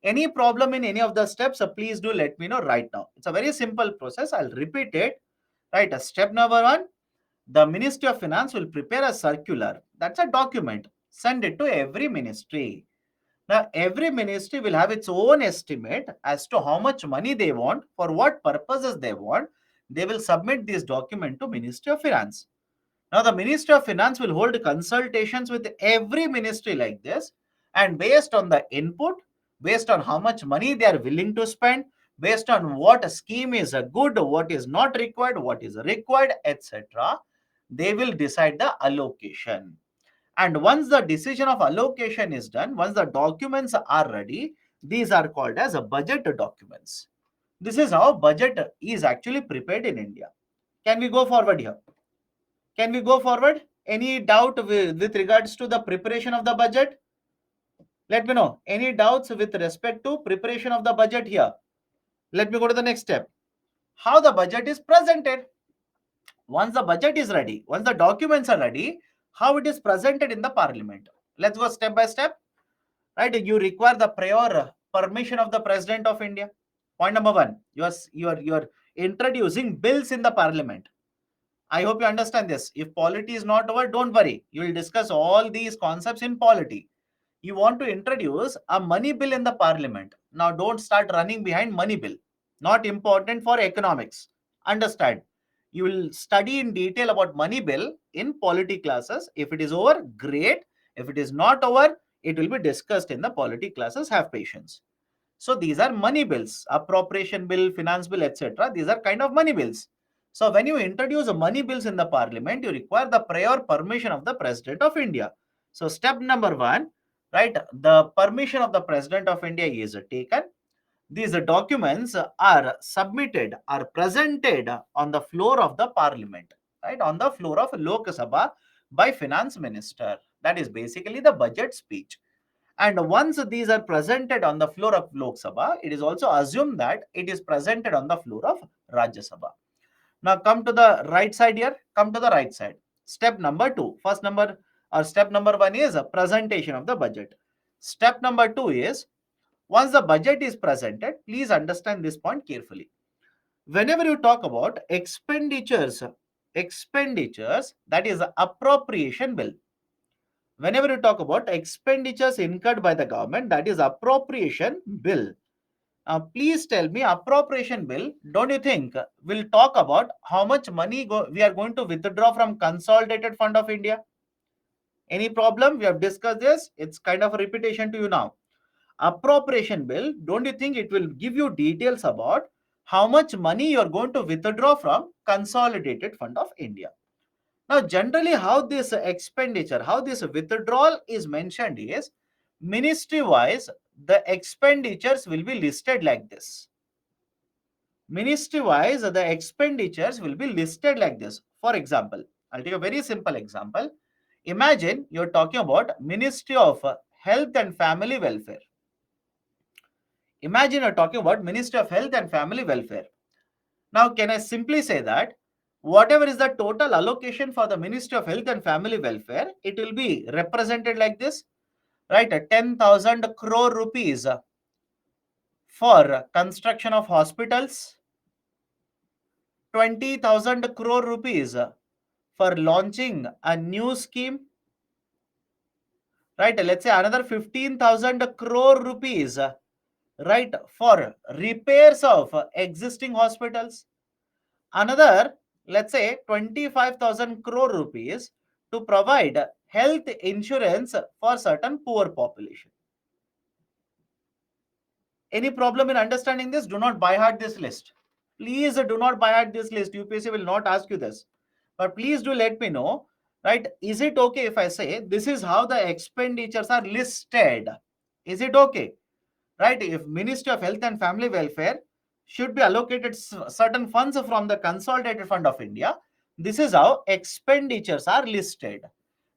Any problem in any of the steps, please do let me know right now. It's a very simple process. I'll repeat it. Right, step number one, the Ministry of Finance will prepare a circular. That's a document. Send it to every ministry. Now, every ministry will have its own estimate as to how much money they want, for what purposes they want. They will submit this document to Ministry of Finance. Now, the Ministry of Finance will hold consultations with every ministry like this, and based on the input, based on how much money they are willing to spend, based on what scheme is a good, what is not required, what is required, etc., they will decide the allocation. And once the decision of allocation is done, once the documents are ready, these are called as a budget documents. This is how budget is actually prepared in India. Can we go forward here? Can we go forward? Any doubt with regards to the preparation of the budget? Let me know. Any doubts with respect to preparation of the budget here? Let me go to the next step. How the budget is presented. Once the budget is ready, once the documents are ready, how it is presented in the parliament. Let's go step by step. Right? You require the prior permission of the President of India. Point number one, you are introducing bills in the parliament. I hope you understand this. If polity is not over, don't worry. You will discuss all these concepts in polity. You want to introduce a money bill in the parliament. Now, don't start running behind money bill. Not important for economics. Understand? You will study in detail about money bill in polity classes. If it is over, great. If it is not over, it will be discussed in the polity classes. Have patience. So these are money bills, appropriation bill, finance bill, etc. These are kind of money bills. So when you introduce money bills in the parliament, you require the prior permission of the President of India. So step number one, right, the permission of the President of India is taken. These documents are submitted, are presented on the floor of the parliament, right, on the floor of Lok Sabha by finance minister. That is basically the budget speech. And once these are presented on the floor of Lok Sabha, it is also assumed that it is presented on the floor of Rajya Sabha. Now come to the right side here. Come to the right side. Step number two. First number or step number one is a presentation of the budget. Step number two is, once the budget is presented, please understand this point carefully. Whenever you talk about expenditures, that is appropriation bill. Whenever you talk about expenditures incurred by the government, that is appropriation bill. Please tell me, appropriation bill, don't you think will talk about how much money we are going to withdraw from consolidated fund of India? Any problem? We have discussed this. It's kind of a repetition to you now. Appropriation bill, don't you think it will give you details about how much money you are going to withdraw from consolidated fund of India? Now, generally, how this expenditure, how this withdrawal is mentioned is, Ministry wise, the expenditures will be listed like this. Ministry wise, the expenditures will be listed like this. For example, I'll take a very simple example. Imagine you're talking about Ministry of Health and Family Welfare. Imagine you're talking about Ministry of Health and Family Welfare. Now, can I simply say that whatever is the total allocation for the Ministry of Health and Family Welfare, it will be represented like this, right? 10,000 crore rupees for construction of hospitals, 20,000 crore rupees for launching a new scheme, right? Let's say another 15,000 crore rupees, right, for repairs of existing hospitals. Another, let's say 25,000 crore rupees to provide health insurance for certain poor population. Any problem in understanding this? Do not by heart this list. Please do not by heart this list. UPSC will not ask you this. But please do let me know, right? Is it okay if I say this is how the expenditures are listed? Is it okay? Right? If Ministry of Health and Family Welfare should be allocated certain funds from the Consolidated Fund of India, this is how expenditures are listed.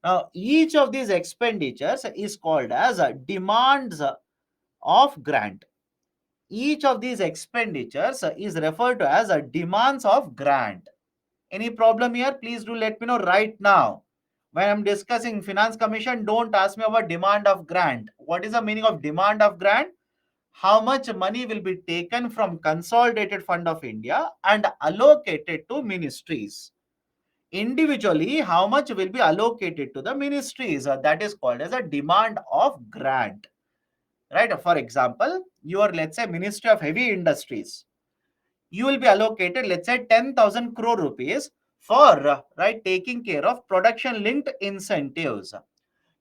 Now, each of these expenditures is called as demands of grant. Each of these expenditures is referred to as demands of grant. Any problem here? Please do let me know right now. When I'm discussing Finance Commission, don't ask me about demand of grant. What is the meaning of demand of grant? How much money will be taken from Consolidated Fund of India and allocated to ministries. Individually, how much will be allocated to the ministries? That is called as a demand of grant. Right? For example, your, let's say, Ministry of Heavy Industries, you will be allocated, let's say, 10,000 crore rupees for right, taking care of production linked incentives.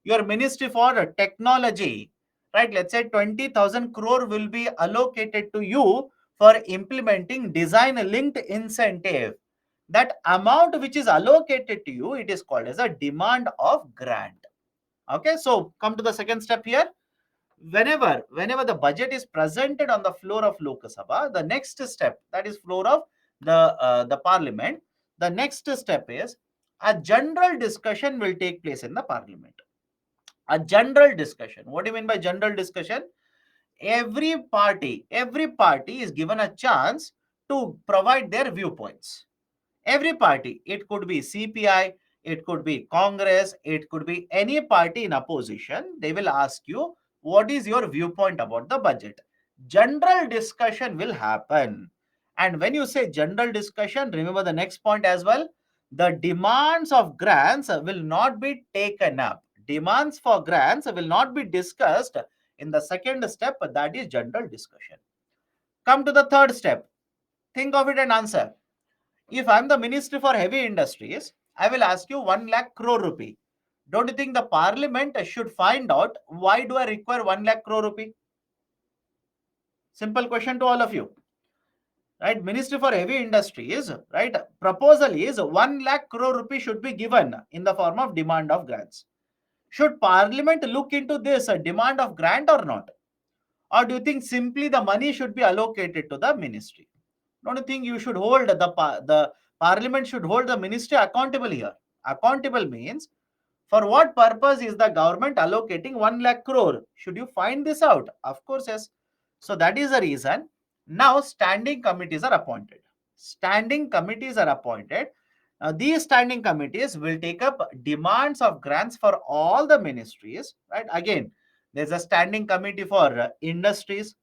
Your Ministry for Technology, right, let's say 20,000 crore will be allocated to you for implementing design linked incentive. That amount which is allocated to you, it is called as a demand of grant. Okay, so come to the second step here. Whenever the budget is presented on the floor of Lok Sabha, the next step, that is floor of the parliament, the next step is a general discussion will take place in the parliament. A general discussion. What do you mean by general discussion? Every party is given a chance to provide their viewpoints. Every party, it could be CPI, it could be Congress, it could be any party in opposition. They will ask you, what is your viewpoint about the budget? General discussion will happen. And when you say general discussion, remember the next point as well. The demands of grants will not be taken up. Demands for grants will not be discussed in the second step, that is general discussion. Come to the third step. Think of it and answer. If I'm the Ministry for Heavy Industries, I will ask you 1 lakh crore rupee. Don't you think the parliament should find out why do I require 1 lakh crore rupee? Simple question to all of you. Right? Ministry for Heavy Industries, right? Proposal is 1 lakh crore rupee should be given in the form of demand of grants. Should parliament look into this demand of grant or not? Or do you think simply the money should be allocated to the ministry? Don't you think you should hold the parliament should hold the ministry accountable here? Accountable means for what purpose is the government allocating 1 lakh crore? Should you find this out? Of course, yes. So that is the reason. Now standing committees are appointed. Standing committees are appointed. These standing committees will take up demands of grants for all the ministries. Right? Again, there's a standing committee for industries.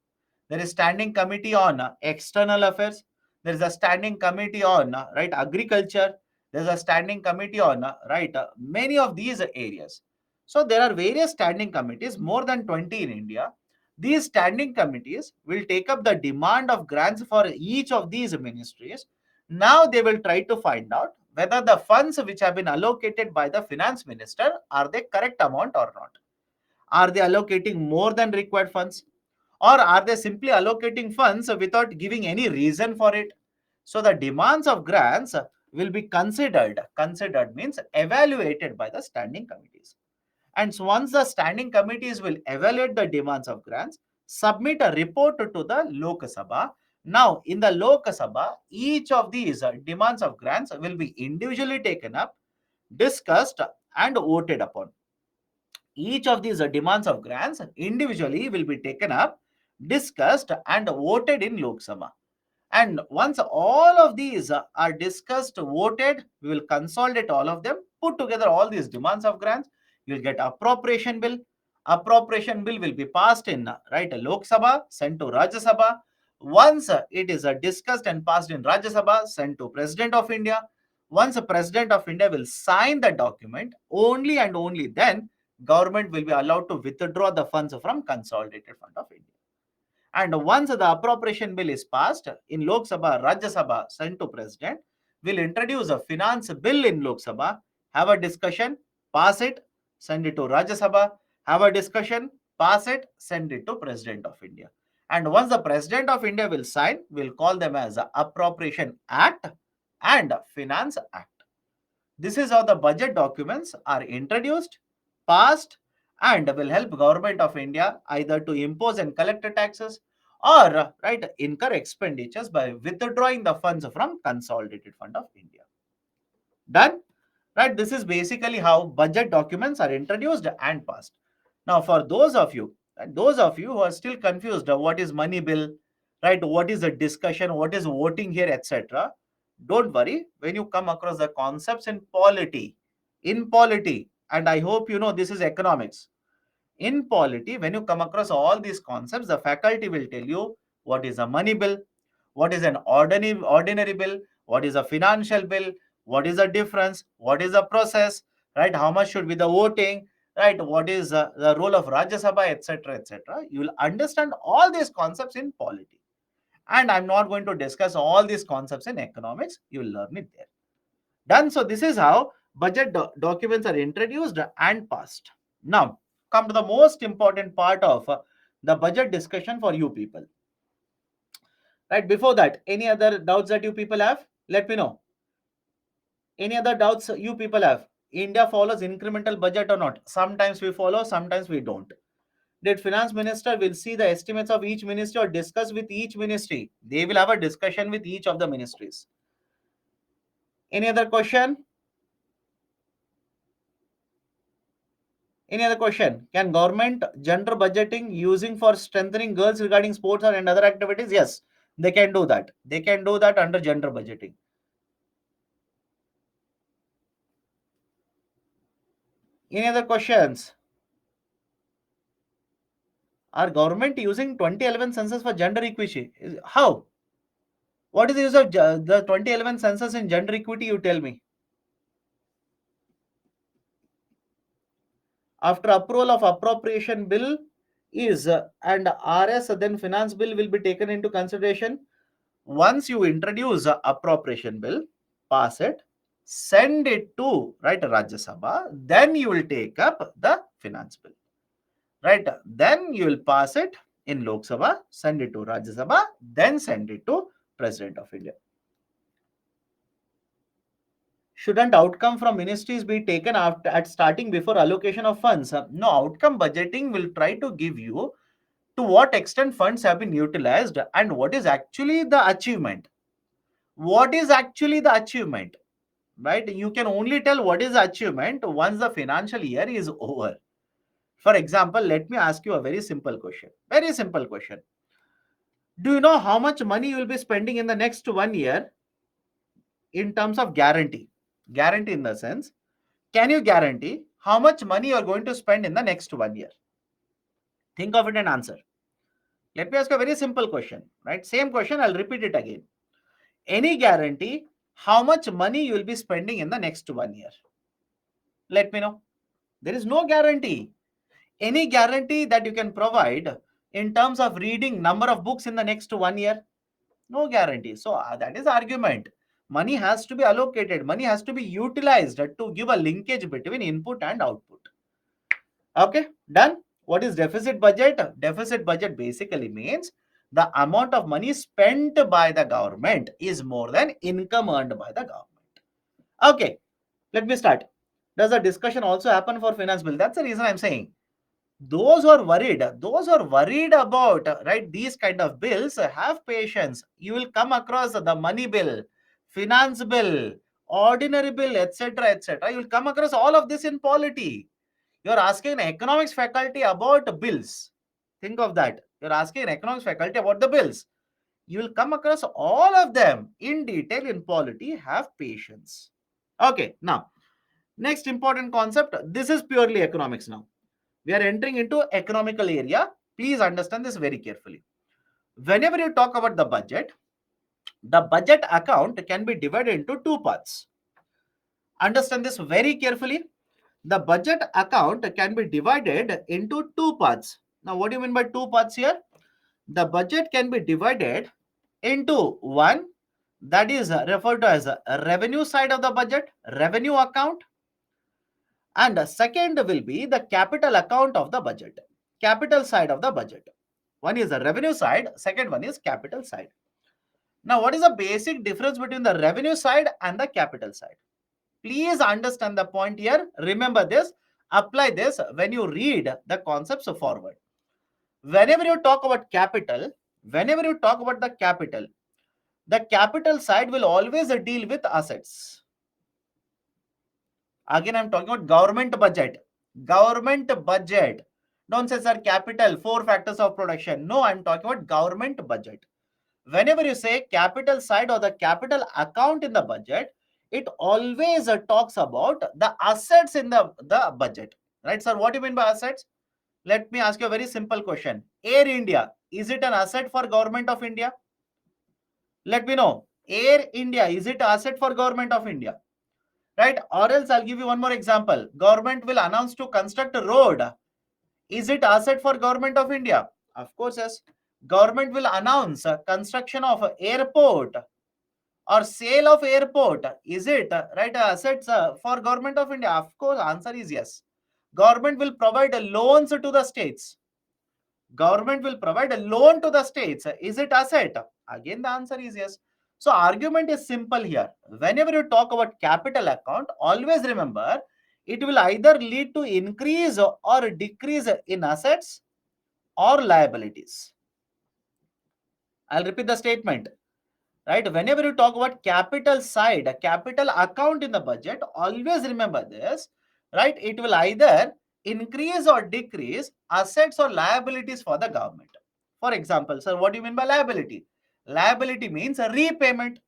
There is standing committee on external affairs. There is a standing committee on right, agriculture. There's a standing committee on right, many of these areas. So there are various standing committees, more than 20 in India. These standing committees will take up the demand of grants for each of these ministries. Now they will try to find out whether the funds which have been allocated by the finance minister are the correct amount or not. Are they allocating more than required funds? Or are they simply allocating funds without giving any reason for it? So the demands of grants will be considered means evaluated by the standing committees. And so once the standing committees will evaluate the demands of grants, submit a report to the Lok Sabha. Now, in the Lok Sabha, each of these demands of grants will be individually taken up, discussed, and voted upon. Each of these demands of grants individually will be taken up, discussed, and voted in Lok Sabha. And once all of these are discussed, voted, we will consolidate all of them, put together all these demands of grants. You will get appropriation bill. Appropriation bill will be passed in Lok Sabha, sent to Rajya Sabha. Once it is discussed and passed in Rajya Sabha, sent to President of India. Once the President of India will sign the document, only and only then government will be allowed to withdraw the funds from Consolidated Fund of India. And once the appropriation bill is passed in Lok Sabha, Rajya Sabha, sent to President, will introduce a finance bill in Lok Sabha, have a discussion, pass it, send it to Rajya Sabha, have a discussion, pass it, send it to President of India. And once the President of India will sign, we'll call them as Appropriation Act and Finance Act. This is how the budget documents are introduced, passed, and will help government of India either to impose and collect the taxes or incur expenditures by withdrawing the funds from Consolidated Fund of India. Done? Right? This is basically how budget documents are introduced and passed. Now, for those of you who are still confused, what is money bill, right? What is the discussion? What is voting here, etc. Don't worry. When you come across the concepts in polity, and I hope you know this is economics. In polity, when you come across all these concepts, the faculty will tell you what is a money bill, what is an ordinary bill, what is a financial bill, what is the difference, what is the process, right? How much should be the voting, right? What is the role of Rajya Sabha, etc., etc. You will understand all these concepts in polity. And I'm not going to discuss all these concepts in economics. You will learn it there. Done. So this is how budget documents are introduced and passed. Now, come to the most important part of the budget discussion for you people. Right, before that, any other doubts that you people have? Let me know. Any other doubts you people have? India follows incremental budget or not? Sometimes we follow, sometimes we don't. Did finance minister will see the estimates of each ministry or discuss with each ministry? They will have a discussion with each of the ministries. Any other question? Any other question? Can government gender budgeting using for strengthening girls regarding sports or and other activities? Yes, they can do that. They can do that under gender budgeting. Any other questions? Are government using 2011 census for gender equity? How? What is the use of the 2011 census in gender equity? You tell me. After approval of appropriation bill is and RS, then finance bill will be taken into consideration. Once you introduce a appropriation bill, pass it, send it to Rajya Sabha, then you will take up the finance bill. Right? Then you will pass it in Lok Sabha, send it to Rajya Sabha, then send it to President of India. Shouldn't outcome from ministries be taken after at starting before allocation of funds? No, outcome budgeting will try to give you to what extent funds have been utilized and what is actually the achievement. What is actually the achievement? Right? You can only tell what is the achievement once the financial year is over. For example, let me ask you a very simple question. Very simple question. Do you know how much money you will be spending in the next 1 year in terms of guarantee? Guarantee in the sense, can you guarantee how much money you are going to spend in the next 1 year? Think of it and answer. Let me ask a very simple question, right? Same question, I'll repeat it again. Any guarantee how much money you will be spending in the next 1 year? Let me know. There is no guarantee. Any guarantee that you can provide in terms of reading number of books in the next 1 year? No guarantee. So that is argument. Money has to be allocated. Money has to be utilized to give a linkage between input and output. Okay, done. What is deficit budget? Deficit budget basically means the amount of money spent by the government is more than income earned by the government. Okay, let me start. Does the discussion also happen for finance bill? That's the reason I'm saying. Those who are worried about right these kind of bills, have patience. You will come across the money bill, finance bill, ordinary bill, etc., etc. You will come across all of this in polity. You're asking an economics faculty about bills. Think of that. You're asking an economics faculty about the bills. You will come across all of them in detail in polity. Have patience. Okay, now, next important concept. This is purely economics now. We are entering into economical area. Please understand this very carefully. Whenever you talk about the budget account can be divided into two parts. Understand this very carefully. The budget account can be divided into two parts. Now, what do you mean by two parts here? The budget can be divided into one, that is referred to as a revenue side of the budget, revenue account, and the second will be the capital account of the budget, capital side of the budget. One is the revenue side, second one is capital side. Now, what is the basic difference between the revenue side and the capital side? Please understand the point here. Remember this, apply this when you read the concepts forward. Whenever you talk about capital, whenever you talk about the capital side will always deal with assets. Again, I'm talking about government budget. Government budget. Don't say, sir, capital, four factors of production. No, I'm talking about government budget. Whenever you say capital side or the capital account in the budget, it always talks about the assets in the budget. Right, sir? What do you mean by assets? Let me ask you a very simple question. Air India, is it an asset for government of India? Let me know. Air India, is it an asset for government of India? Right? Or else I'll give you one more example. Government will announce to construct a road. Is it asset for government of India? Of course, yes. Government will announce construction of a airport or sale of airport. Is it right assets for government of India? Of course, answer is yes. Government will provide loans to the states. Government will provide a loan to the states. Is it asset? Again, the answer is yes. So argument is simple here. Whenever you talk about capital account, always remember it will either lead to increase or decrease in assets or liabilities. I'll repeat the statement. Right? Whenever you talk about capital side, a capital account in the budget, always remember this. Right? It will either increase or decrease assets or liabilities for the government. For example, sir, what do you mean by liability? Liability means a repayment.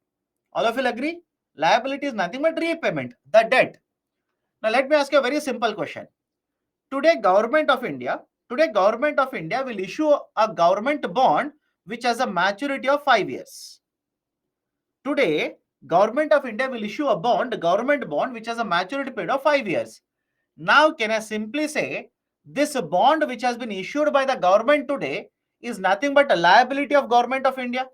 All of you agree? Liability is nothing but repayment, the debt. Now, let me ask you a very simple question. Today, government of India will issue a government bond which has a maturity of 5 years. Today, government of India will issue a government bond which has a maturity period of 5 years. Now, can I simply say this bond which has been issued by the government today is nothing but a liability of government of India?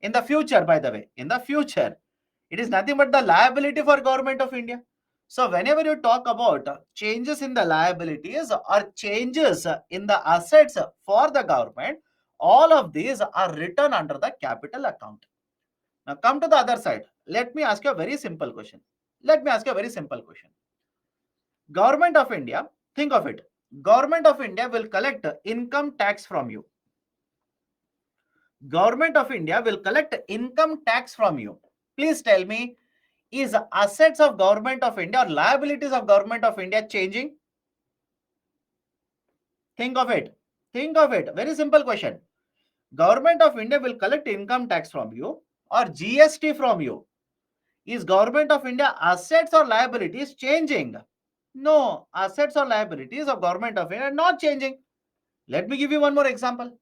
In the future, by the way, in the future, it is nothing but the liability for government of India. So whenever you talk about changes in the liabilities or changes in the assets for the government, all of these are written under the capital account. Now come to the other side. Let me ask you a very simple question. Government of India, think of it. Government of India will collect income tax from you. Government of India will collect income tax from you. Please tell me, is assets of government of India or liabilities of government of India changing? Think of it. Very simple question. Government of India will collect income tax from you or GST from you. Is government of India assets or liabilities changing? No, assets or liabilities of government of India are not changing. Let me give you one more example.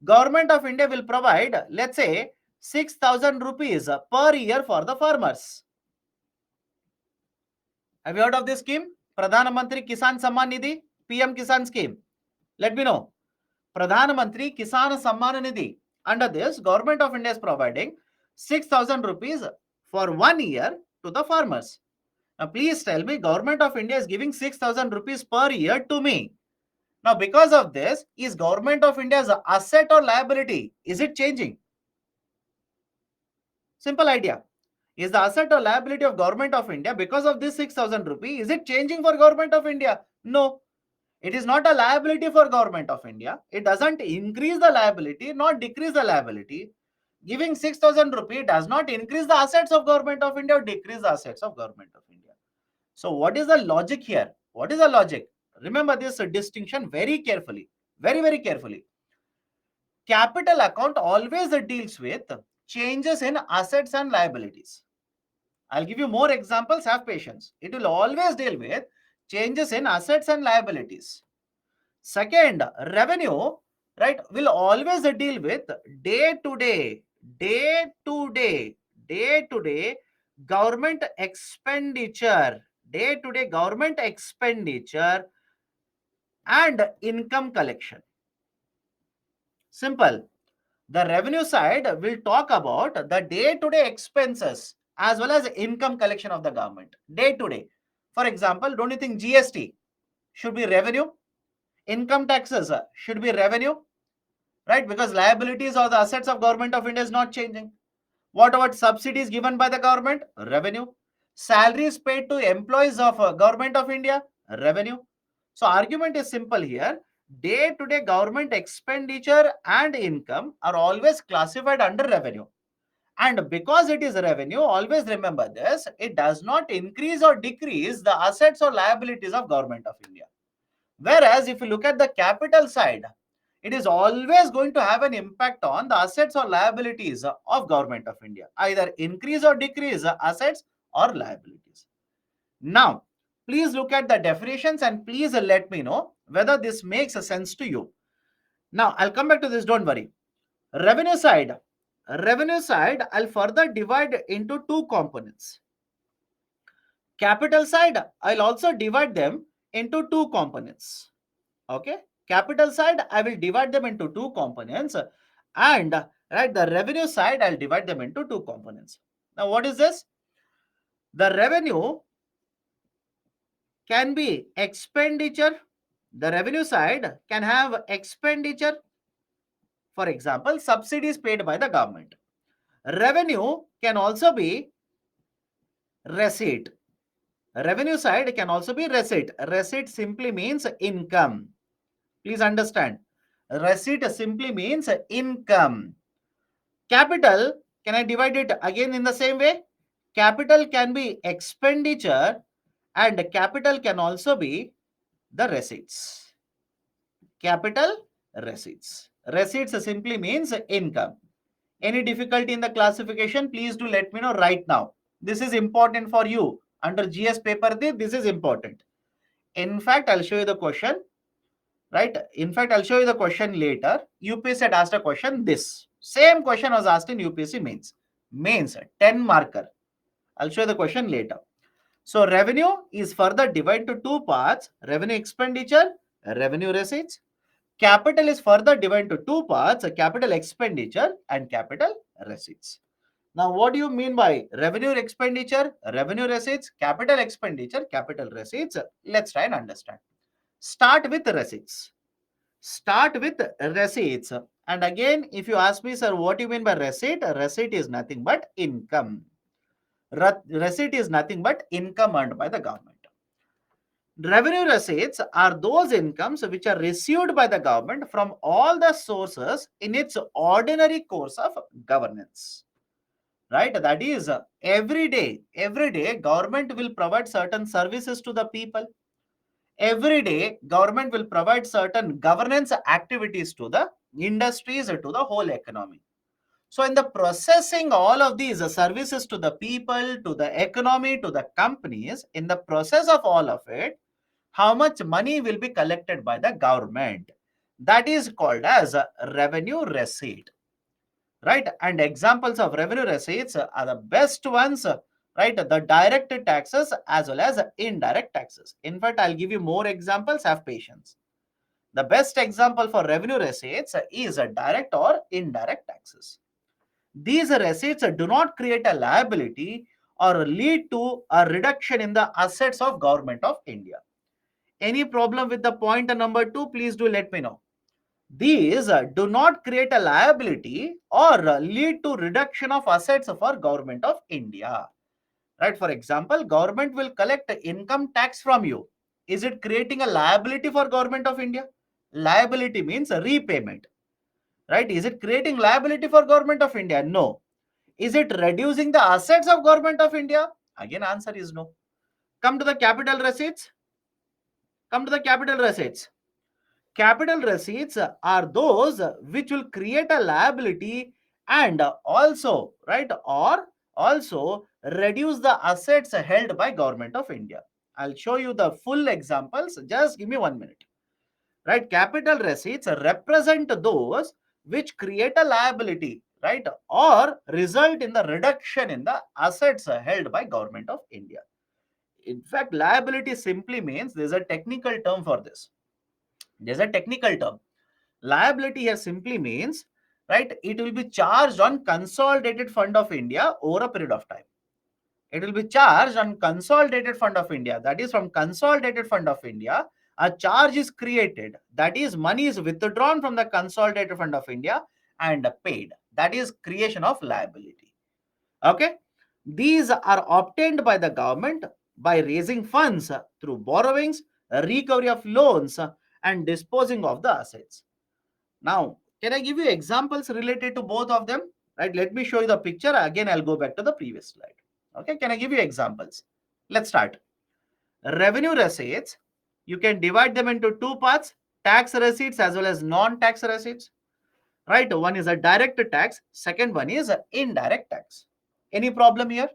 Government of India will provide, let's say, 6,000 rupees per year for the farmers. Have you heard of this scheme? Pradhan Mantri Kisan Samman Nidhi, PM Kisan scheme. Let me know. Pradhan Mantri Kisan Samman Nidhi. Under this, Government of India is providing 6,000 rupees for 1 year to the farmers. Now, please tell me, Government of India is giving 6,000 rupees per year to me. Now, because of this, is Government of India's asset or liability? Is it changing? Simple idea. Is the asset or liability of government of India because of this 6,000 rupee? Is it changing for government of India? No. It is not a liability for government of India. It doesn't increase the liability, not decrease the liability. Giving 6,000 rupee does not increase the assets of government of India or decrease the assets of government of India. So what is the logic here? What is the logic? Remember this distinction very carefully. Very, very carefully. Capital account always deals with changes in assets and liabilities. I'll give you more examples. Have patience. It will always deal with changes in assets and liabilities. Second, revenue, right, will always deal with day to day, day to day, day to day government expenditure, day to day government expenditure and income collection. Simple. The revenue side will talk about the day to day expenses as well as income collection of the government, day to day. For example, don't you think GST should be revenue? Income taxes should be revenue, right? Because liabilities or the assets of government of India is not changing. What about subsidies given by the government? Revenue. Salaries paid to employees of government of India? Revenue. So argument is simple here. Day to day government expenditure and income are always classified under revenue. And because it is revenue, always remember this, it does not increase or decrease the assets or liabilities of government of India. Whereas if you look at the capital side, it is always going to have an impact on the assets or liabilities of government of India, either increase or decrease assets or liabilities. Now, please look at the definitions and please let me know whether this makes a sense to you. Now, I'll come back to this, don't worry. Revenue side. Revenue side, I'll further divide into two components. Capital side, I'll also divide them into two components. Okay, capital side I will divide them into two components, and right, the revenue side I'll divide them into two components. Now what is this? The revenue can be expenditure. The revenue side can have expenditure, for example subsidies paid by the government. Revenue can also be receipt. Revenue side can also be receipt. Receipt simply means income. Please understand, receipt simply means income. Capital, can I divide it again in the same way? Capital can be expenditure and capital can also be the receipts. Capital, receipts. Receipts simply means income. Any difficulty in the classification, please do let me know right now. This is important for you. Under GS paper, this is important. In fact, I'll show you the question. Right? In fact, I'll show you the question later. UPSC had asked a question. This same question was asked in UPSC mains. Mains, 10 marker. I'll show you the question later. So revenue is further divided to two parts: revenue expenditure, revenue receipts. Capital is further divided to two parts: capital expenditure and capital receipts. Now, what do you mean by revenue expenditure, revenue receipts, capital expenditure, capital receipts? Let's try and understand. Start with receipts. Start with receipts. And again, if you ask me, sir, what do you mean by receipt? Receipt is nothing but income. Receipt is nothing but income earned by the government. Revenue receipts are those incomes which are received by the government from all the sources in its ordinary course of governance. Right? That is, every day, government will provide certain services to the people. Every day government will provide certain governance activities to the industries, to the whole economy. So in the processing all of these services to the people, to the economy, to the companies, in the process of all of it, how much money will be collected by the government, that is called as a revenue receipt. Right? And examples of revenue receipts are the best ones, right? The direct taxes as well as indirect taxes. In fact, I'll give you more examples. Have patience. The best example for revenue receipts is direct or indirect taxes. These receipts do not create a liability or lead to a reduction in the assets of government of India. Any problem with the point number 2? Please do let me know. These do not create a liability or lead to reduction of assets for government of India. Right? For example, government will collect income tax from you. Is it creating a liability for government of India? Liability means a repayment. Right? Is it creating liability for government of India? No. Is it reducing the assets of government of India? Again, answer is no. Come to the capital receipts. Come to the capital receipts. Capital receipts are those which will create a liability and also, right, or also reduce the assets held by government of India. I'll show you the full examples. Just give me 1 minute. Right, capital receipts represent those which create a liability, right, or result in the reduction in the assets held by government of India. In fact, liability simply means there's a technical term for this. There's a technical term. Liability here simply means, right, it will be charged on consolidated fund of India over a period of time. It will be charged on consolidated fund of India. That is, from consolidated fund of India, a charge is created. That is, money is withdrawn from the consolidated fund of India and paid. That is creation of liability. Okay. These are obtained by the government by raising funds through borrowings, recovery of loans, and disposing of the assets. Now, can I give you examples related to both of them? Right, let me show you the picture. Again, I'll go back to the previous slide. Okay, can I give you examples? Let's start. Revenue receipts, you can divide them into two parts, tax receipts as well as non-tax receipts. Right, one is a direct tax, second one is indirect tax. Any problem here?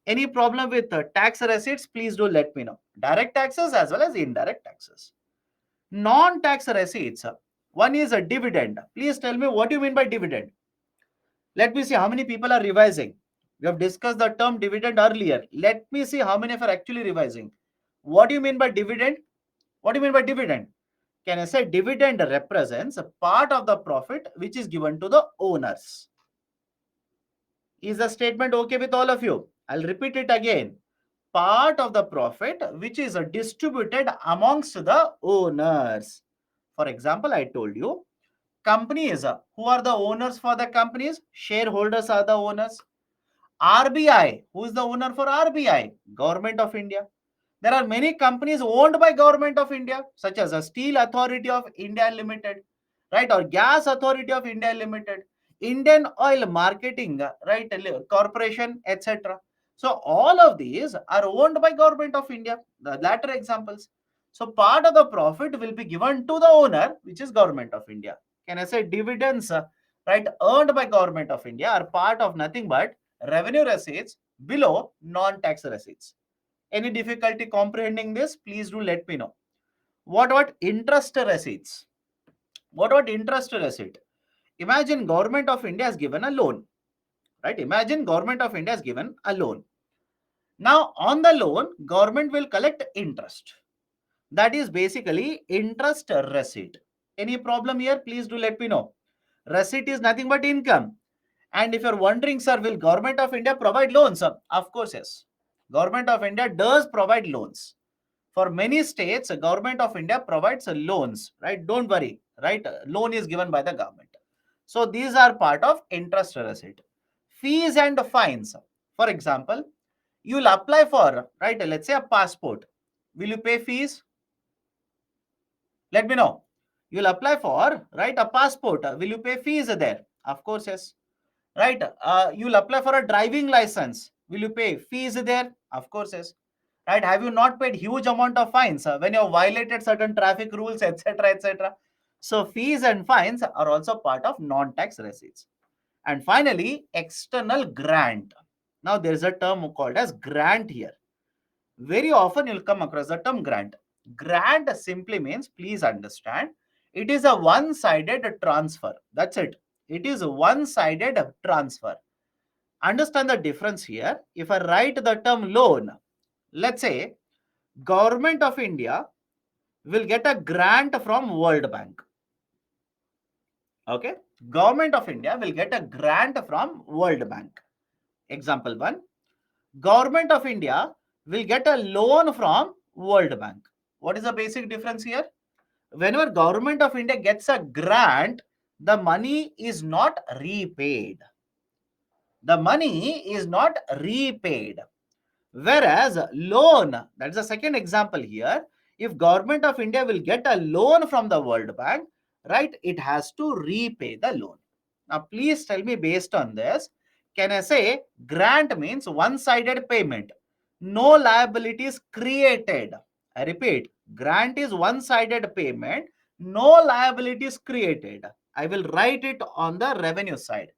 Any problem with tax receipts? Please do let me know. Direct taxes as well as indirect taxes. Non-tax receipts. One is a dividend. Please tell me what you mean by dividend. Let me see how many people are revising. We have discussed the term dividend earlier. Let me see how many are actually revising. What do you mean by dividend? What do you mean by dividend? Can I say dividend represents a part of the profit which is given to the owners? Is the statement okay with all of you? I'll repeat it again. Part of the profit which is distributed amongst the owners. For example, I told you companies, who are the owners for the companies? Shareholders are the owners. RBI, who is the owner for RBI? Government of India. There are many companies owned by Government of India, such as a Steel Authority of India Limited, right, or Gas Authority of India Limited, Indian Oil Marketing, right, Corporation, etc. So all of these are owned by Government of India. The latter examples. So part of the profit will be given to the owner, which is Government of India. Can I say dividends, right, earned by Government of India are part of nothing but revenue receipts below non-tax receipts. Any difficulty comprehending this? Please do let me know. What about interest receipts? What about interest receipt? Imagine Government of India has given a loan, right? Imagine Government of India has given a loan. Now on the loan, government will collect interest. That is basically interest receipt. Any problem here? Please do let me know. Receipt is nothing but income. And if you're wondering, sir, will Government of India provide loans? Of course, yes. Government of India does provide loans. For many states, Government of India provides loans, right? Don't worry, right? Loan is given by the government. So these are part of interest receipt. Fees and fines. For example, you will apply for, right, let's say a passport. Will you pay fees? Let me know. You will apply for, right, a passport. Will you pay fees there? Of course, yes. Right. You will apply for a driving license. Will you pay fees there? Of course, yes. Right. Have you not paid huge amount of fines when you have violated certain traffic rules, etc., etc.? So fees and fines are also part of non-tax receipts. And finally, external grant. Now there is a term called as grant here. Very often you'll come across the term grant. Grant simply means, please understand, it is a one-sided transfer. That's it. It is a one-sided transfer. Understand the difference here. If I write the term loan, let's say Government of India will get a grant from World Bank. Okay. Government of India will get a grant from World Bank. Example 1. Government of India will get a loan from World Bank. What is the basic difference here? whenever government of India gets a grant, the money is not repaid. The money is not repaid. Whereas loan, that's the second example here. If government of India will get a loan from the World Bank, right, it has to repay the loan. Now, please tell me based on this, can I say grant means one-sided payment? No liabilities created. I repeat, grant is one-sided payment, no liabilities created. I will write it on the revenue side.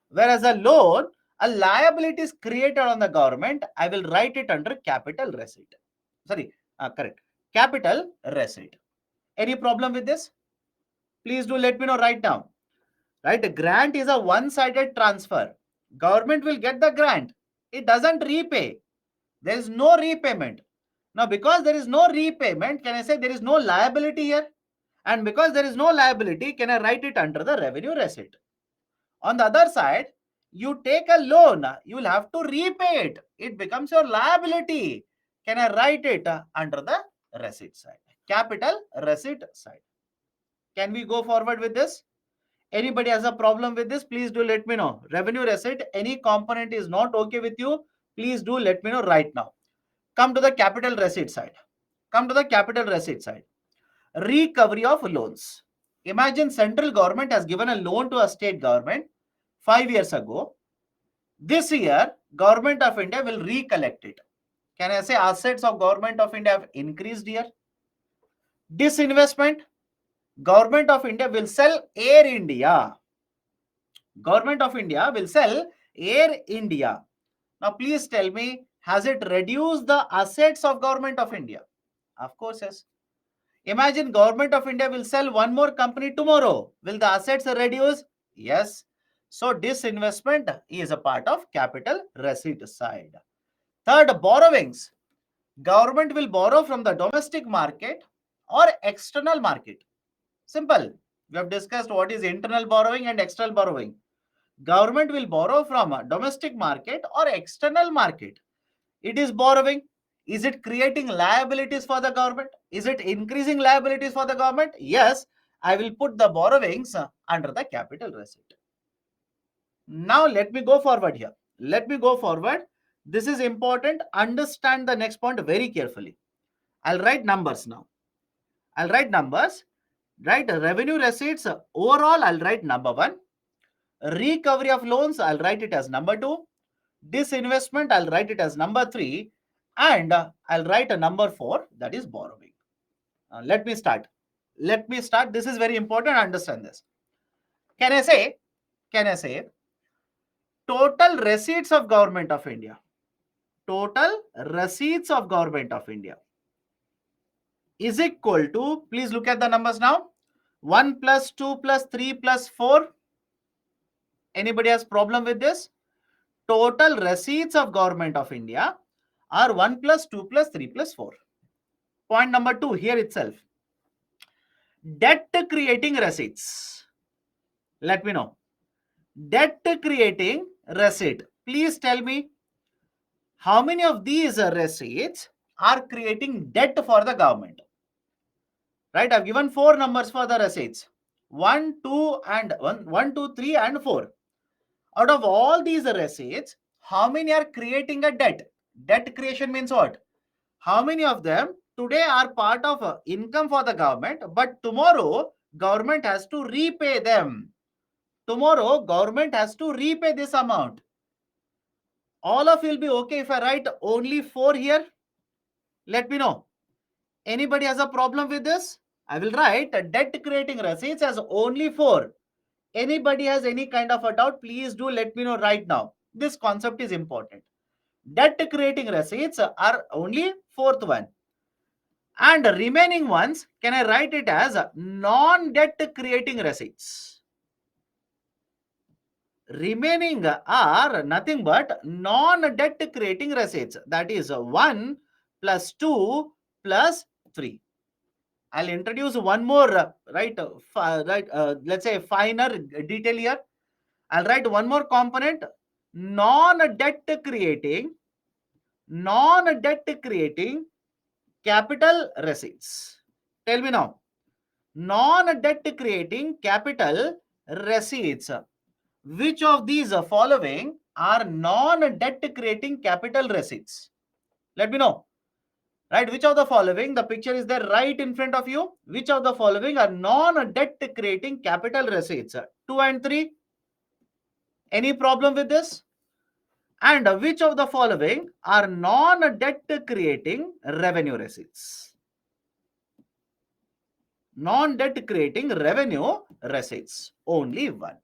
Whereas a loan, a liability is created on the government, I will write it under capital receipt. Sorry, correct. Capital receipt. Any problem with this? Please do let me know right now. Right, a grant is a one-sided transfer. Government will get the grant. It doesn't repay. There is no repayment. Now, because there is no repayment, can I say there is no liability here? And because there is no liability, can I write it under the revenue receipt? On the other side, you take a loan, you will have to repay it. It becomes your liability. Can I write it under the receipt side? Capital receipt side. Can we go forward with this? Anybody has a problem with this? Please do let me know. Revenue receipt, any component is not okay with you, please do let me know right now. Come to the capital receipt side. Come to the capital receipt side. Recovery of loans. Imagine central government has given a loan to a state government 5 years ago. This year, Government of India will recollect it. Can I say assets of Government of India have increased here? Disinvestment, Government of India will sell Air India. Government of India will sell Air India. Now, please tell me, has it reduced the assets of Government of India? Of course, yes. Imagine Government of India will sell one more company tomorrow. Will the assets reduce? Yes. So, disinvestment is a part of capital receipt side. Third, borrowings. Government will borrow from the domestic market or external market. Simple. We have discussed what is internal borrowing and external borrowing. Government will borrow from a domestic market or external market. It is borrowing. Is it creating liabilities for the government? Is it increasing liabilities for the government? Yes. I will put the borrowings under the capital receipt. Now let me go forward here. Let me go forward. This is important. Understand the next point very carefully. I'll write numbers now. I'll write numbers. Right? Revenue receipts. Overall, I'll write number 1. Recovery of loans, I'll write it as number 2. Disinvestment, I'll write it as number 3. And I'll write a number 4, that is borrowing. Let me start. Let me start. This is very important. Understand this. Can I say total receipts of Government of India? Total receipts of Government of India is equal to, please look at the numbers now, 1 plus 2 plus 3 plus 4. Anybody has problem with this? Total receipts of Government of India are 1 plus 2 plus 3 plus 4. Point number 2 here itself. Debt creating receipts. Let me know. Debt creating receipt. Please tell me how many of these receipts are creating debt for the government. Right? I've given 4 numbers for the receipts. 1, 2 and 1, 2, 3 and 4. Out of all these receipts, how many are creating a debt? Debt creation means what? How many of them today are part of income for the government, but tomorrow government has to repay them. Tomorrow government has to repay this amount. All of you will be okay if I write only 4 here? Let me know. Anybody has a problem with this? I will write debt creating receipts as only 4. Anybody has any kind of a doubt, please do let me know right now. This concept is important. Debt creating receipts are only 4th one. And remaining ones, can I write it as non-debt creating receipts? Remaining are nothing but non-debt creating receipts. That is 1 plus 2 plus 3. I'll introduce one more, let's say finer detail here. I'll write one more component, non-debt creating capital receipts. Tell me now, non-debt creating capital receipts. Which of these following are non-debt creating capital receipts? Let me know. Right, which of the following, the picture is there right in front of you, which of the following are non-debt creating capital receipts? 2 and 3. Any problem with this? And which of the following are non-debt creating revenue receipts? Non-debt creating revenue receipts. Only one.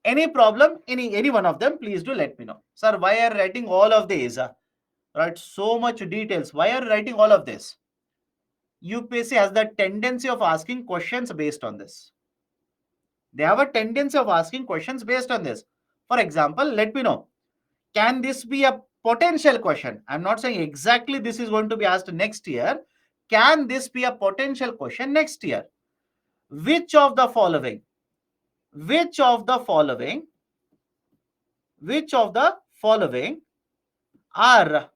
Any problem? Any one of them? Please do let me know. Sir, why are you writing all of these? Right, so much details. Why are you writing all of this? UPSC has the tendency of asking questions based on this. They have a tendency of asking questions based on this. For example, let me know. Can this be a potential question? I'm not saying exactly this is going to be asked next year. Can this be a potential question next year? Which of the following? Which of the following? Which of the following are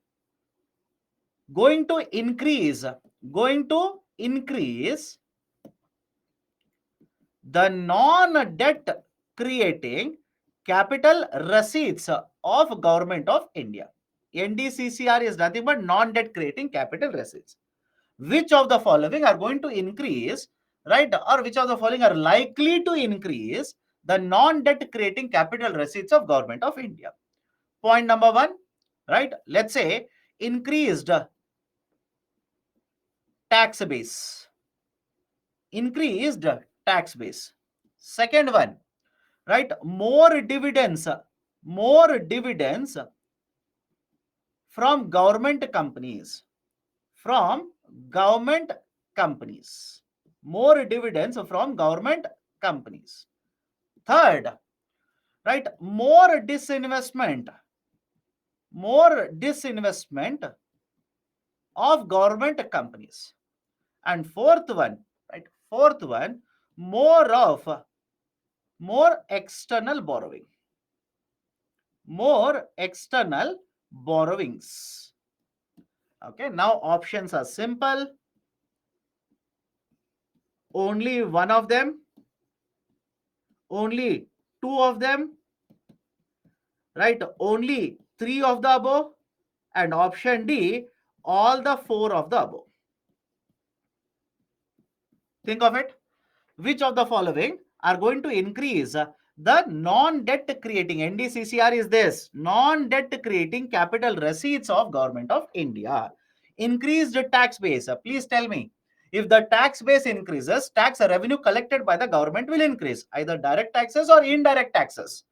going to increase the non-debt creating capital receipts of Government of India? NDCCR is nothing but non-debt creating capital receipts. Which of the following are going to increase, right, or which of the following are likely to increase the non-debt creating capital receipts of Government of India? Point number 1, right, let's say increased tax base. Increased tax base. Second one, right, more dividends from government companies. From government companies. More dividends from government companies. Third, right, more disinvestment of government companies. And fourth one, right, more external borrowing. More external borrowings. Okay, now options are simple. Only one of them, only two of them, right? Only three of the above, and option D, all the four of the above. Think of it. Which of the following are going to increase the non-debt creating? NDCCR is this non-debt creating capital receipts of Government of India. Increased tax base. Please tell me, if the tax base increases, tax revenue collected by the government will increase, either direct taxes or indirect taxes.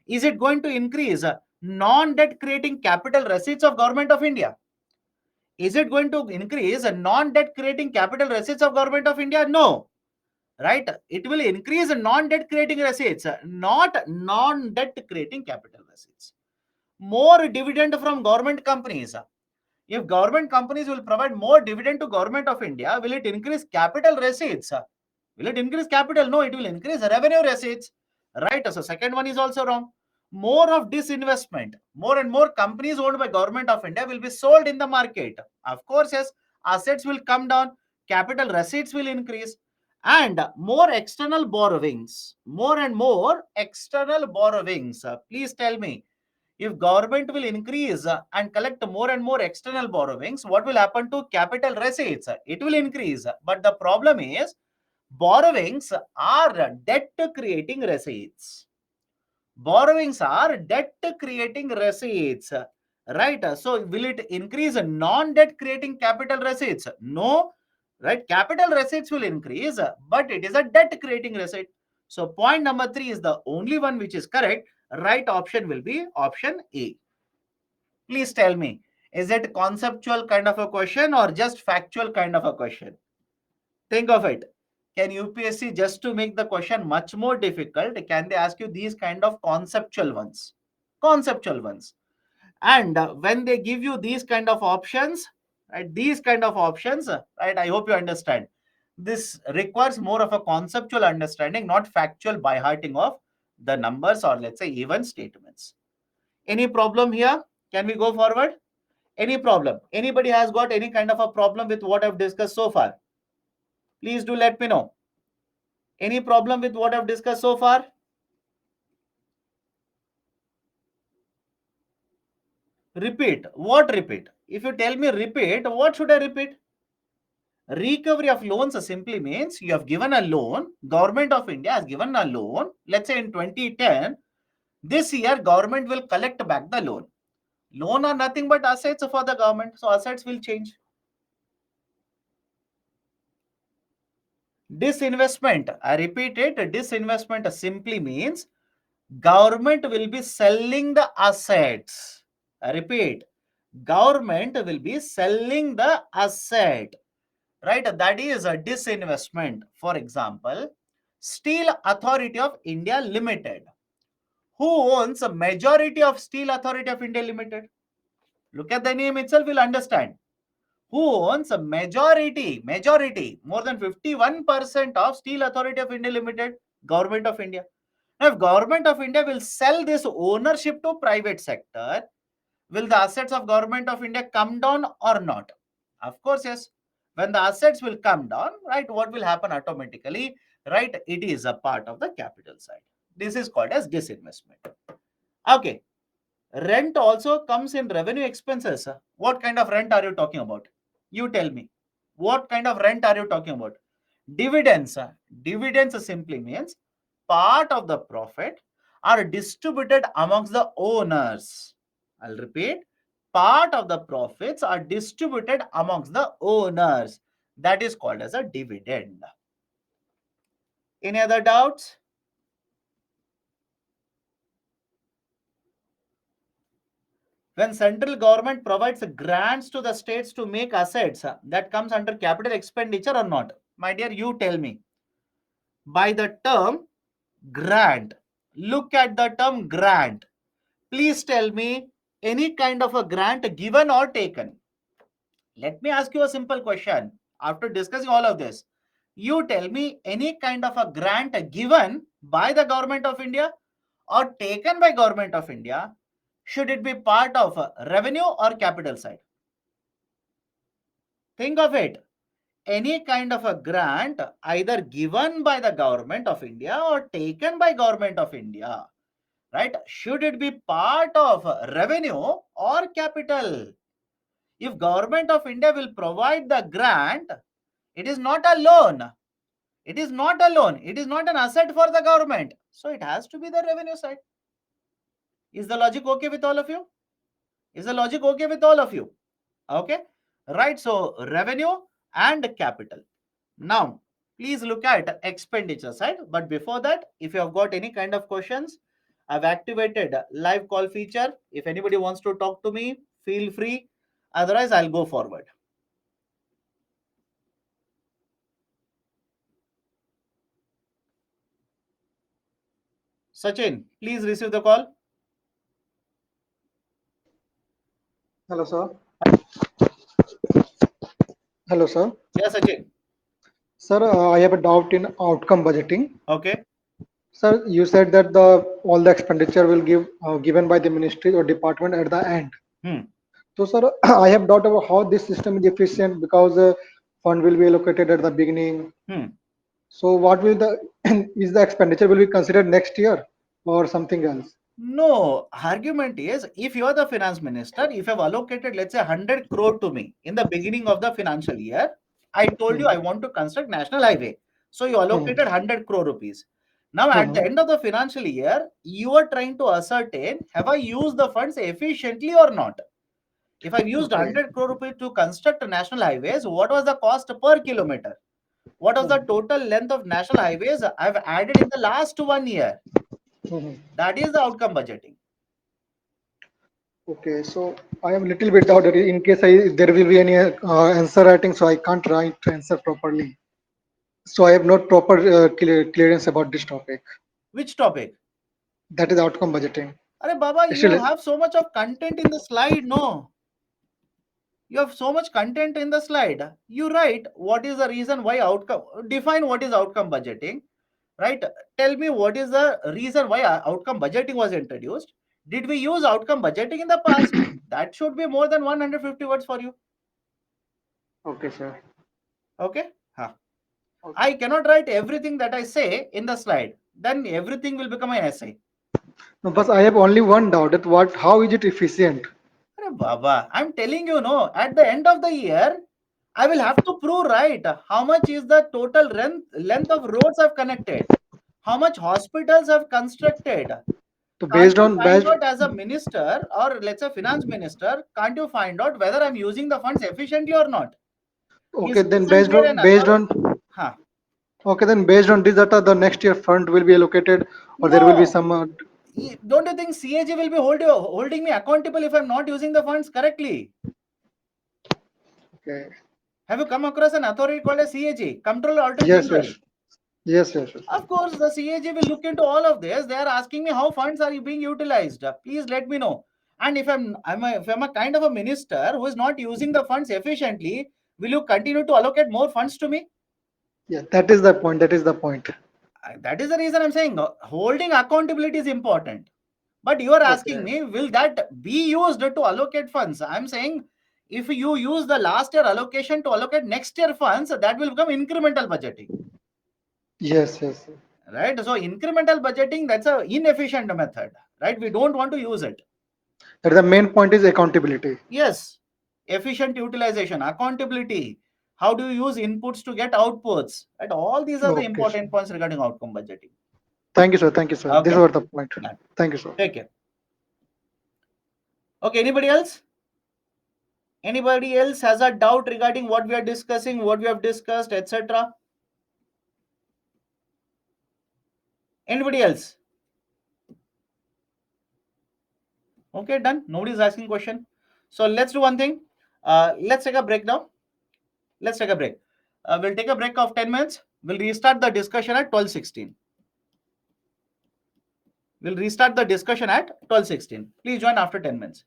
Is it going to increase non-debt creating capital receipts of Government of India? Is it going to increase non-debt creating capital receipts of Government of India? No. Right? It will increase non-debt creating receipts, not non-debt creating capital receipts. More dividend from government companies. If government companies will provide more dividend to Government of India, will it increase capital receipts? Will it increase capital? No, it will increase revenue receipts. Right? So second one is also wrong. More of disinvestment. More and more companies owned by Government of India will be sold in the market. Of course, yes, assets will come down, capital receipts will increase, and more external borrowings. More and more external borrowings. Please tell me, if government will increase and collect more and more external borrowings, what will happen to capital receipts? It will increase. But the problem is, borrowings are debt creating receipts. Borrowings are debt creating receipts. Right? So will it increase non-debt creating capital receipts? No. Right? Capital receipts will increase, but it is a debt creating receipt. So point number 3 is the only one which is correct. Right option will be option A. Please tell me, is it conceptual kind of a question or just factual kind of a question? Think of it. Can UPSC, just to make the question much more difficult, can they ask you these kind of conceptual ones? Conceptual ones. And when they give you these kind of options, right, these kind of options, right, I hope you understand. This requires more of a conceptual understanding, not factual by hearting of the numbers or let's say even statements. Any problem here? Can we go forward? Any problem? Anybody has got any kind of a problem with what I've discussed so far? Please do let me know. Any problem with what I've discussed so far? Repeat. What repeat? If you tell me repeat, what should I repeat? Recovery of loans simply means you have given a loan, government of India has given a loan, let's say in 2010, this year government will collect back the loan. Loan are nothing but assets for the government, so assets will change. Disinvestment, I repeat it, disinvestment simply means government will be selling the assets. I repeat, government will be selling the asset, right? That is a disinvestment. For example, Steel Authority of India Limited. Who owns a majority of Steel Authority of India Limited? Look at the name itself, you'll understand. Who owns a majority, more than 51% of Steel Authority of India Limited? Government of India. Now, if Government of India will sell this ownership to private sector, will the assets of Government of India come down or not? Of course, yes. When the assets will come down, right, what will happen automatically? Right, it is a part of the capital side. This is called as disinvestment. Okay. Rent also comes in revenue expenses. What kind of rent are you talking about? You tell me. What kind of rent are you talking about? Dividends. Dividends simply means part of the profit are distributed amongst the owners. I'll repeat. Part of the profits are distributed amongst the owners. That is called as a dividend. Any other doubts? When central government provides grants to the states to make assets, that comes under capital expenditure or not? My dear, you tell me. By the term grant, look at the term grant. Please tell me any kind of a grant given or taken. Let me ask you a simple question. After discussing all of this, you tell me any kind of a grant given by the government of India or taken by government of India, should it be part of revenue or capital side? Think of it. Any kind of a grant either given by the government of India or taken by government of India, right? Should it be part of revenue or capital? If government of India will provide the grant, it is not a loan. It is not a loan. It is not an asset for the government. So it has to be the revenue side. Is the logic okay with all of you? Is the logic okay with all of you? Okay. Right. So revenue and capital. Now, please look at expenditure side. But before that, if you have got any kind of questions, I've activated live call feature. If anybody wants to talk to me, feel free. Otherwise, I'll go forward. Sachin, please receive the call. Hello, sir. Hello, sir. Yeah, Sachin. Sir, I have a doubt in outcome budgeting. Okay. Sir, you said that the all the expenditure will given by the ministry or department at the end. Hmm. So, sir, I have doubt about how this system is efficient because fund will be allocated at the beginning. Hmm. So, what will the is the expenditure will be considered next year or something else? No, argument is if you are the finance minister, if you have allocated, let's say, 100 crore to me in the beginning of the financial year, I told you Hmm. I want to construct national highway. So you Hmm. allocated 100 crore rupees. Now, at the Hmm. end of the financial year, you are trying to ascertain have I used the funds efficiently or not? If I've used Okay. 100 crore rupees to construct national highways, what was the cost per kilometer? What was the Hmm. total length of national highways I've added in the last 1 year? Hmm. That is the outcome budgeting. Okay, so I am a little bit doubted in case there will be any answer writing, so I can't write answer properly. So I have not proper clearance about this topic. Which topic? That is outcome budgeting. Arey Baba, you Actually, have so much of content in the slide. No, you have so much content in the slide. You write what is the reason why outcome. Define what is outcome budgeting. Right? Tell me what is the reason why outcome budgeting was introduced. Did we use outcome budgeting in the past? That should be more than 150 words for you. okay, sir. Okay? Huh. I cannot write everything that I say in the slide. Then everything will become an essay, No, but right? I have only one doubt that what how is it efficient? Arre Baba, I'm telling you, no, at the end of the year, I will have to prove, right, how much is the total length of roads I've connected, how much hospitals I've constructed. So Can't based you on find based out as a minister or let's say finance minister, can't you find out whether I'm using the funds efficiently or not? okay, then Isn't there an authority? Huh. based on this data, the next year fund will be allocated, or there will be No. some. Don't you think CAG will be holding me accountable if I'm not using the funds correctly? Okay. Have you come across an authority called as CAG, Comptroller Auditor Yes, General? yes, yes. Of course, the CAG will look into all of this. They are asking me how funds are being utilized. Please let me know. And if I'm a kind of a minister who is not using the funds efficiently, will you continue to allocate more funds to me? Yeah, that is the point. That is the point. That is the reason I'm saying holding accountability is important. But you are asking Okay. me, will that be used to allocate funds? I'm saying if you use the last year allocation to allocate next year funds, that will become incremental budgeting. Yes. Right? So incremental budgeting, that's a inefficient method, right? We don't want to use it. That the main point is accountability. Yes, efficient utilization, accountability. How do you use inputs to get outputs? Right? All these are the Okay, sir. important points regarding outcome budgeting. Thank you, sir. Thank you, sir. This Okay, was the point. done. Thank you, sir. Take care. Okay, anybody else? Anybody else has a doubt regarding what we are discussing, what we have discussed, etc.? Anybody else? Okay, done. Nobody's asking question. So let's do one thing. Let's take a break now. Let's take a break. We'll take a break of 10 minutes. We'll restart the discussion at 12:16. We'll restart the discussion at 12:16. Please join after 10 minutes.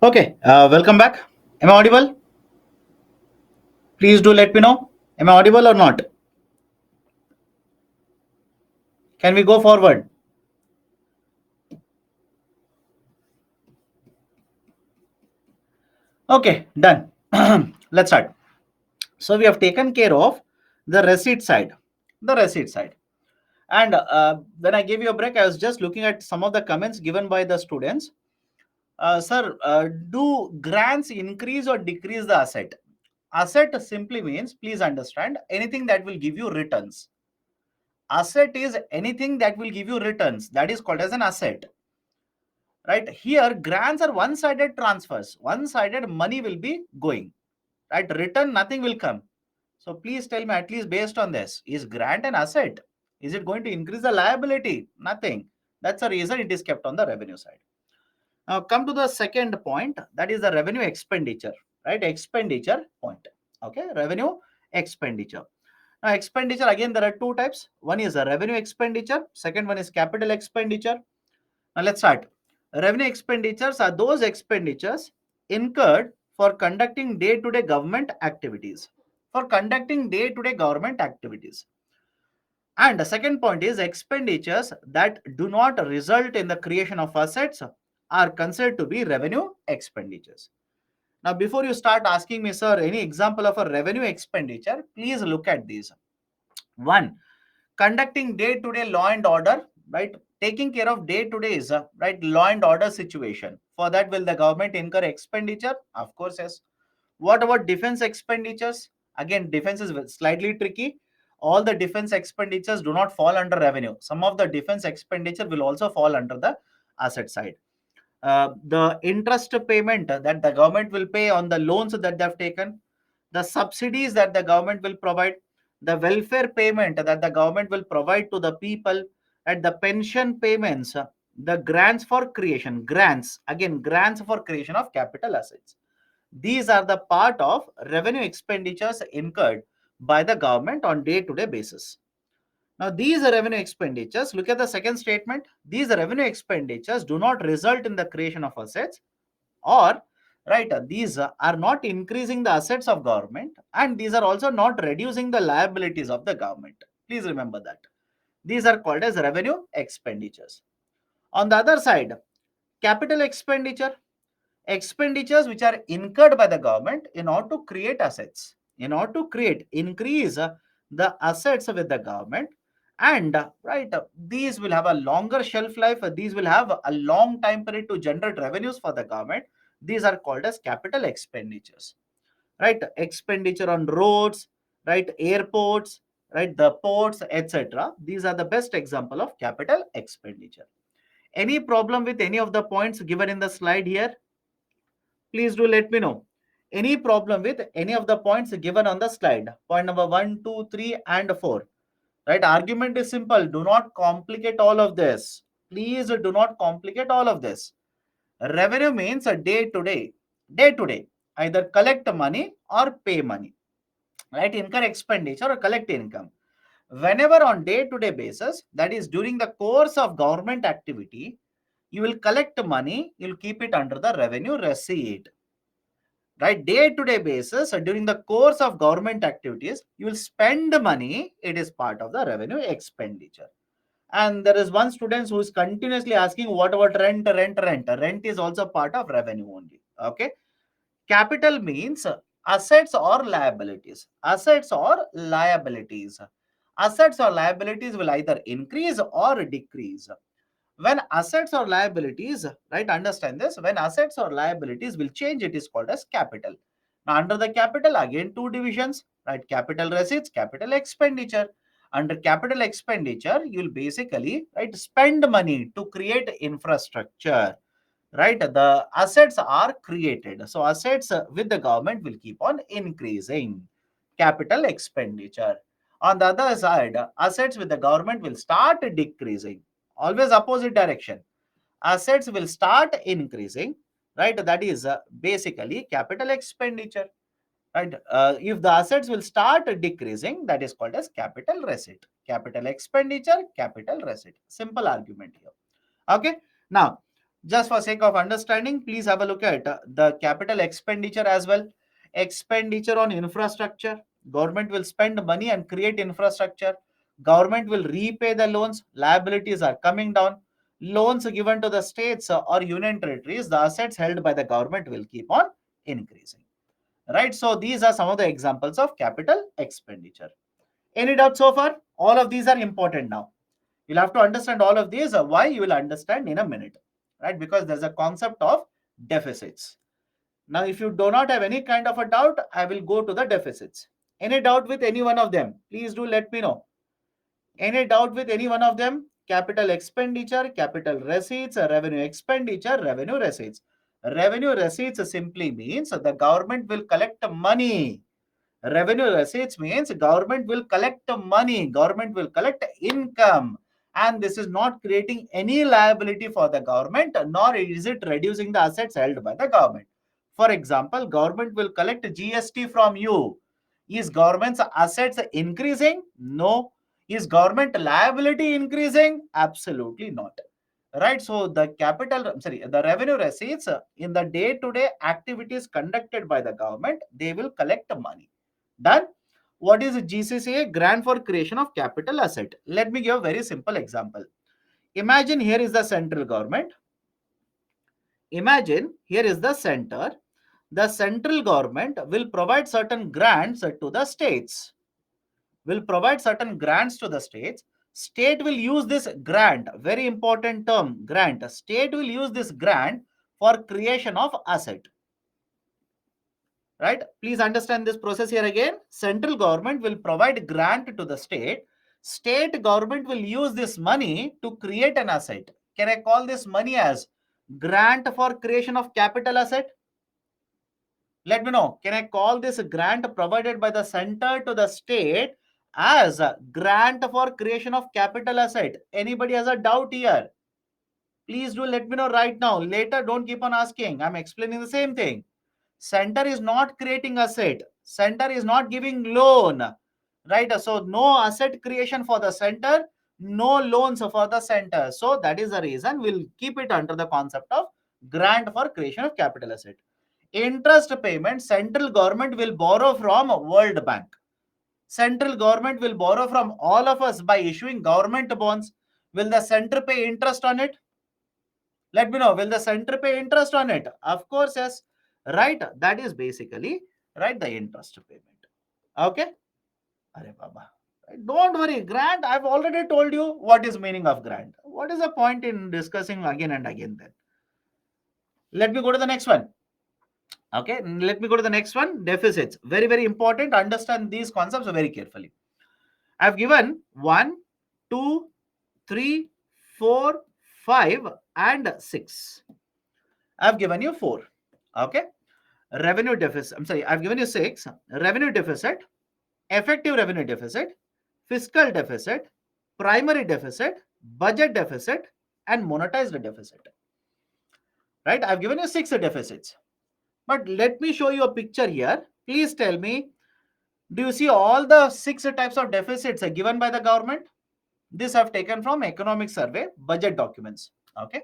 Okay, welcome back. Am I audible? Please do let me know. Am I audible or not? Can we go forward? Okay, done. Let's start. So we have taken care of the receipt side. The receipt side. And when I gave you a break, I was just looking at some of the comments given by the students. Sir, do grants increase or decrease the asset? Asset simply means, please understand, anything that will give you returns. Asset is anything that will give you returns. That is called as an asset. Right? Here, grants are one-sided transfers. One-sided money will be going. Right? Return, nothing will come. So please tell me, at least based on this, is grant an asset? Is it going to increase the liability? Nothing. That's the reason it is kept on the revenue side. Now come to the second point, that is the revenue expenditure, right? Expenditure point. Okay, revenue expenditure. Now expenditure, again there are two types. One is a revenue expenditure, second one is capital expenditure. Now let's start. Revenue expenditures are those expenditures incurred for conducting day-to-day government activities. For conducting day-to-day government activities. And the second point is expenditures that do not result in the creation of assets are considered to be revenue expenditures. Now, before you start asking me, sir, any example of a revenue expenditure, please look at these. One, conducting day-to-day law and order, right? Taking care of day-to-day is right law and order situation. For that, will the government incur expenditure? Of course, yes. What about defense expenditures? Again, defense is slightly tricky. All the defense expenditures do not fall under revenue. Some of the defense expenditure will also fall under the asset side. The interest payment that the government will pay on the loans that they have taken, the subsidies that the government will provide, the welfare payment that the government will provide to the people, and the pension payments, the grants for creation, grants, again, grants for creation of capital assets. These are the part of revenue expenditures incurred by the government on day-to-day basis. Now, these revenue expenditures, look at the second statement. These revenue expenditures do not result in the creation of assets or right these are not increasing the assets of government, and these are also not reducing the liabilities of the government. Please remember that. These are called as revenue expenditures. On the other side, capital expenditure, expenditures which are incurred by the government in order to create assets, in order to create increase the assets with the government, and these will have a longer shelf life, these will have a long time period to generate revenues for the government. These are called as capital expenditures. Right, expenditure on roads, right, airports, right, the ports, etc. These are the best example of capital expenditure. Any problem with any of the points given in the slide here? Please do let me know. Any problem with any of the points given on the slide? Point number 1, 2, 3, and 4. Right? Argument is simple. Do not complicate all of this. Please do not complicate all of this. Revenue means a day to day. Day to day. Either collect money or pay money. Right? Incur expenditure or collect income. Whenever on day to day basis, that is during the course of government activity, you will collect money, you'll keep it under the revenue receipt. Right, day to day basis, during the course of government activities you will spend money, it is part of the revenue expenditure. And there is one student who is continuously asking, what about rent is also part of revenue only. Okay, capital means assets or liabilities. Assets or liabilities will either increase or decrease. When assets or liabilities, right, understand this, when assets or liabilities will change, it is called as capital. Now under the capital, again two divisions, right, capital receipts, capital expenditure. Under capital expenditure, you will basically, right, spend money to create infrastructure. Right, the assets are created, so assets with the government will keep on increasing. Capital expenditure. On the other side, assets with the government will start decreasing. Always opposite direction. Assets will start increasing. Right, that is basically capital expenditure. Right, if the assets will start decreasing, that is called as capital receipt. Capital expenditure, capital receipt. Simple argument here. Okay, now Just for sake of understanding, please have a look at the capital expenditure as well. Expenditure on infrastructure. Government will spend money and create infrastructure. Government will repay the loans. Liabilities are coming down. Loans given to the states or union territories, the assets held by the government will keep on increasing. Right? So these are some of the examples of capital expenditure. Any doubt so far? All of these are important now. You'll have to understand all of these. Why? You will understand in a minute, right? Because there's a concept of deficits. Now, if you do not have any kind of a doubt, I will go to the deficits. Any doubt with any one of them? Please do let me know. Any doubt with any one of them? Capital expenditure, capital receipts, revenue expenditure, revenue receipts. Revenue receipts simply means the government will collect money. Revenue receipts means government will collect money, government will collect income, and this is not creating any liability for the government, nor is it reducing the assets held by the government. For example, government will collect GST from you. Is government's assets increasing? No. Is government liability increasing? Absolutely not. Right, so the capital, sorry, the revenue receipts in the day-to-day activities conducted by the government, they will collect money. Done. What is GCCA? Grant for creation of capital asset. Let me give a very simple example. Imagine here is the central government. Imagine here is the center. The central government will provide certain grants to the states. Will provide certain grants to the states. State will use this grant, very important term, grant. State will use this grant for creation of asset. Right? Please understand this process here again. Central government will provide grant to the state. State government will use this money to create an asset. Can I call this money as grant for creation of capital asset? Let me know. Can I call this grant provided by the center to the state as a grant for creation of capital asset? Anybody has a doubt here? Please do let me know right now. Later, don't keep on asking. I'm explaining the same thing. Center is not creating asset. Center is not giving loan. Right? So no asset creation for the center, no loans for the center. So that is the reason we'll keep it under the concept of grant for creation of capital asset. Interest payment, central government will borrow from World Bank. Central government will borrow from all of us by issuing government bonds. Will the center pay interest on it? Let me know. Will the center pay interest on it? Of course, yes. Right? That is basically right the interest payment. Okay? Are Baba. Right? Don't worry. Grant, I've already told you what is meaning of grant. What is the point in discussing again and again then? Let me go to the next one. Okay, let me go to the next one. Deficits. Very, very important. Understand these concepts very carefully. I've given 1, 2, 3, 4, 5, and 6. I've given you 4. Okay. Revenue deficit. I'm sorry, I've given you 6. Revenue deficit, effective revenue deficit, fiscal deficit, primary deficit, budget deficit, and monetized deficit. Right? I've given you 6 deficits. But let me show you a picture here. Please tell me, do you see all the 6 types of deficits given by the government? This I've taken from economic survey budget documents. Okay.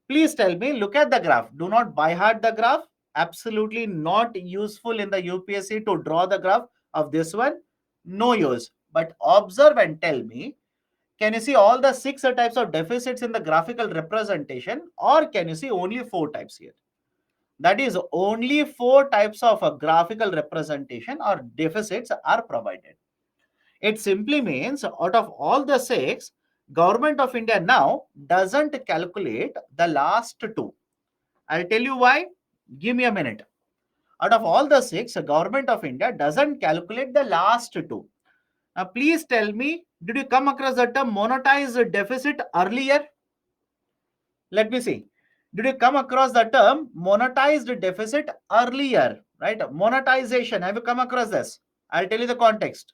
Please tell me, look at the graph. Do not by heart the graph. Absolutely not useful in the UPSC to draw the graph of this one. No use. But observe and tell me, can you see all the 6 types of deficits in the graphical representation, or can you see only 4 types here? That is, only 4 types of a graphical representation or deficits are provided. It simply means out of all the 6, Government of India now doesn't calculate the last 2. I'll tell you why. Give me a minute. Out of all the 6, Government of India doesn't calculate the last 2. Now, please tell me, did you come across the term monetized deficit earlier? Let me see. Did you come across the term monetized deficit earlier? Right? Monetization. Have you come across this? I'll tell you the context.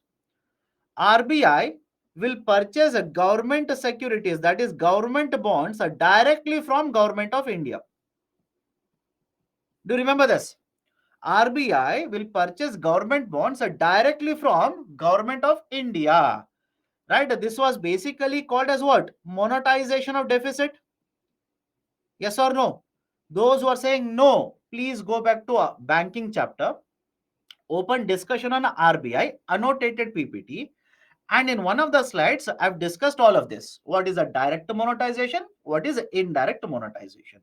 RBI will purchase government securities, that is government bonds, directly from Government of India. Do you remember this? RBI will purchase government bonds directly from Government of India. Right? This was basically called as what? Monetization of deficit. Yes or no? Those who are saying no, please go back to a banking chapter, open discussion on RBI, annotated PPT, and in one of the slides, I've discussed all of this. What is a direct monetization? What is indirect monetization?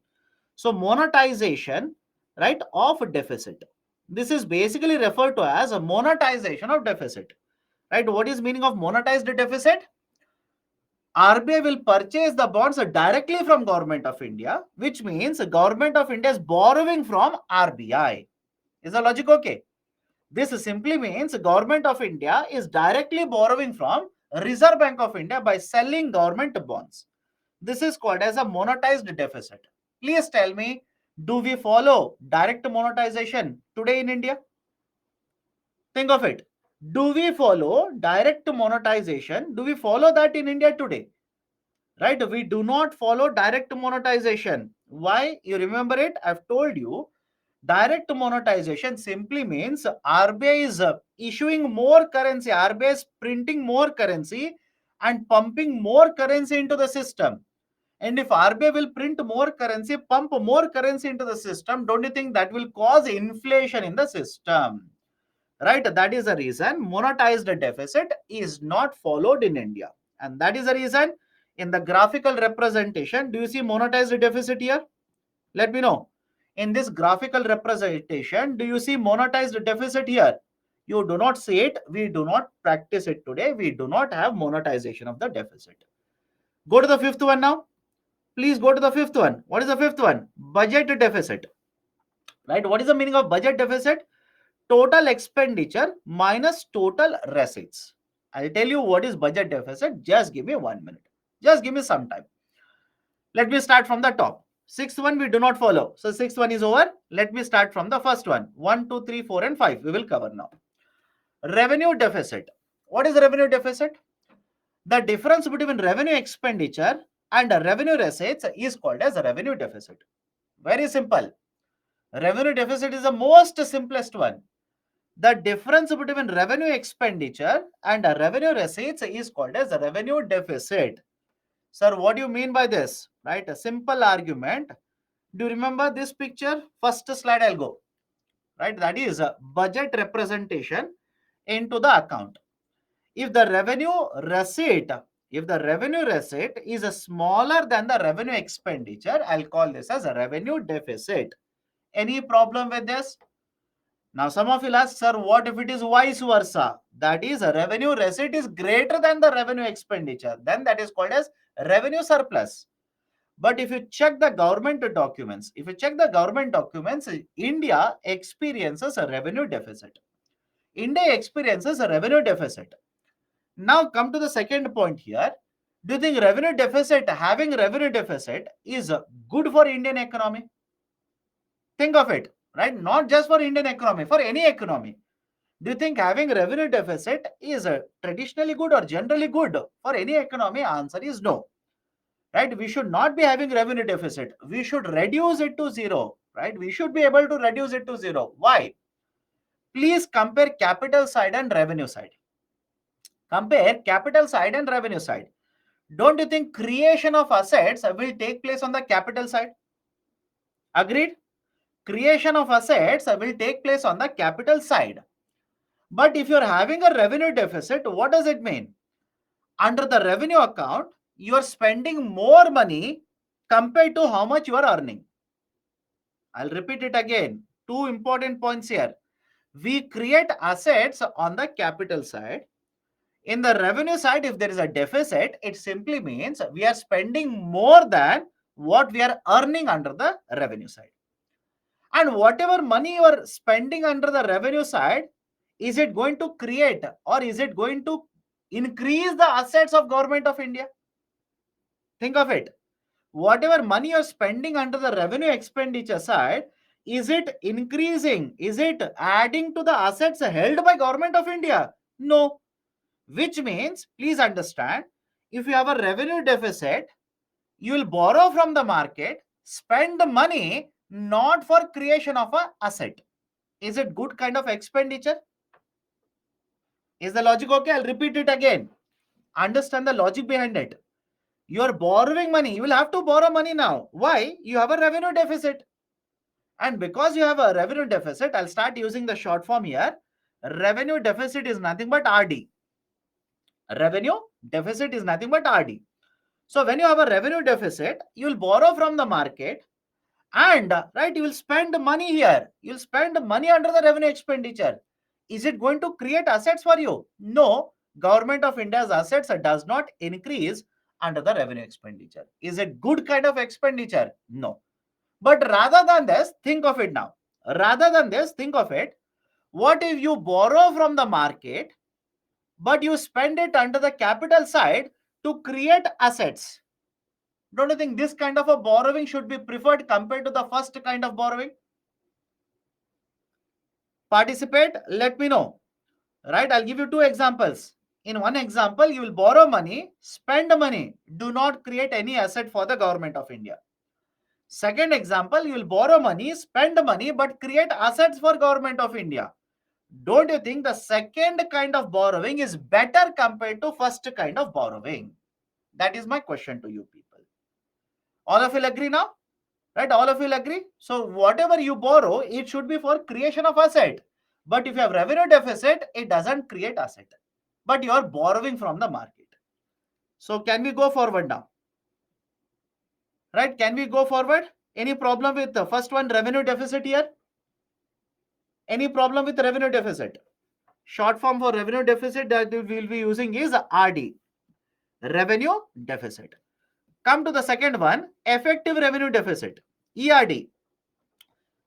So monetization, right, of deficit. This is basically referred to as a monetization of deficit. Right? What is meaning of monetized deficit? RBI will purchase the bonds directly from Government of India, which means Government of India is borrowing from RBI. Is the logic okay? This simply means Government of India is directly borrowing from Reserve Bank of India by selling government bonds. This is called as a monetized deficit. Please tell me, do we follow direct monetization today in India? Think of it. Do we follow direct monetization? Do we follow that in India today? Right? We do not follow direct monetization. Why? You remember it? I've told you. Direct monetization simply means RBI is issuing more currency, RBI is printing more currency and pumping more currency into the system. And if RBI will print more currency, pump more currency into the system, don't you think that will cause inflation in the system? Right? That is the reason monetized deficit is not followed in India. And that is the reason in the graphical representation, do you see monetized deficit here? Let me know. In this graphical representation, do you see monetized deficit here? You do not see it. We do not practice it today. We do not have monetization of the deficit. Go to the fifth one now. Please go to the fifth one. What is the fifth one? Budget deficit. Right? What is the meaning of budget deficit? Total expenditure minus total receipts. I'll tell you what is budget deficit. Just give me 1 minute. Just give me some time. Let me start from the top. Sixth one we do not follow. So sixth one is over. Let me start from the first one. 1, 2, 3, 4, and 5. We will cover now. Revenue deficit. What is revenue deficit? The difference between revenue expenditure and revenue receipts is called as revenue deficit. Very simple. Revenue deficit is the most simplest one. The difference between revenue expenditure and revenue receipts is called as revenue deficit. Sir, what do you mean by this? Right? A simple argument. Do you remember this picture? First slide I'll go. Right? That is a budget representation into the account. If the revenue receipt is smaller than the revenue expenditure, I'll call this as a revenue deficit. Any problem with this? Now, some of you will ask, sir, what if it is vice versa? That is, a revenue receipt is greater than the revenue expenditure. Then that is called as revenue surplus. But if you check the government documents, India experiences a revenue deficit. India experiences a revenue deficit. Now, come to the second point here. Do you think having revenue deficit is good for Indian economy? Think of it, right? Not just for Indian economy, for any economy. Do you think having revenue deficit is traditionally good or generally good for any economy? Answer is no. Right? We should not be having revenue deficit. We should reduce it to zero. Right? We should be able to reduce it to zero. Why? Please compare capital side and revenue side. Compare capital side and revenue side. Don't you think creation of assets will take place on the capital side? Agreed? Creation of assets will take place on the capital side. But if you're having a revenue deficit, what does it mean? Under the revenue account, you are spending more money compared to how much you are earning. I'll repeat it again. Two important points here. We create assets on the capital side. In the revenue side, if there is a deficit, it simply means we are spending more than what we are earning under the revenue side. And whatever money you are spending under the revenue side, is it going to create or is it going to increase the assets of Government of India? Think of it. Whatever money you're spending under the revenue expenditure side, is it increasing? Is it adding to the assets held by Government of India? No. Which means, please understand, if you have a revenue deficit, you will borrow from the market, spend the money not for creation of an asset. Is it good kind of expenditure? Is the logic okay? I'll repeat it again. Understand the logic behind it. You are borrowing money. You will have to borrow money now. Why? You have a revenue deficit. And because you have a revenue deficit, I'll start using the short form here. Revenue deficit is nothing but RD. Revenue deficit is nothing but RD. So when you have a revenue deficit, you will borrow from the market, and right, you will spend money here. You'll spend money under the revenue expenditure. Is it going to create assets for you? No. Government of India's assets does not increase under the revenue expenditure. Is it good kind of expenditure? No. But rather than this, think of it now. Rather than this, think of it. What if you borrow from the market, but you spend it under the capital side to create assets? Don't you think this kind of a borrowing should be preferred compared to the first kind of borrowing? Participate, let me know. Right? I'll give you two examples. In one example, you will borrow money, spend money, do not create any asset for the government of India. Second example, you will borrow money, spend money, but create assets for government of India. Don't you think the second kind of borrowing is better compared to first kind of borrowing? That is my question to you people. All of you will agree now? Right? All of you will agree? So whatever you borrow, it should be for creation of asset. But if you have revenue deficit, it doesn't create asset. But you are borrowing from the market. So can we go forward now? Right? Can we go forward? Any problem with the first one, revenue deficit here? Any problem with revenue deficit? Short form for revenue deficit that we will be using is RD, revenue deficit. Come to the second one, effective revenue deficit, ERD.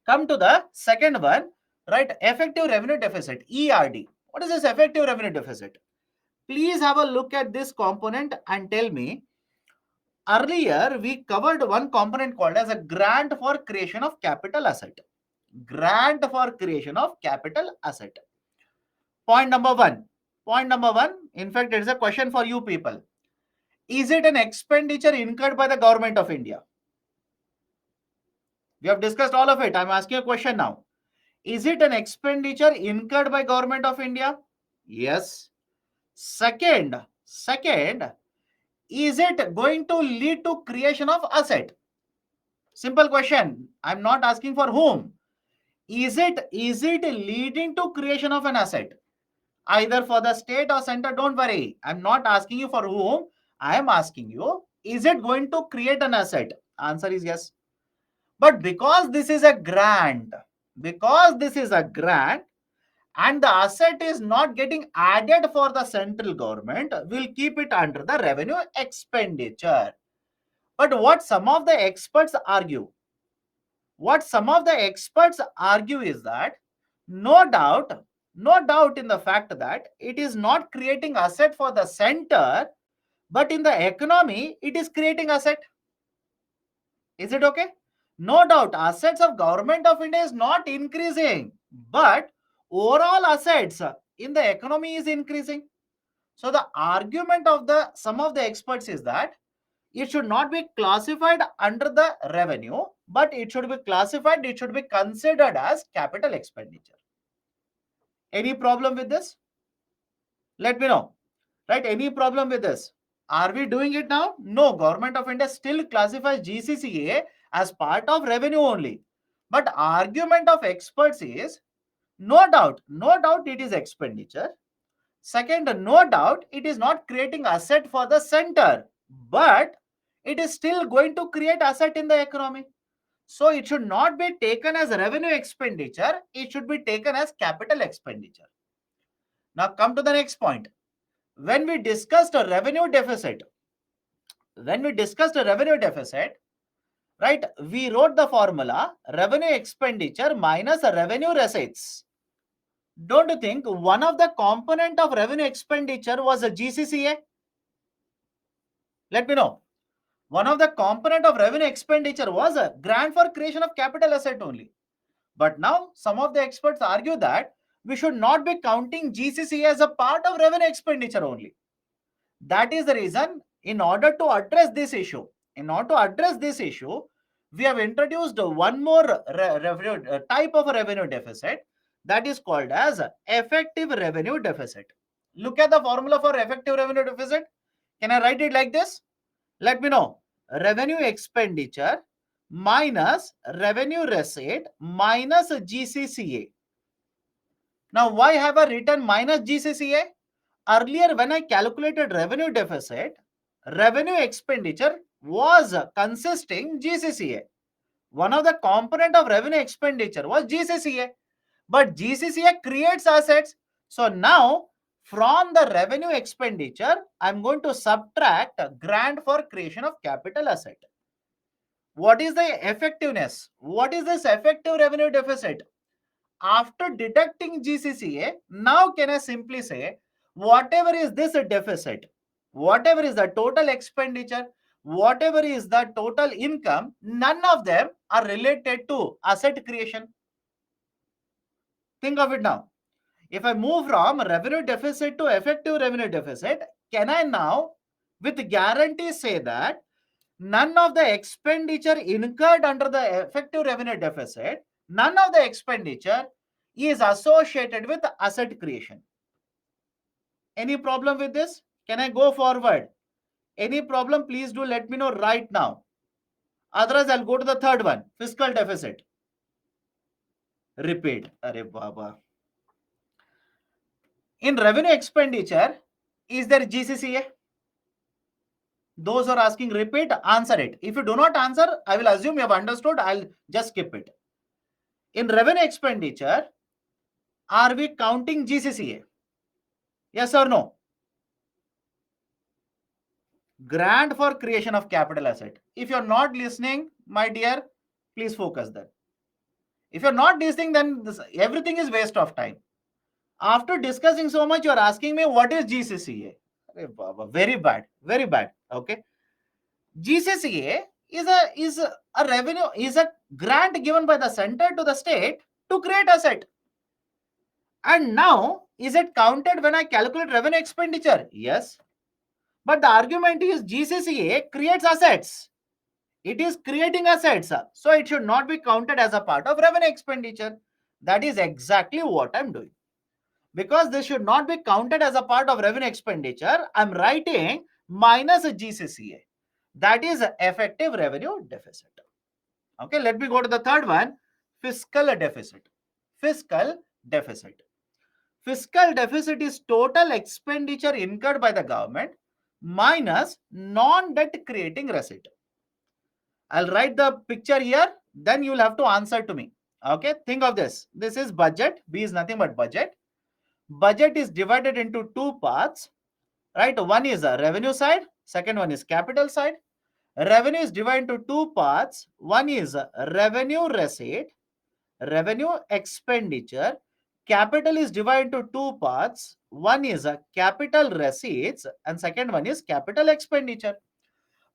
Come to the second one, right? Effective revenue deficit, ERD. What is this effective revenue deficit? Please have a look at this component and tell me. Earlier, we covered one component called as a grant for creation of capital asset. Grant for creation of capital asset. Point number one. Point number one. In fact, it is a question for you people. Is it an expenditure incurred by the government of India? We have discussed all of it. I'm asking a question now. Is it an expenditure incurred by government of India? Yes. Second, is it going to lead to creation of asset? Simple question. I'm not asking for whom. Is it leading to creation of an asset? Either for the state or center, don't worry. I'm not asking you for whom. I am asking you, is it going to create an asset? Answer is yes. But because this is a grant, and the asset is not getting added for the central government, we'll keep it under the revenue expenditure. But what some of the experts argue, is that no doubt in the fact that it is not creating asset for the center, but in the economy, it is creating asset. Is it okay? No doubt, assets of government of India is not increasing, but overall assets in the economy is increasing. So the argument of the some of the experts is that it should not be classified under the revenue, but it should be considered as capital expenditure. Any problem with this? Let me know. Right? Any problem with this? Are we doing it now? No, government of India still classifies GCCA as part of revenue only. But argument of experts is no doubt it is expenditure. Second, no doubt it is not creating asset for the center, but it is still going to create asset in the economy. So it should not be taken as revenue expenditure, it should be taken as capital expenditure. Now come to the next point. When we discussed a revenue deficit, right, we wrote the formula revenue expenditure minus revenue receipts. Don't you think one of the component of revenue expenditure was a GCCA? Let me know. One of the component of revenue expenditure was a grant for creation of capital asset only. But now some of the experts argue that we should not be counting GCCA as a part of revenue expenditure only. That is the reason, in order to address this issue, we have introduced one more type of a revenue deficit, that is called as effective revenue deficit. Look at the formula for effective revenue deficit. Can I write it like this? Let me know. Revenue expenditure minus revenue receipt minus GCCA. Now, why have I written minus GCCA? Earlier, when I calculated revenue deficit, revenue expenditure was consisting GCCA. One of the component of revenue expenditure was GCCA, but GCCA creates assets. So now from the revenue expenditure, I'm going to subtract grant for creation of capital asset. What is the effectiveness? What is this effective revenue deficit? After deducting GCCA, now can I simply say whatever is this deficit, whatever is the total expenditure, whatever is the total income, none of them are related to asset creation. Think of it now. If I move from revenue deficit to effective revenue deficit, can I now with guarantee say that none of the expenditure incurred under the effective revenue deficit, none of the expenditure is associated with asset creation? Any problem with this? Can I go forward? Any problem? Please do let me know right now. Otherwise, I'll go to the third one, fiscal deficit. Repeat. Arey Baba. In revenue expenditure, is there GCCA? Those who are asking repeat, answer it. If you do not answer, I will assume you have understood. I'll just skip it. In revenue expenditure, are we counting GCCA? Yes or no? Grant for creation of capital asset. If you're not listening, my dear, please focus there. If you're not listening, then everything is waste of time. After discussing so much, you're asking me what is GCCA? Very bad, very bad. Okay. GCCA is a revenue, is a grant given by the center to the state to create asset. And now, is it counted when I calculate revenue expenditure? Yes. But the argument is GCCA creates assets. It is creating assets. So it should not be counted as a part of revenue expenditure. That is exactly what I'm doing. Because this should not be counted as a part of revenue expenditure, I'm writing minus GCCA. That is effective revenue deficit. Okay, let me go to the third one, fiscal deficit. Fiscal deficit. Fiscal deficit is total expenditure incurred by the government minus non-debt creating receipt. I'll write the picture here, then you'll have to answer to me. Okay, think of this. This is budget. B is nothing but budget. Budget is divided into two parts, right? One is a revenue side, second one is capital side. Revenue is divided into two parts. One is revenue receipt, revenue expenditure. Capital is divided into two parts. One is capital receipts and second one is capital expenditure.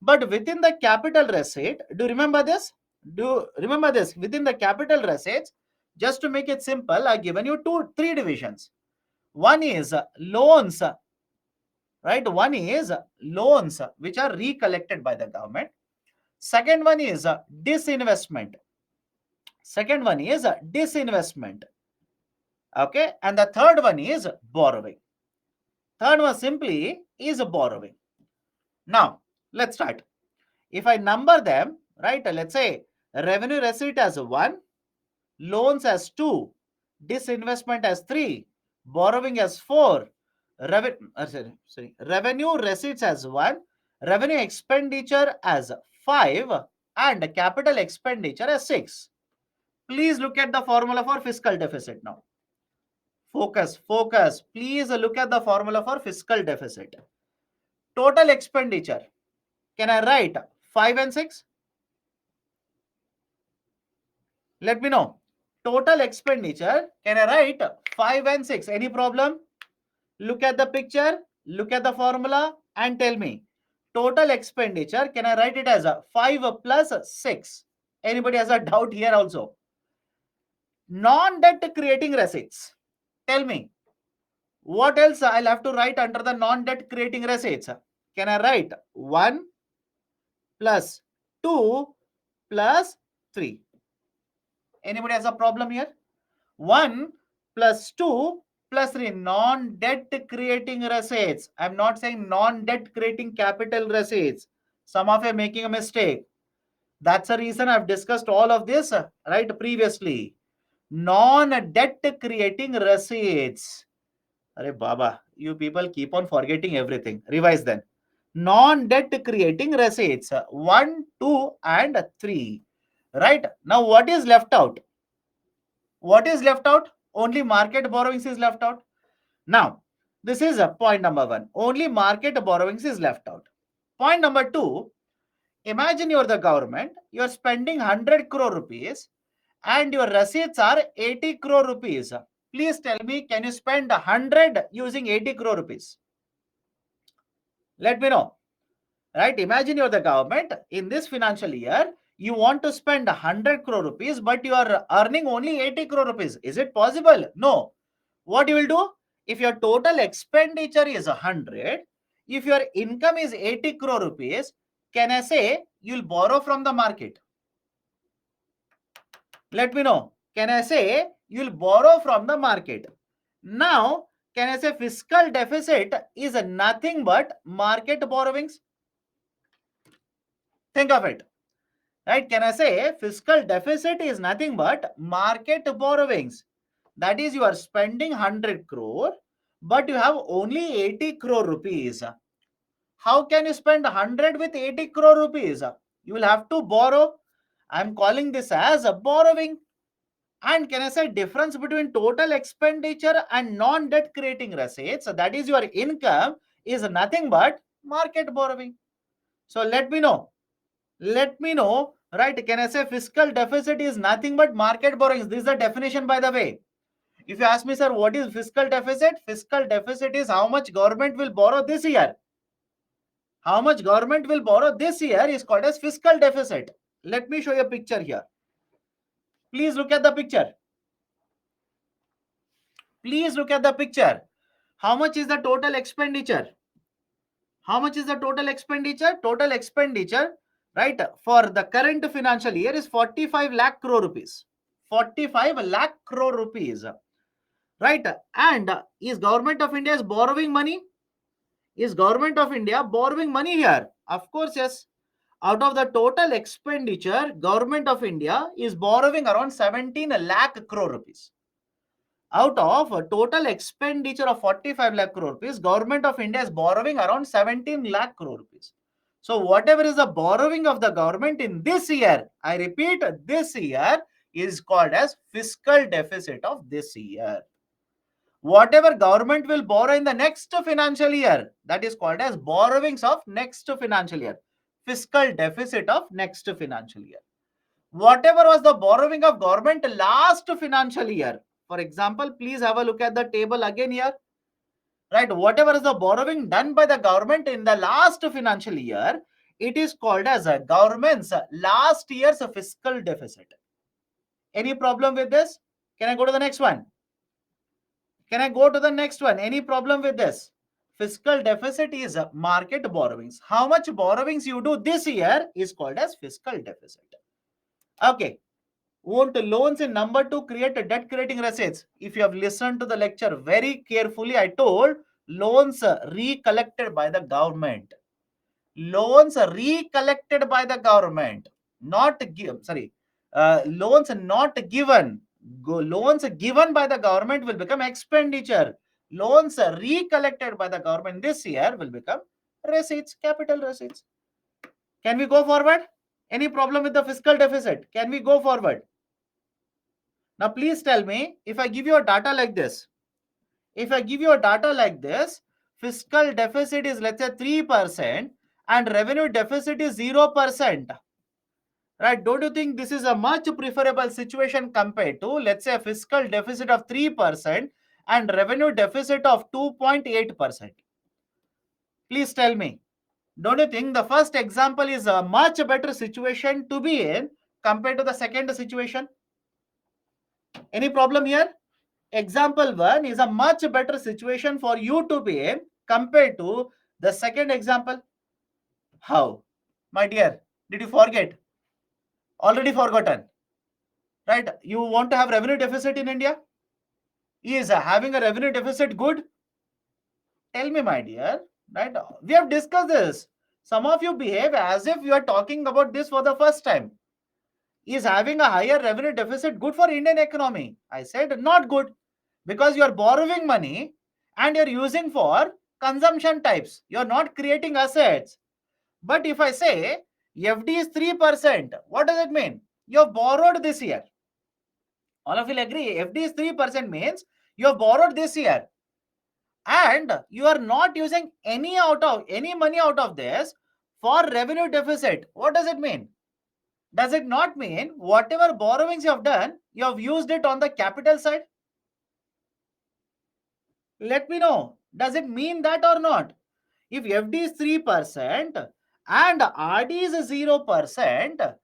But within the capital receipt, do you remember this? Do remember this? Within the capital receipts, just to make it simple, I given you three divisions. One is loans, right? One is loans which are recollected by the government. Second one is disinvestment. Second one is disinvestment. Okay, and the third one is borrowing. Third one simply is borrowing. Now, let's start. If I number them, right, let's say revenue receipt as 1, loans as 2, disinvestment as 3, borrowing as 4, revenue receipts as 1, revenue expenditure as 5, and capital expenditure as 6. Please look at the formula for fiscal deficit now. Focus, focus. Please look at the formula for fiscal deficit. Total expenditure. Can I write 5 and 6? Let me know. Total expenditure. Can I write 5 and 6? Any problem? Look at the picture. Look at the formula and tell me. Total expenditure. Can I write it as a 5 plus 6? Anybody has a doubt here also? Non-debt creating receipts. Tell me. What else I'll have to write under the non-debt creating receipts? Can I write 1 plus 2 plus 3? Anybody has a problem here? 1 plus 2 plus 3, non-debt creating receipts. I'm not saying non-debt creating capital receipts. Some of you are making a mistake. That's the reason I've discussed all of this right previously. Non-debt creating receipts. Arey Baba, you people keep on forgetting everything. Revise then. Non-debt creating receipts 1, 2, and 3. Right? Now, what is left out? What is left out? Only market borrowings is left out. Now, this is a point number 1. Only market borrowings is left out. Point number 2. Imagine you're the government. You're spending 100 crore rupees and your receipts are 80 crore rupees. Please tell me, can you spend 100 using 80 crore rupees? Let me know. Right? Imagine you're the government. In this financial year, you want to spend 100 crore rupees, but you are earning only 80 crore rupees. Is it possible? No. What you will do? If your total expenditure is 100, if your income is 80 crore rupees, can I say you'll borrow from the market? Let me know. Can I say you'll borrow from the market? Now, can I say fiscal deficit is nothing but market borrowings? Think of it. Right? Can I say fiscal deficit is nothing but market borrowings? That is, you are spending 100 crore, but you have only 80 crore rupees. How can you spend 100 with 80 crore rupees? You will have to borrow. I am calling this as a borrowing. And can I say difference between total expenditure and non-debt creating receipts, that is your income, is nothing but market borrowing. So let me know. Let me know, right? Can I say fiscal deficit is nothing but market borrowings? This is the definition, by the way. If you ask me, sir, what is fiscal deficit? Fiscal deficit is how much government will borrow this year. How much government will borrow this year is called as fiscal deficit. Let me show you a picture here. Please look at the picture. Please look at the picture. How much is the total expenditure? How much is the total expenditure? Total expenditure, right, for the current financial year is 45 lakh crore rupees. 45 lakh crore rupees. Right? And is Government of India is borrowing money? Is Government of India borrowing money here? Of course, yes. Out of the total expenditure, Government of India is borrowing around 17 lakh crore rupees. Out of a total expenditure of 45 lakh crore rupees, Government of India is borrowing around 17 lakh crore rupees. So whatever is the borrowing of the government in this year, I repeat, this year is called as fiscal deficit of this year. Whatever government will borrow in the next financial year, that is called as borrowings of next financial year. Fiscal deficit of next financial year. Whatever was the borrowing of government last financial year, for example, please have a look at the table again here. Right, whatever is the borrowing done by the government in the last financial year, it is called as a government's last year's fiscal deficit. Any problem with this? Can I go to the next one? Can I go to the next one? Any problem with this? Fiscal deficit is market borrowings. How much borrowings you do this year is called as fiscal deficit. Okay. Won't loans in number 2 create a debt creating receipts? If you have listened to the lecture very carefully, I told loans recollected by the government. Loans recollected by the government, not give, sorry, loans not given. Loans given by the government will become expenditure. Loans recollected by the government this year will become receipts, capital receipts. Can we go forward? Any problem with the fiscal deficit? Can we go forward? Now, please tell me, if I give you a data like this, if I give you a data like this, fiscal deficit is, let's say, 3% and revenue deficit is 0%. Right? Don't you think this is a much preferable situation compared to, let's say, a fiscal deficit of 3% and revenue deficit of 2.8%? Please tell me. Don't you think the first example is a much better situation to be in compared to the second situation? Any problem here? Example 1 is a much better situation for you to be in compared to the second example. How? My dear, did you forget? Already forgotten. Right? You want to have revenue deficit in India? Is having a revenue deficit good? Tell me, my dear. Right? We have discussed this. Some of you behave as if you are talking about this for the first time. Is having a higher revenue deficit good for Indian economy? I said not good, because you are borrowing money and you're using for consumption types. You're not creating assets. But if I say FD is 3%, what does it mean? You have borrowed this year. All of you will agree, FD is 3% means you have borrowed this year, and you are not using any money out of this for revenue deficit. What does it mean? Does it not mean whatever borrowings you have done, you have used it on the capital side? Let me know. Does it mean that or not? If FD is 3% and RD is 0%,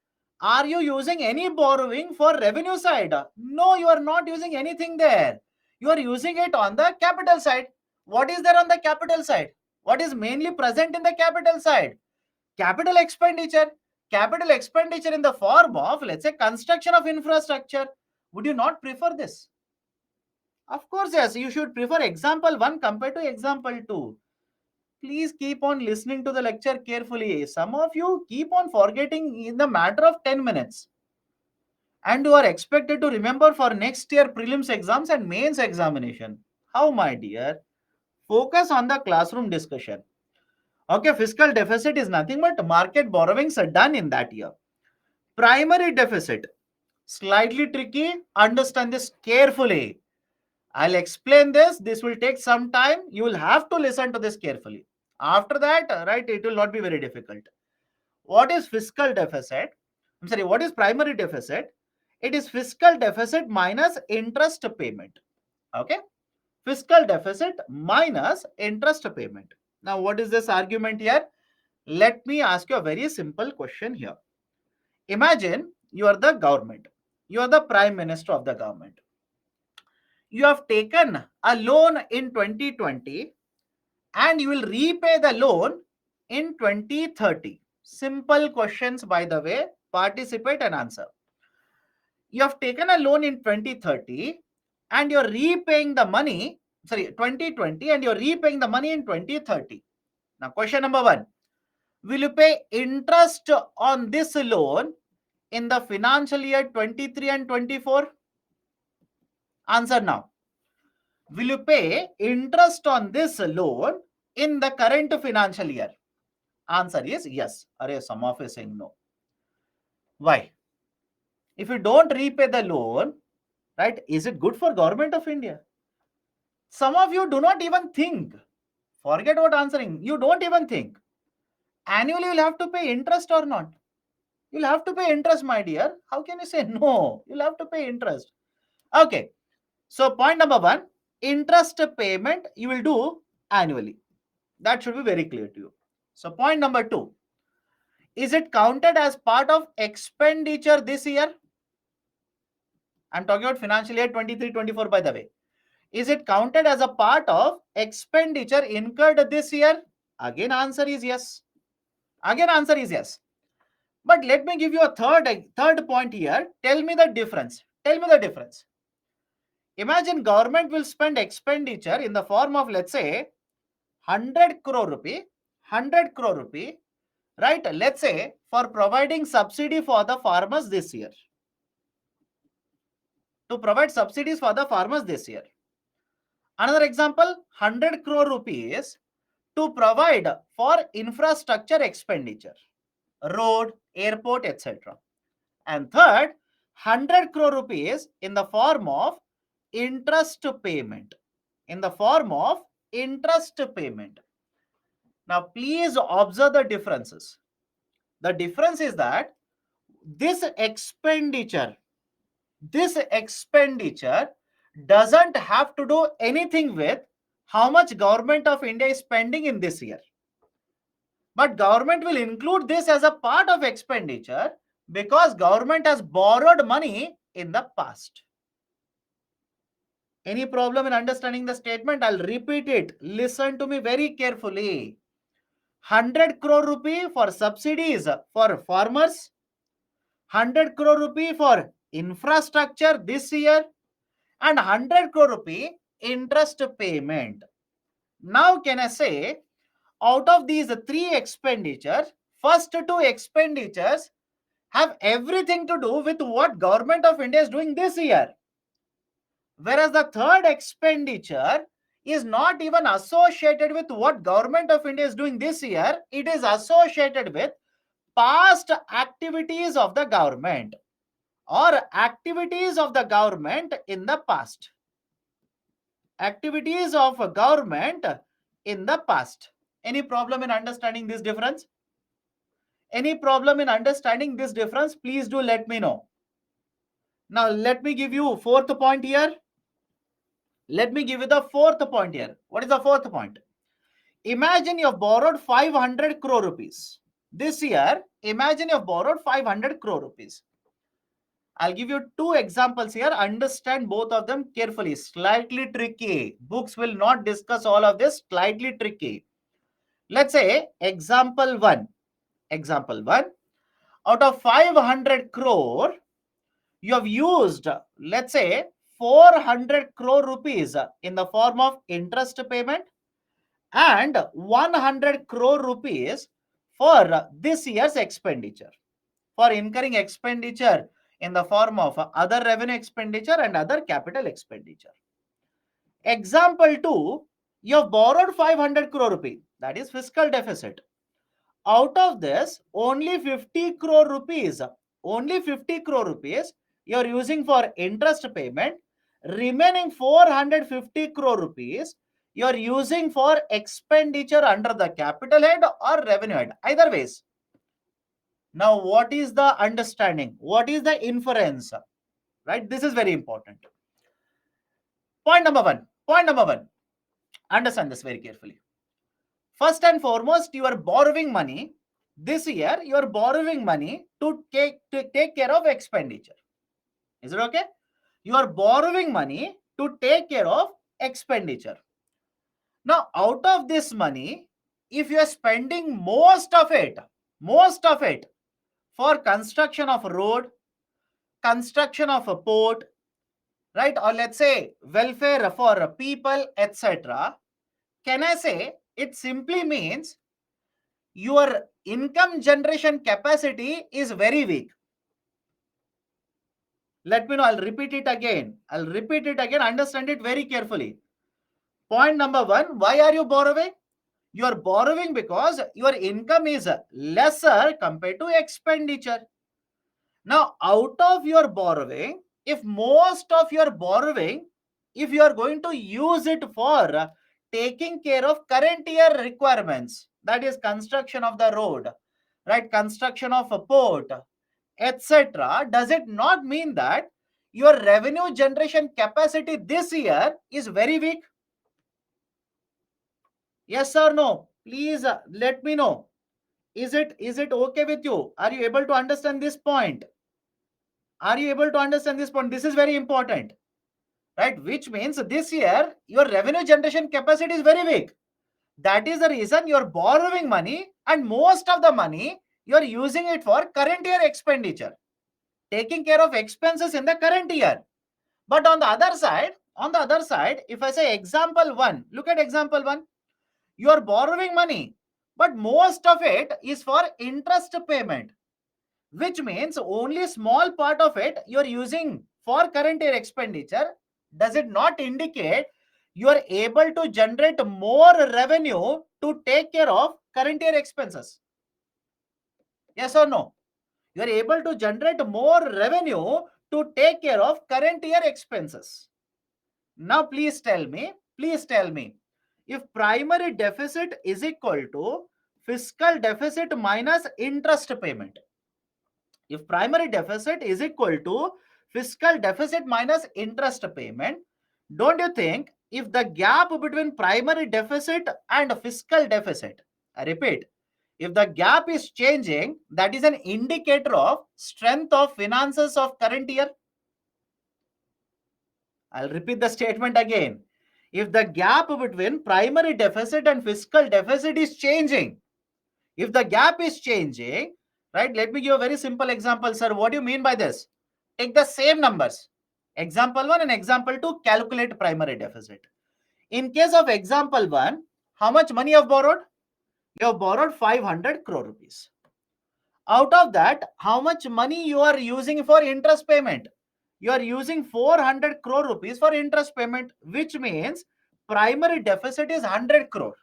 are you using any borrowing for revenue side? No, you are not using anything there. You are using it on the capital side. What is there on the capital side? What is mainly present in the capital side? Capital expenditure. Capital expenditure in the form of, let's say, construction of infrastructure. Would you not prefer this? Of course, yes. You should prefer example 1 compared to example 2. Please keep on listening to the lecture carefully. Some of you keep on forgetting in the matter of 10 minutes. And you are expected to remember for next year prelims exams and mains examination. How, my dear? Focus on the classroom discussion. Okay, fiscal deficit is nothing but market borrowings are done in that year. Primary deficit, slightly tricky. Understand this carefully. I'll explain this. This will take some time. You will have to listen to this carefully. After that, right, it will not be very difficult. What is fiscal deficit? I'm sorry, what is primary deficit? It is fiscal deficit minus interest payment. Okay? Fiscal deficit minus interest payment. Now, what is this argument here? Let me ask you a very simple question here. Imagine you are the government. You are the prime minister of the government. You have taken a loan in 2020 and you will repay the loan in 2030. Simple questions, by the way. Participate and answer. You have taken a loan in 2030 and you're repaying the money, sorry, 2020, and you're repaying the money in 2030. Now, question number 1. Will you pay interest on this loan in the financial year 23 and 24? Answer now. Will you pay interest on this loan in the current financial year? Answer is yes. Array, some of you saying no. Why? If you don't repay the loan, right, is it good for government of India? Some of you do not even think. Forget about answering. You don't even think. Annually, you'll have to pay interest or not? You'll have to pay interest, my dear. How can you say no? You'll have to pay interest. Okay. So, point number 1, interest payment you will do annually. That should be very clear to you. So, point number 2, is it counted as part of expenditure this year? I'm talking about financial year 23-24, by the way. Is it counted as a part of expenditure incurred this year? Again, answer is yes. Again, answer is yes. But let me give you a third point here. Tell me the difference. Tell me the difference. Imagine government will spend expenditure in the form of, let's say, 100 crore rupee, 100 crore rupee, right? Let's say for providing subsidy for the farmers this year. To provide subsidies for the farmers this year. Another example, 100 crore rupees to provide for infrastructure expenditure, road, airport, etc. And third, 100 crore rupees in the form of interest payment. In the form of interest payment. Now, please observe the differences. The difference is that this expenditure doesn't have to do anything with how much government of India is spending in this year. But government will include this as a part of expenditure because government has borrowed money in the past. Any problem in understanding the statement? I'll repeat it. Listen to me very carefully. 100 crore rupee for subsidies for farmers, 100 crore rupee for infrastructure this year, and 100 crore rupee interest payment. Now, can I say out of these three expenditures, first two expenditures have everything to do with what government of India is doing this year. Whereas the third expenditure is not even associated with what government of India is doing this year. It is associated with past activities of the government or activities of the government in the past. Activities of a government in the past. Any problem in understanding this difference? Any problem in understanding this difference? Please do let me know. Now, let me give you fourth point here. Let me give you the fourth point here. What is the fourth point? Imagine you have borrowed 500 crore rupees. This year, imagine you have borrowed 500 crore rupees. I'll give you two examples here. Understand both of them carefully. Slightly tricky. Books will not discuss all of this. Slightly tricky. Let's say example 1. Example 1. Out of 500 crore, you have used, let's say, 400 crore rupees in the form of interest payment and 100 crore rupees for this year's expenditure, for incurring expenditure in the form of other revenue expenditure and other capital expenditure. Example 2, you have borrowed 500 crore rupee, that is fiscal deficit. Out of this, only 50 crore rupees, you are using for interest payment. Remaining 450 crore rupees, you are using for expenditure under the capital head or revenue head, either ways. Now, what is the understanding? What is the inference? Right? This is very important. Point number one. Point number one. Understand this very carefully. First and foremost, you are borrowing money. This year, you are borrowing money to take care of expenditure. Is it okay? You are borrowing money to take care of expenditure. Now, out of this money, if you are spending most of it for construction of a road, construction of a port, right? Or let's say welfare for people, etc. Can I say it simply means your income generation capacity is very weak? Let me know. I'll repeat it again. Understand it very carefully. Point number one, why are you borrowing? You are borrowing because your income is lesser compared to expenditure. Now, out of your borrowing, if most of your borrowing, if you are going to use it for taking care of current year requirements, that is construction of the road, right, construction of a port, etc., does it not mean that your revenue generation capacity this year is very weak? Yes or no? Please let me know. Is it okay with you? Are you able to understand this point? Are you able to understand this point? This is very important, right? Which means this year your revenue generation capacity is very weak. That is the reason you're borrowing money, and most of the money you're using it for current year expenditure, taking care of expenses in the current year. But on the other side, if I say example 1, look at example 1. You are borrowing money, but most of it is for interest payment, which means only a small part of it you are using for current year expenditure. Does it not indicate you are able to generate more revenue to take care of current year expenses? Yes or no? You are able to generate more revenue to take care of current year expenses. Now, please tell me, if primary deficit is equal to fiscal deficit minus interest payment, if primary deficit is equal to fiscal deficit minus interest payment, don't you think if the gap between primary deficit and fiscal deficit, I repeat, if the gap is changing, that is an indicator of strength of finances of current year? I'll repeat the statement again. If the gap between primary deficit and fiscal deficit is changing, if the gap is changing, right? Let me give a very simple example, sir. What do you mean by this? Take the same numbers. Example 1 and example 2, calculate primary deficit. In case of example 1, how much money you have borrowed? You have borrowed 500 crore rupees. Out of that, how much money you are using for interest payment? You are using 400 crore rupees for interest payment, which means primary deficit is 100 crore.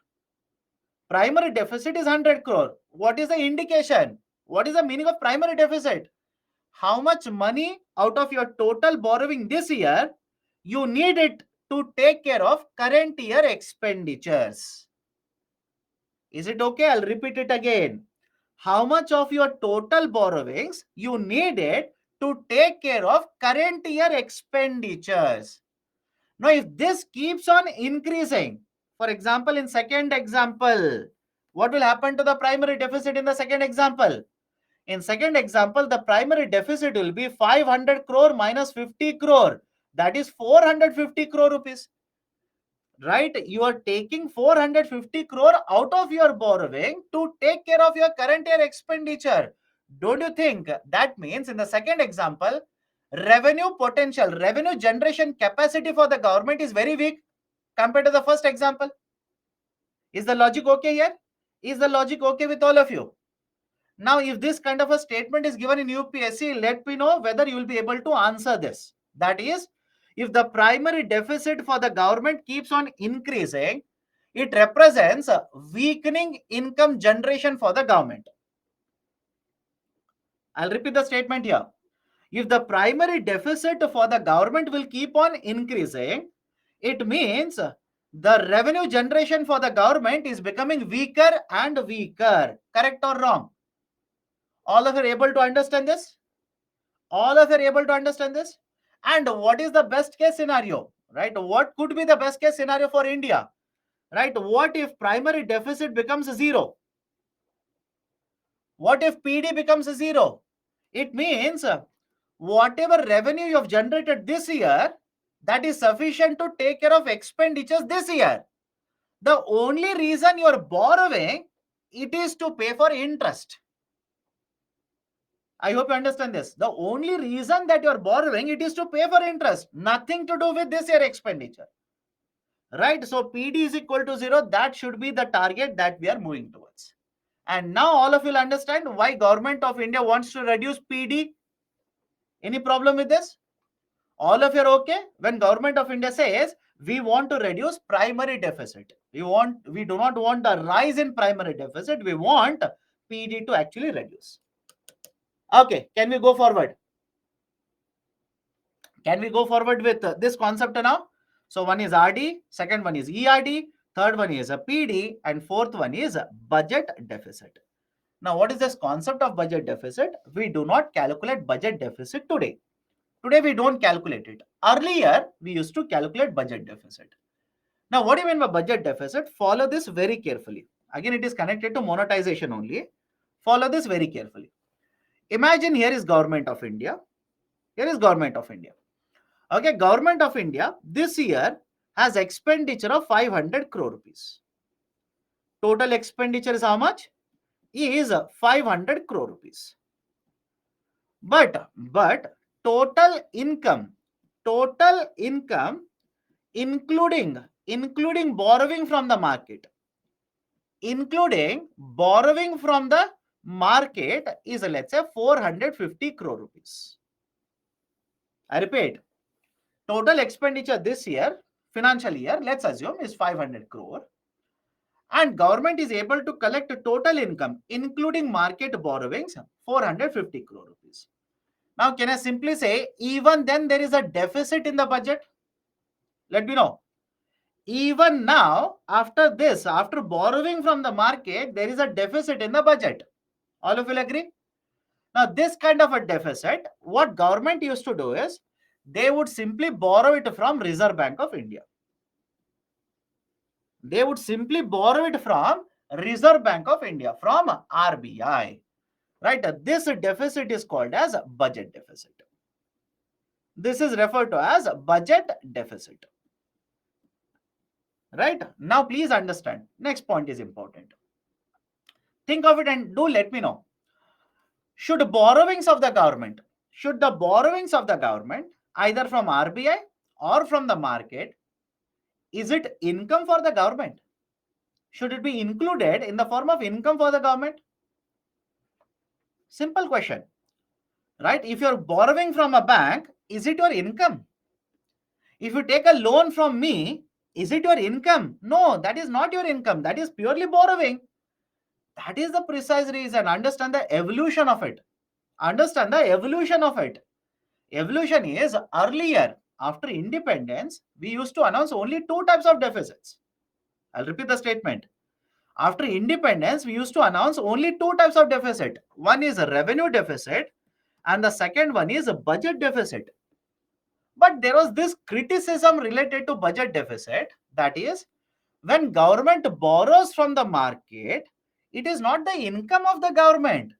Primary deficit is 100 crore. What is the indication? What is the meaning of primary deficit? How much money out of your total borrowing this year you need it to take care of current year expenditures. Is it okay? I'll repeat it again. How much of your total borrowings you needed to take care of current year expenditures? Now, if this keeps on increasing, for example, in second example, what will happen to the primary deficit in the second example? In second example, the primary deficit will be 500 crore minus 50 crore. That is 450 crore rupees. Right? You are taking 450 crore out of your borrowing to take care of your current year expenditure. Don't you think that means in the second example, revenue potential, revenue generation capacity for the government is very weak compared to the first example? Is the logic okay here? Is the logic okay with all of you? Now, if this kind of a statement is given in UPSC, let me know whether you will be able to answer this. That is, if the primary deficit for the government keeps on increasing, it represents a weakening income generation for the government. I'll repeat the statement here. If the primary deficit for the government will keep on increasing, it means the revenue generation for the government is becoming weaker and weaker. Correct or wrong? All of you are able to understand this? All of you are able to understand this? And what is the best case scenario? Right? What could be the best case scenario for India? Right? What if primary deficit becomes zero? What if PD becomes zero? It means whatever revenue you have generated this year, that is sufficient to take care of expenditures this year. The only reason you are borrowing, it is to pay for interest. I hope you understand this. The only reason that you are borrowing, it is to pay for interest. Nothing to do with this year expenditure. Right? So PD is equal to 0. That should be the target that we are moving towards. And now all of you will understand why Government of India wants to reduce PD. Any problem with this? All of you are okay? When Government of India says we want to reduce primary deficit. We do not want a rise in primary deficit. We want PD to actually reduce. Okay, can we go forward? Can we go forward with this concept now? So one is RD, second one is ERD, third one is a PD, and fourth one is a budget deficit. Now, what is this concept of budget deficit? We do not calculate budget deficit today. Today, we don't calculate it. Earlier, we used to calculate budget deficit. Now, what do you mean by budget deficit? Follow this very carefully. Again, it is connected to monetization only. Follow this very carefully. Imagine here is Government of India. Here is Government of India. Okay, Government of India this year has expenditure of 500 crore rupees. Total expenditure is how much? Is 500 crore rupees. But total income including borrowing from the market, is, let's say, 450 crore rupees. I repeat, total expenditure this year, financial year, let's assume, is 500 crore, and government is able to collect total income including market borrowings 450 crore rupees. Now, can I simply say even then there is a deficit in the budget? Let me know. Even now, after this, after borrowing from the market, there is a deficit in the budget. All of you will agree? Now, this kind of a deficit, what government used to do is they would simply borrow it from Reserve Bank of India. They would simply borrow it from Reserve Bank of India, from RBI. Right? This deficit is called as budget deficit. This is referred to as budget deficit. Right? Now, please understand. Next point is important. Think of it and do let me know. Should the borrowings of the government, either from RBI or from the market, is it income for the government? Should it be included in the form of income for the government? Simple question, right? If you're borrowing from a bank, is it your income? If you take a loan from me, is it your income? No, that is not your income. That is purely borrowing. That is the precise reason. Understand the evolution of it. Understand the evolution of it. Evolution is earlier, after independence, we used to announce only two types of deficits. I'll repeat the statement. After independence, we used to announce only two types of deficit. One is a revenue deficit, and the second one is a budget deficit. But there was this criticism related to budget deficit, that is, when government borrows from the market, it is not the income of the government.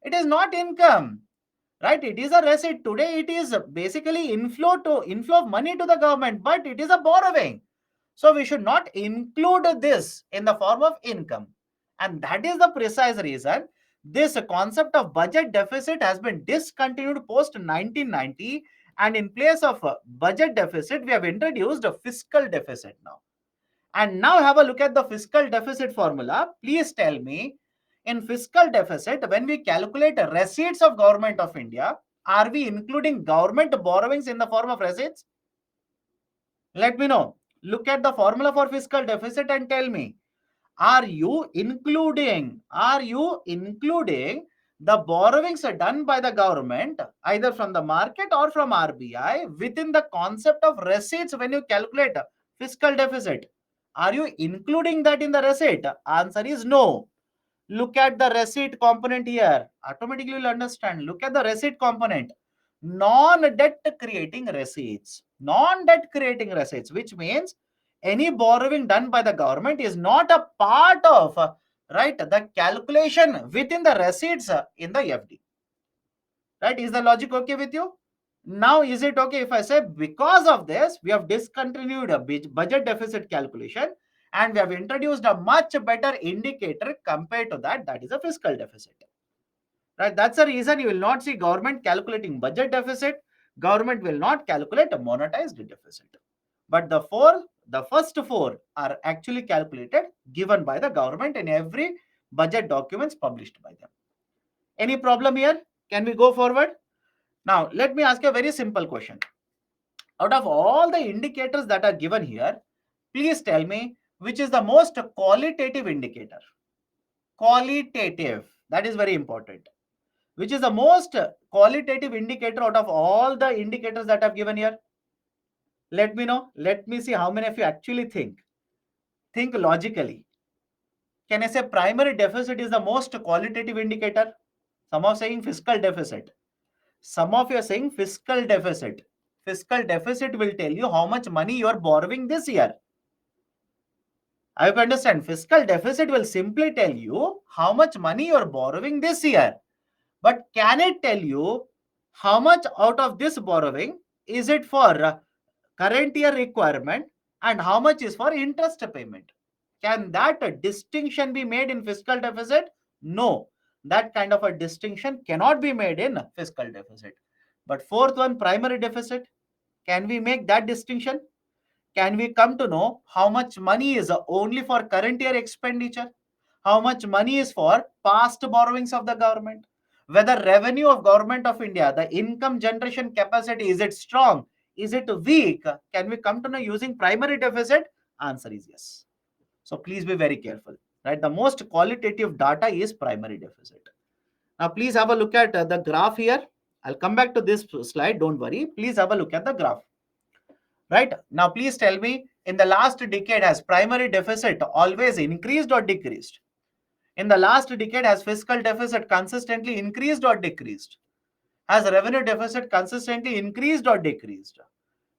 It is not income, right? It is a receipt. Today it is basically inflow of money to the government, but it is a borrowing. So we should not include this in the form of income. And that is the precise reason this concept of budget deficit has been discontinued post 1990. And in place of a budget deficit, we have introduced a fiscal deficit now. And now have a look at the fiscal deficit formula. Please tell me, in fiscal deficit, when we calculate receipts of government of India, are we including government borrowings in the form of receipts? Let me know. Look at the formula for fiscal deficit and tell me, are you including the borrowings done by the government either from the market or from RBI within the concept of receipts when you calculate fiscal deficit? Are you including that in the receipt? Answer is no. Look at the receipt component here. Automatically you'll understand. Look at the receipt component. Non-debt creating receipts. Non-debt creating receipts, which means any borrowing done by the government is not a part of right the calculation within the receipts in the FD. Right? Is the logic okay with you? Now, is it okay if I say because of this, we have discontinued a budget deficit calculation and we have introduced a much better indicator compared to that, that is a fiscal deficit. Right? That's the reason you will not see government calculating budget deficit. Government will not calculate a monetized deficit. But the first four are actually calculated, given by the government in every budget documents published by them. Any problem here? Can we go forward? Now, let me ask you a very simple question. Out of all the indicators that are given here, please tell me which is the most qualitative indicator. Qualitative, that is very important. Which is the most qualitative indicator out of all the indicators that I've given here? Let me know. Let me see how many of you actually think. Think logically. Can I say primary deficit is the most qualitative indicator? Some are saying fiscal deficit. Some of you are saying fiscal deficit. Fiscal deficit will tell you how much money you are borrowing this year. I understand. Fiscal deficit will simply tell you how much money you are borrowing this year. But can it tell you how much out of this borrowing is it for current year requirement and how much is for interest payment? Can that distinction be made in fiscal deficit? No. That kind of a distinction cannot be made in fiscal deficit. But fourth one, primary deficit. Can we make that distinction? Can we come to know how much money is only for current year expenditure? How much money is for past borrowings of the government? Whether revenue of government of India, the income generation capacity, is it strong? Is it weak? Can we come to know using primary deficit? Answer is yes. So please be very careful. Right? The most qualitative data is primary deficit. Now please have a look at the graph here. I'll come back to this slide. Don't worry. Please have a look at the graph. Right? Now please tell me, in the last decade, has primary deficit always increased or decreased? In the last decade, has fiscal deficit consistently increased or decreased? Has revenue deficit consistently increased or decreased?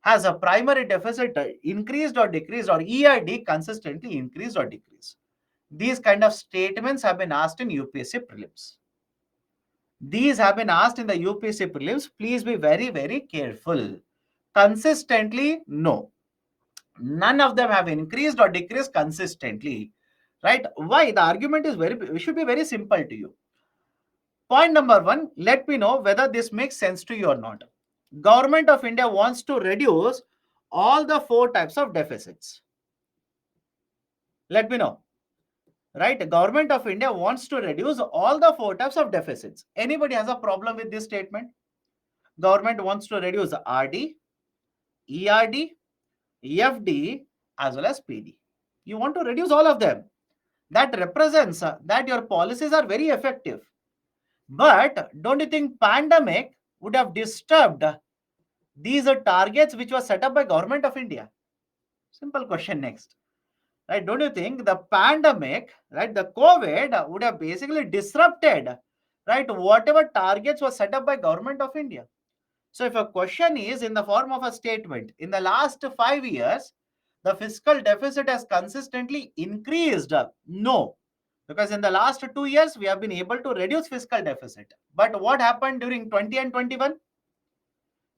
Has a primary deficit increased or decreased, or EID consistently increased or decreased? These kind of statements have been asked in UPSC prelims. These have been asked in the UPSC prelims. Please be very, very careful. Consistently, no. None of them have increased or decreased consistently. Right? Why? The argument is it should be very simple to you. Point number one, let me know whether this makes sense to you or not. Government of India wants to reduce all the four types of deficits. Let me know. right? Government of India wants to reduce all the four types of deficits. Anybody has a problem with this statement? Government wants to reduce RD, ERD, EFD, as well as PD. You want to reduce all of them. That represents that your policies are very effective. But don't you think pandemic would have disturbed these targets which were set up by government of India? Simple question next. Right? Don't you think the pandemic, right, the COVID would have basically disrupted, right, whatever targets were set up by government of India? So if a question is in the form of a statement, in the last 5 years, the fiscal deficit has consistently increased. No, because in the last 2 years, we have been able to reduce fiscal deficit. But what happened during 20 and 21?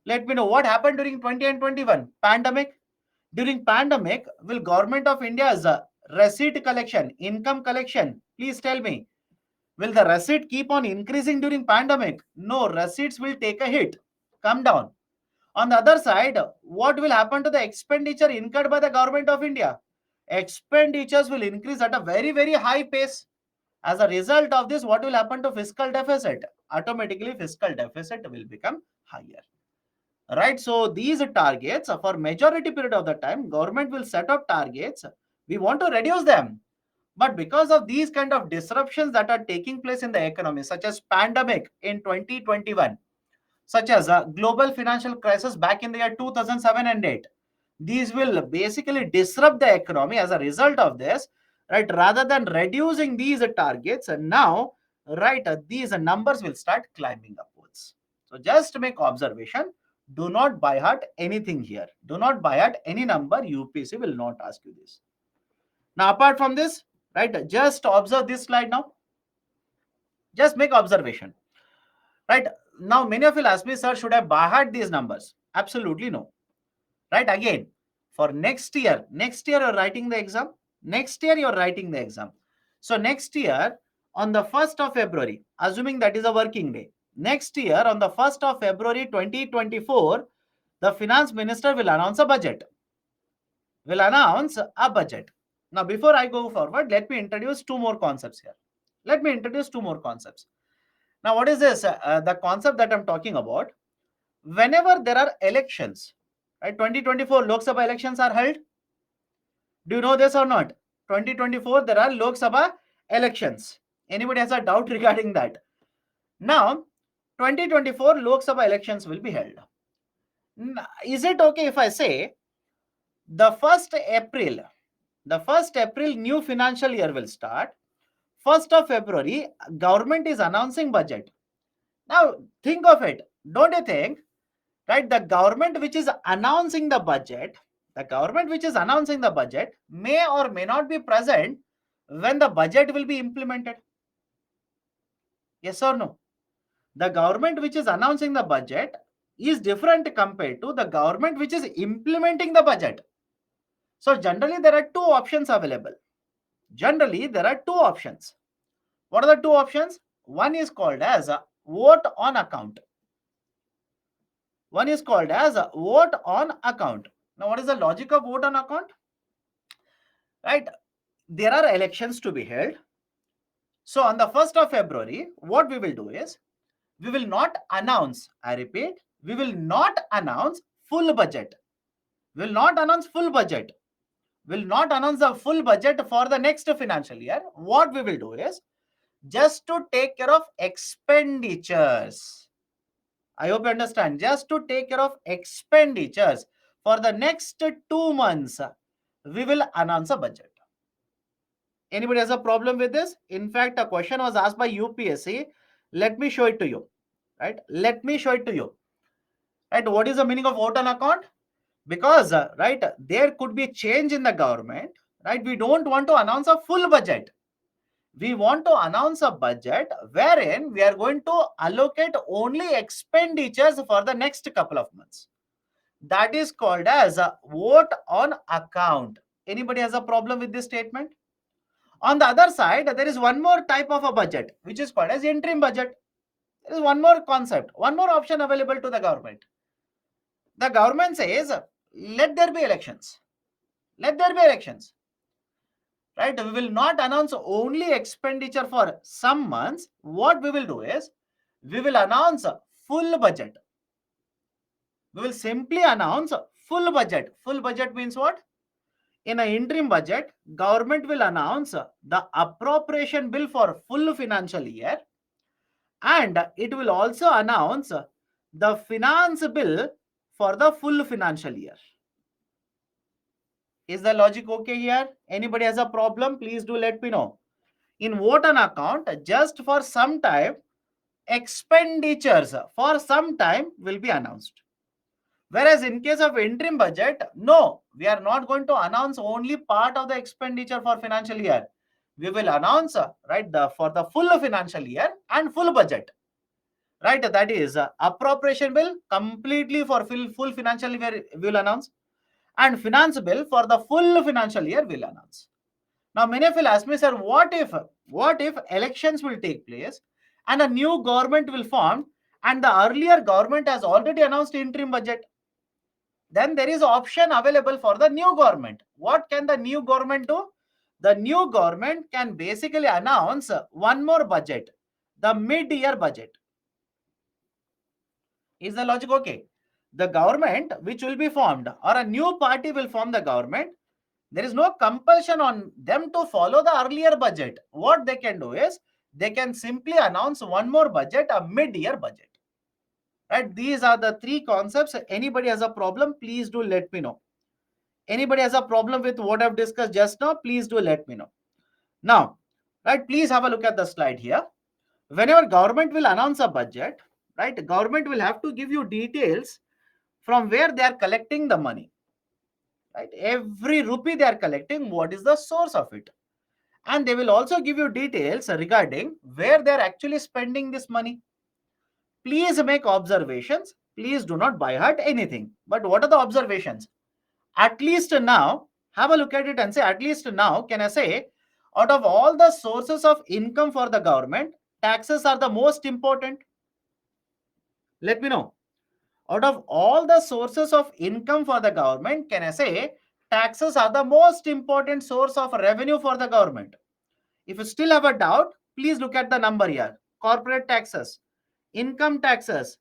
Let me know what happened during 20 and 21. Pandemic. During pandemic, will government of India's receipt collection, income collection, please tell me, will the receipt keep on increasing during pandemic? No, receipts will take a hit, come down. On the other side, what will happen to the expenditure incurred by the government of India? Expenditures will increase at a very, very high pace. As a result of this, what will happen to fiscal deficit? Automatically, fiscal deficit will become higher. Right? So these targets, for majority period of the time, government will set up targets. We want to reduce them. But because of these kind of disruptions that are taking place in the economy, such as pandemic in 2021, such as a global financial crisis back in the year 2007 and 8, these will basically disrupt the economy. As a result of this, right, rather than reducing these targets, and now, right, these numbers will start climbing upwards. So just make observation, do not by heart anything here, do not by heart any number. UPSC will not ask you this. Now apart from this, right, just observe this slide. Now just make observation. Right, now many of you ask me, sir, should I by heart these numbers? Absolutely no. Right, again, for next year you're writing the exam. Next year you're writing the exam. So next year, on the 1st of February, assuming that is a working day, next year on the 1st of February 2024, the finance minister will announce a budget. Now before I go forward, let me introduce two more concepts here. Now what is this? The concept that I'm talking about, whenever there are elections, right, 2024 Lok Sabha elections are held. Do you know this or not? 2024 there are Lok Sabha elections. Anybody has a doubt regarding that? Now 2024 Lok Sabha elections will be held. Is it okay if I say the 1st April, new financial year will start. 1st of February, government is announcing budget. Now think of it. Don't you think, right, the government which is announcing the budget, may or may not be present when the budget will be implemented? Yes or no? The government which is announcing the budget is different compared to the government which is implementing the budget. So generally there are two options available. What are the two options? One is called as a vote on account. Now what is the logic of vote on account? Right, there are elections to be held. So on the 1st of February, what we will do is, we will not announce, I repeat, we will not announce full budget. Will not announce the full budget for the next financial year. What we will do is just to take care of expenditures. I hope you understand. Just to take care of expenditures for the next 2 months, we will announce a budget. Anybody has a problem with this? In fact, a question was asked by UPSC. Let me show it to you. Right? Right? What is the meaning of vote on account? Because right, there could be a change in the government. Right? We don't want to announce a full budget. We want to announce a budget wherein we are going to allocate only expenditures for the next couple of months. That is called as a vote on account. Anybody has a problem with this statement? On the other side, there is one more type of a budget, which is called as interim budget. There is one more concept, one more option available to the government. The government says, let there be elections. right? We will not announce only expenditure for some months. What we will do is, we will announce a full budget. We will simply announce a full budget. Full budget means what? In an interim budget, government will announce the appropriation bill for full financial year, and it will also announce the finance bill for the full financial year. Is the logic okay here? Anybody has a problem? Please do let me know. In vote on account, just for some time, expenditures for some time will be announced. Whereas in case of interim budget, no, we are not going to announce only part of the expenditure for financial year. We will announce right the for the full financial year and full budget. Right, that is appropriation bill completely for full financial year we will announce, and finance bill for the full financial year will announce. Now, many of you ask me, sir, what if elections will take place and a new government will form and the earlier government has already announced interim budget? Then there is option available for the new government. What can the new government do? The new government can basically announce one more budget, the mid-year budget. Is the logic okay? The government which will be formed or a new party will form the government, there is no compulsion on them to follow the earlier budget. What they can do is, they can simply announce one more budget, a mid-year budget. Right? These are the three concepts. Anybody has a problem, please do let me know. Anybody has a problem with what I've discussed just now, please do let me know. Now, right, please have a look at the slide here. Whenever government will announce a budget, right, government will have to give you details from where they are collecting the money. Right? Every rupee they are collecting, what is the source of it? And they will also give you details regarding where they are actually spending this money. Please make observations. Please do not by heart anything. But what are the observations? At least now, have a look at it and say, at least now, can I say, out of all the sources of income for the government, taxes are the most important? Let me know. Out of all the sources of income for the government, can I say, taxes are the most important source of revenue for the government? If you still have a doubt, please look at the number here. Corporate taxes, income taxes,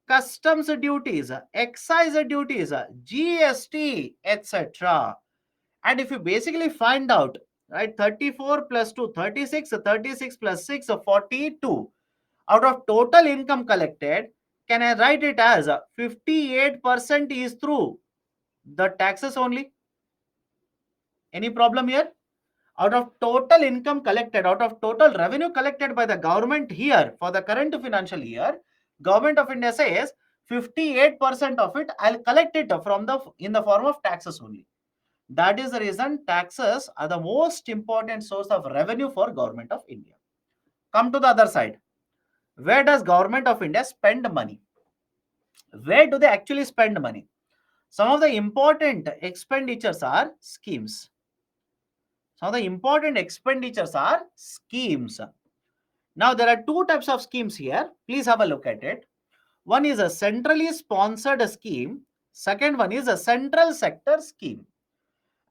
customs duties, excise duties, GST, etc. And if you basically find out, right, 34 plus 2, 36, 36 plus 6, 42, out of total income collected, can I write it as 58% is through the taxes only? Any problem here? Out of total income collected, out of total revenue collected by the government here for the current financial year, Government of India says 58% of it I'll collect it from the in the form of taxes only. That is the reason taxes are the most important source of revenue for Government of India. Come to the other side. Where does Government of India spend money? Where do they actually spend money? Some of the important expenditures are schemes. Some of the important expenditures are schemes. Now, there are two types of schemes here. Please have a look at it. One is a centrally sponsored scheme. Second one is a central sector scheme.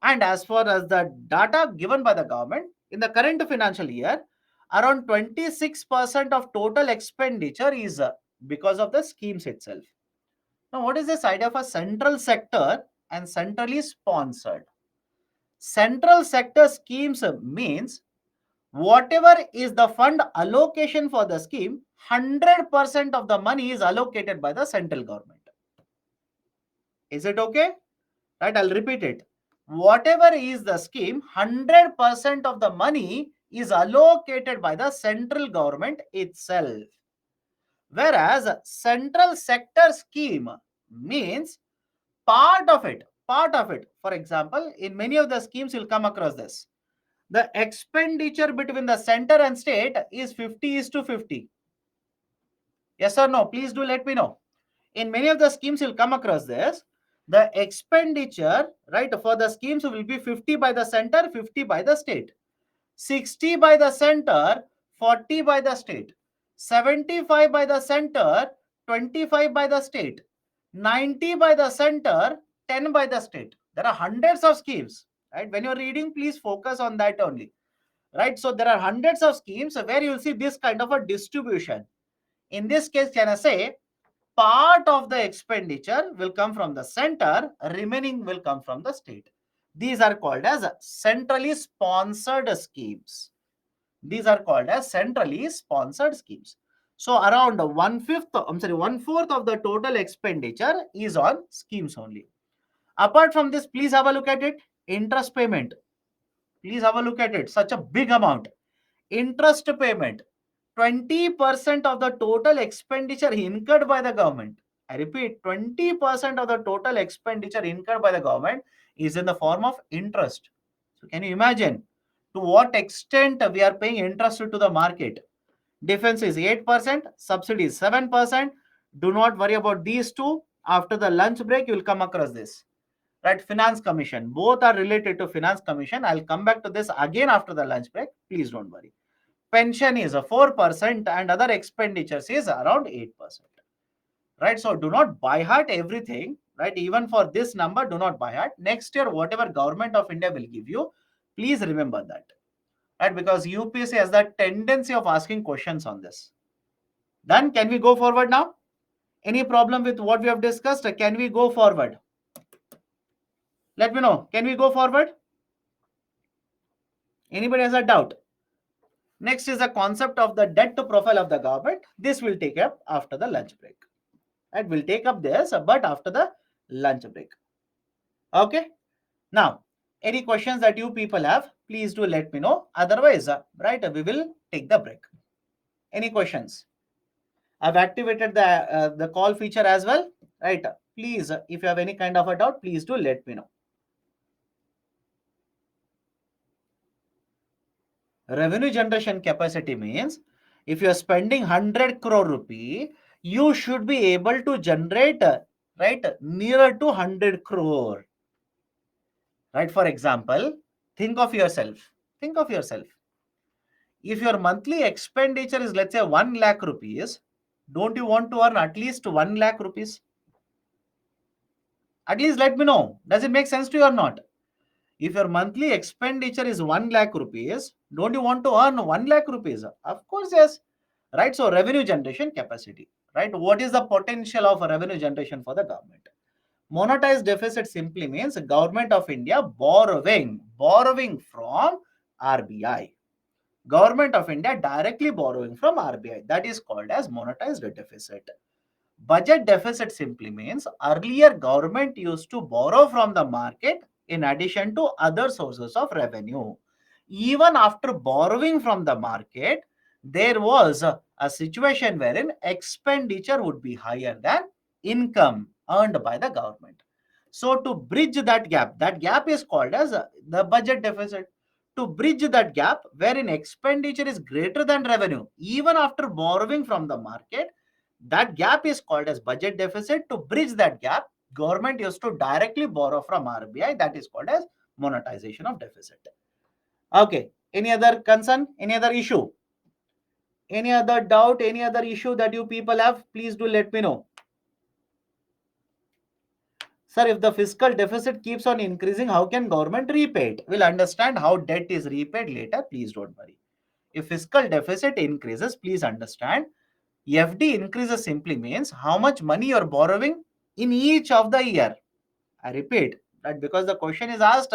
And as far as the data given by the government, in the current financial year, around 26% of total expenditure is because of the schemes itself. Now, what is this idea of a central sector and centrally sponsored? Central sector schemes means whatever is the fund allocation for the scheme, 100% of the money is allocated by the central government. Is it okay? Right, I'll repeat it. Whatever is the scheme, 100% of the money is allocated by the central government itself. Whereas central sector scheme means part of it. For example, in many of the schemes, you'll come across this. The expenditure between the center and state is 50 is to 50. Yes or no? Please do let me know. In many of the schemes, you'll come across this. The expenditure, right, for the schemes will be 50 by the center, 50 by the state. 60 by the center, 40 by the state. 75 by the center, 25 by the state. 90 by the center, 10 by the state. There are hundreds of schemes. right? When you're reading, please focus on that only, right? So there are hundreds of schemes where you'll see this kind of a distribution. In this case, can I say part of the expenditure will come from the center, remaining will come from the state. These are called as centrally sponsored schemes. These are called as centrally sponsored schemes. So around one fourth of the total expenditure is on schemes only. Apart from this, please have a look at it. Interest payment. Please have a look at it. Such a big amount. Interest payment. 20% of the total expenditure incurred by the government. I repeat, 20% of the total expenditure incurred by the government is in the form of interest. So can you imagine to what extent we are paying interest to the market? Defense is 8%, subsidy is 7%. Do not worry about these two. After the lunch break, you will come across this. Right, finance commission. Both are related to finance commission. I'll come back to this again after the lunch break. Please don't worry. Pension is a 4% and other expenditures is around 8%. Right, so do not buy heart everything. Right, even for this number, do not buy heart. Next year, whatever government of India will give you, please remember that. Right, because UPSC has that tendency of asking questions on this. Then can we go forward now? Any problem with what we have discussed? Can we go forward? Let me know. Can we go forward? Anybody has a doubt? Next is the concept of the debt to profile of the government. This will take up after the lunch break. And we'll take up this, but after the lunch break. Okay. Now, any questions that you people have, please do let me know. Otherwise, right, we will take the break. Any questions? I've activated the call feature as well. Right. Please, if you have any kind of a doubt, please do let me know. Revenue generation capacity means if you are spending 100 crore rupee, you should be able to generate right nearer to 100 crore. Right, for example, think of yourself. Think of yourself. If your monthly expenditure is, let's say, 1 lakh rupees, don't you want to earn at least 1 lakh rupees? At least let me know. Does it make sense to you or not? If your monthly expenditure is 1 lakh rupees, don't you want to earn 1 lakh rupees? Of course, yes. Right, so revenue generation capacity. Right, what is the potential of revenue generation for the government? Monetized deficit simply means government of India borrowing from RBI. Government of India directly borrowing from RBI. That is called as monetized deficit. Budget deficit simply means earlier government used to borrow from the market in addition to other sources of revenue. Even after borrowing from the market, there was a situation wherein expenditure would be higher than income earned by the government. So to bridge that gap is called as the budget deficit. To bridge that gap wherein expenditure is greater than revenue, even after borrowing from the market, that gap is called as budget deficit. To bridge that gap, government used to directly borrow from RBI. That is called as monetization of deficit. Okay. Any other concern? Any other issue? Any other doubt? Any other issue that you people have? Please do let me know. Sir, if the fiscal deficit keeps on increasing, how can government repay it? We'll understand how debt is repaid later. Please don't worry. If fiscal deficit increases, please understand FD increases simply means how much money you're borrowing in each of the year. I repeat that because the question is asked,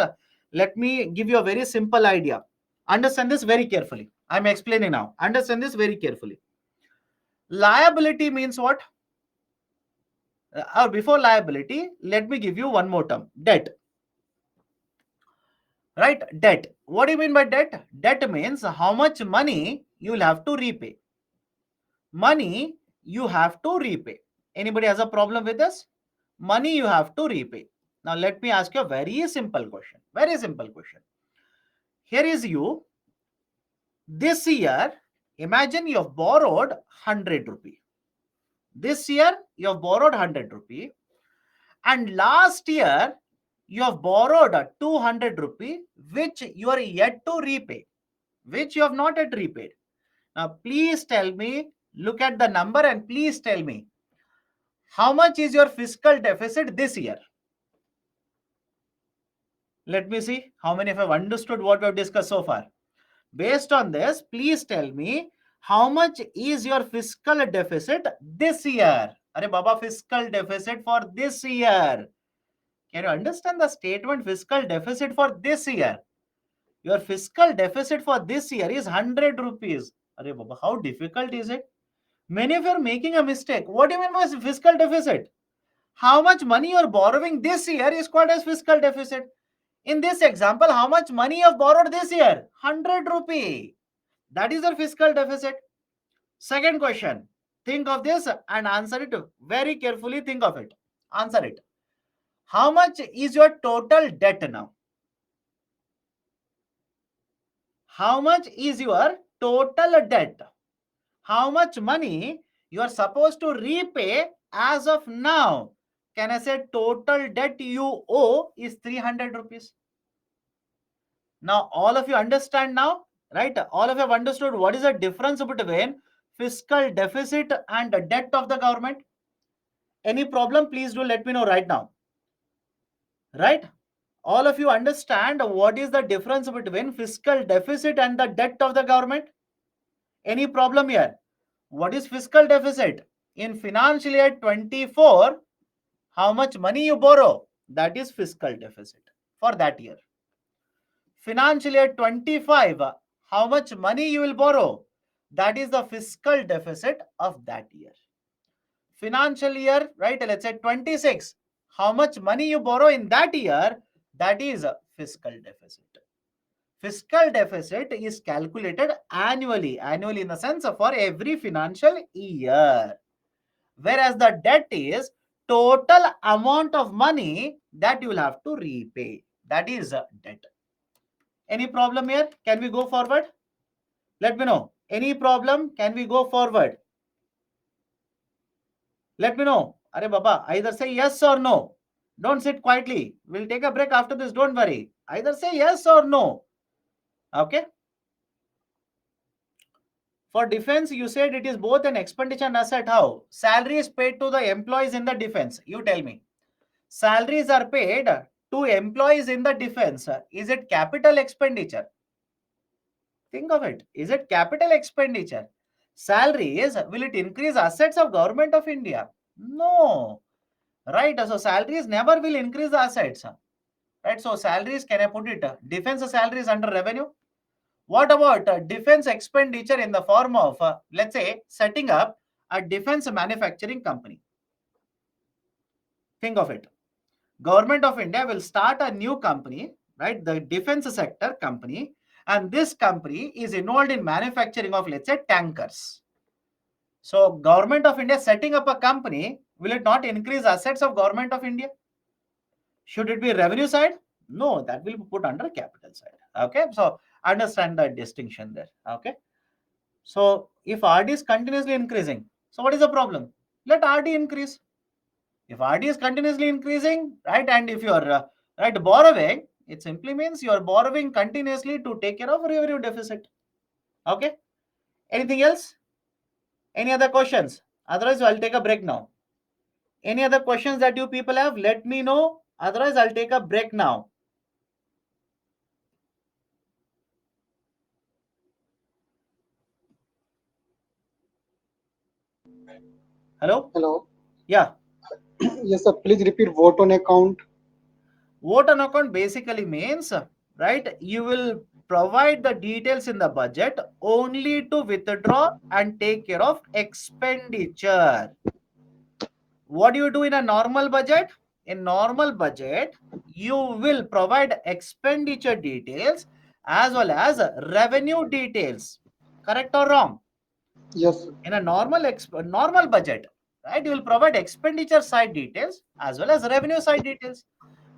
let me give you a very simple idea. Understand this very carefully. I'm explaining now. Understand this very carefully. Liability means what? Or before liability, let me give you one more term. Debt. Right? Debt. What do you mean by debt? Debt means how much money you'll have to repay. Money you have to repay. Anybody has a problem with this? Money you have to repay. Now let me ask you a very simple question. Very simple question. Here is you. This year, imagine you have borrowed 100 rupee. This year you have borrowed 100 rupee, and last year you have borrowed a 200 rupee which you are yet to repay, which you have not yet repaid. Now please tell me, look at the number and please tell me how much is your fiscal deficit this year? Let me see how many have understood what we have discussed so far. Based on this, please tell me how much is your fiscal deficit this year? Are Baba, fiscal deficit for this year. Can you understand the statement fiscal deficit for this year? Your fiscal deficit for this year is 100 rupees. Are Baba, how difficult is it? Many of you are making a mistake. What do you mean by fiscal deficit? How much money you are borrowing this year is called as fiscal deficit. In this example, how much money you have borrowed this year? 100 rupee. That is your fiscal deficit. Second question. Think of this and answer it very carefully. Think of it. Answer it. How much is your total debt now? How much is your total debt? How much money you are supposed to repay as of now? Can I say total debt you owe is 300 rupees? Now, all of you understand now, right? All of you have understood what is the difference between fiscal deficit and the debt of the government. Any problem, please do let me know right now. Right? All of you understand what is the difference between fiscal deficit and the debt of the government? Any problem here? What is fiscal deficit? In financial year 24, how much money you borrow? That is fiscal deficit for that year. Financial year 25, how much money you will borrow? That is the fiscal deficit of that year. Financial year, right? Let's say 26, how much money you borrow in that year? That is a fiscal deficit. Fiscal deficit is calculated annually in the sense of for every financial year. Whereas the debt is total amount of money that you will have to repay. That is a debt. Any problem here? Can we go forward? Let me know. Any problem? Can we go forward? Let me know. Are Baba, either say yes or no. Don't sit quietly. We'll take a break after this. Don't worry. Either say yes or no. Okay. For defense, you said it is both an expenditure and asset. How? Salary is paid to the employees in the defense. You tell me. Salaries are paid to employees in the defense. Is it capital expenditure? Think of it. Is it capital expenditure? Salaries, will it increase assets of government of India? No. Right. So salaries never will increase the assets. Right. So salaries, can I put it? Defense salaries under revenue. What about defense expenditure in the form of, let's say, setting up a defense manufacturing company? Think of it. Government of India will start a new company, right? The defense sector company, and this company is involved in manufacturing of, let's say, tankers. So government of India setting up a company, will it not increase assets of government of India? Should it be revenue side? No, that will be put under capital side. Okay, so understand the distinction there. Okay, so if RD is continuously increasing, so what is the problem? Let RD increase. If RD is continuously increasing, right, and if you are right borrowing, it simply means you are borrowing continuously to take care of revenue deficit. Okay, anything else? Any other questions? Otherwise, I'll take a break now. Any other questions that you people have? Let me know. Otherwise, I'll take a break now. Hello? Hello. Yeah. Yes, sir. Please repeat vote on account. Vote on account basically means, right, you will provide the details in the budget only to withdraw and take care of expenditure. What do you do in a normal budget? In normal budget, you will provide expenditure details as well as revenue details. Correct or wrong? Yes, sir. In a normal budget, right, you will provide expenditure side details as well as revenue side details.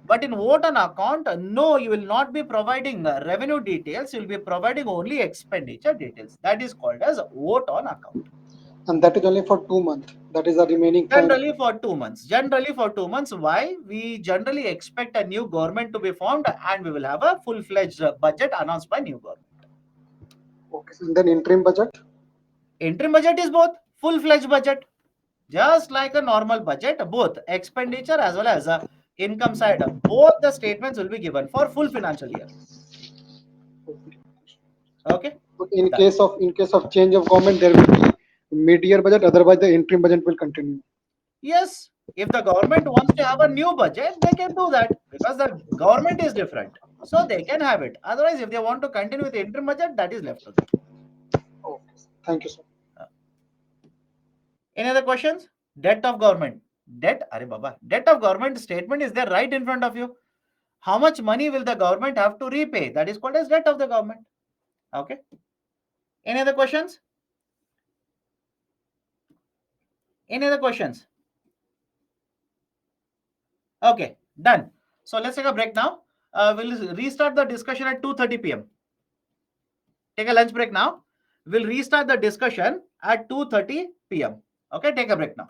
But in vote on account, no, you will not be providing revenue details. You will be providing only expenditure details. That is called as vote on account. And that is only for 2 months. That is the remaining time. Generally for 2 months. Generally for 2 months. Why? We generally expect a new government to be formed and we will have a full-fledged budget announced by new government. Okay. And then interim budget. Interim budget is both full-fledged budget. Just like a normal budget, both expenditure as well as income side, both the statements will be given for full financial year. Okay. In Done. case of change of government, there will be mid-year budget. Otherwise, the interim budget will continue. Yes, if the government wants to have a new budget, they can do that because the government is different. So they can have it. Otherwise, if they want to continue with the interim budget, that is left to them. Okay. Thank you, sir. Uh, Any other questions? Debt of government. Debt, Are Baba. Debt of government statement is there right in front of you. How much money will the government have to repay? That is called as debt of the government. Okay. Any other questions? Any other questions? Okay, done. So let's take a break now. We'll restart the discussion at 2:30 p.m. Take a lunch break now. We'll restart the discussion at 2:30 p.m. Okay, take a break now.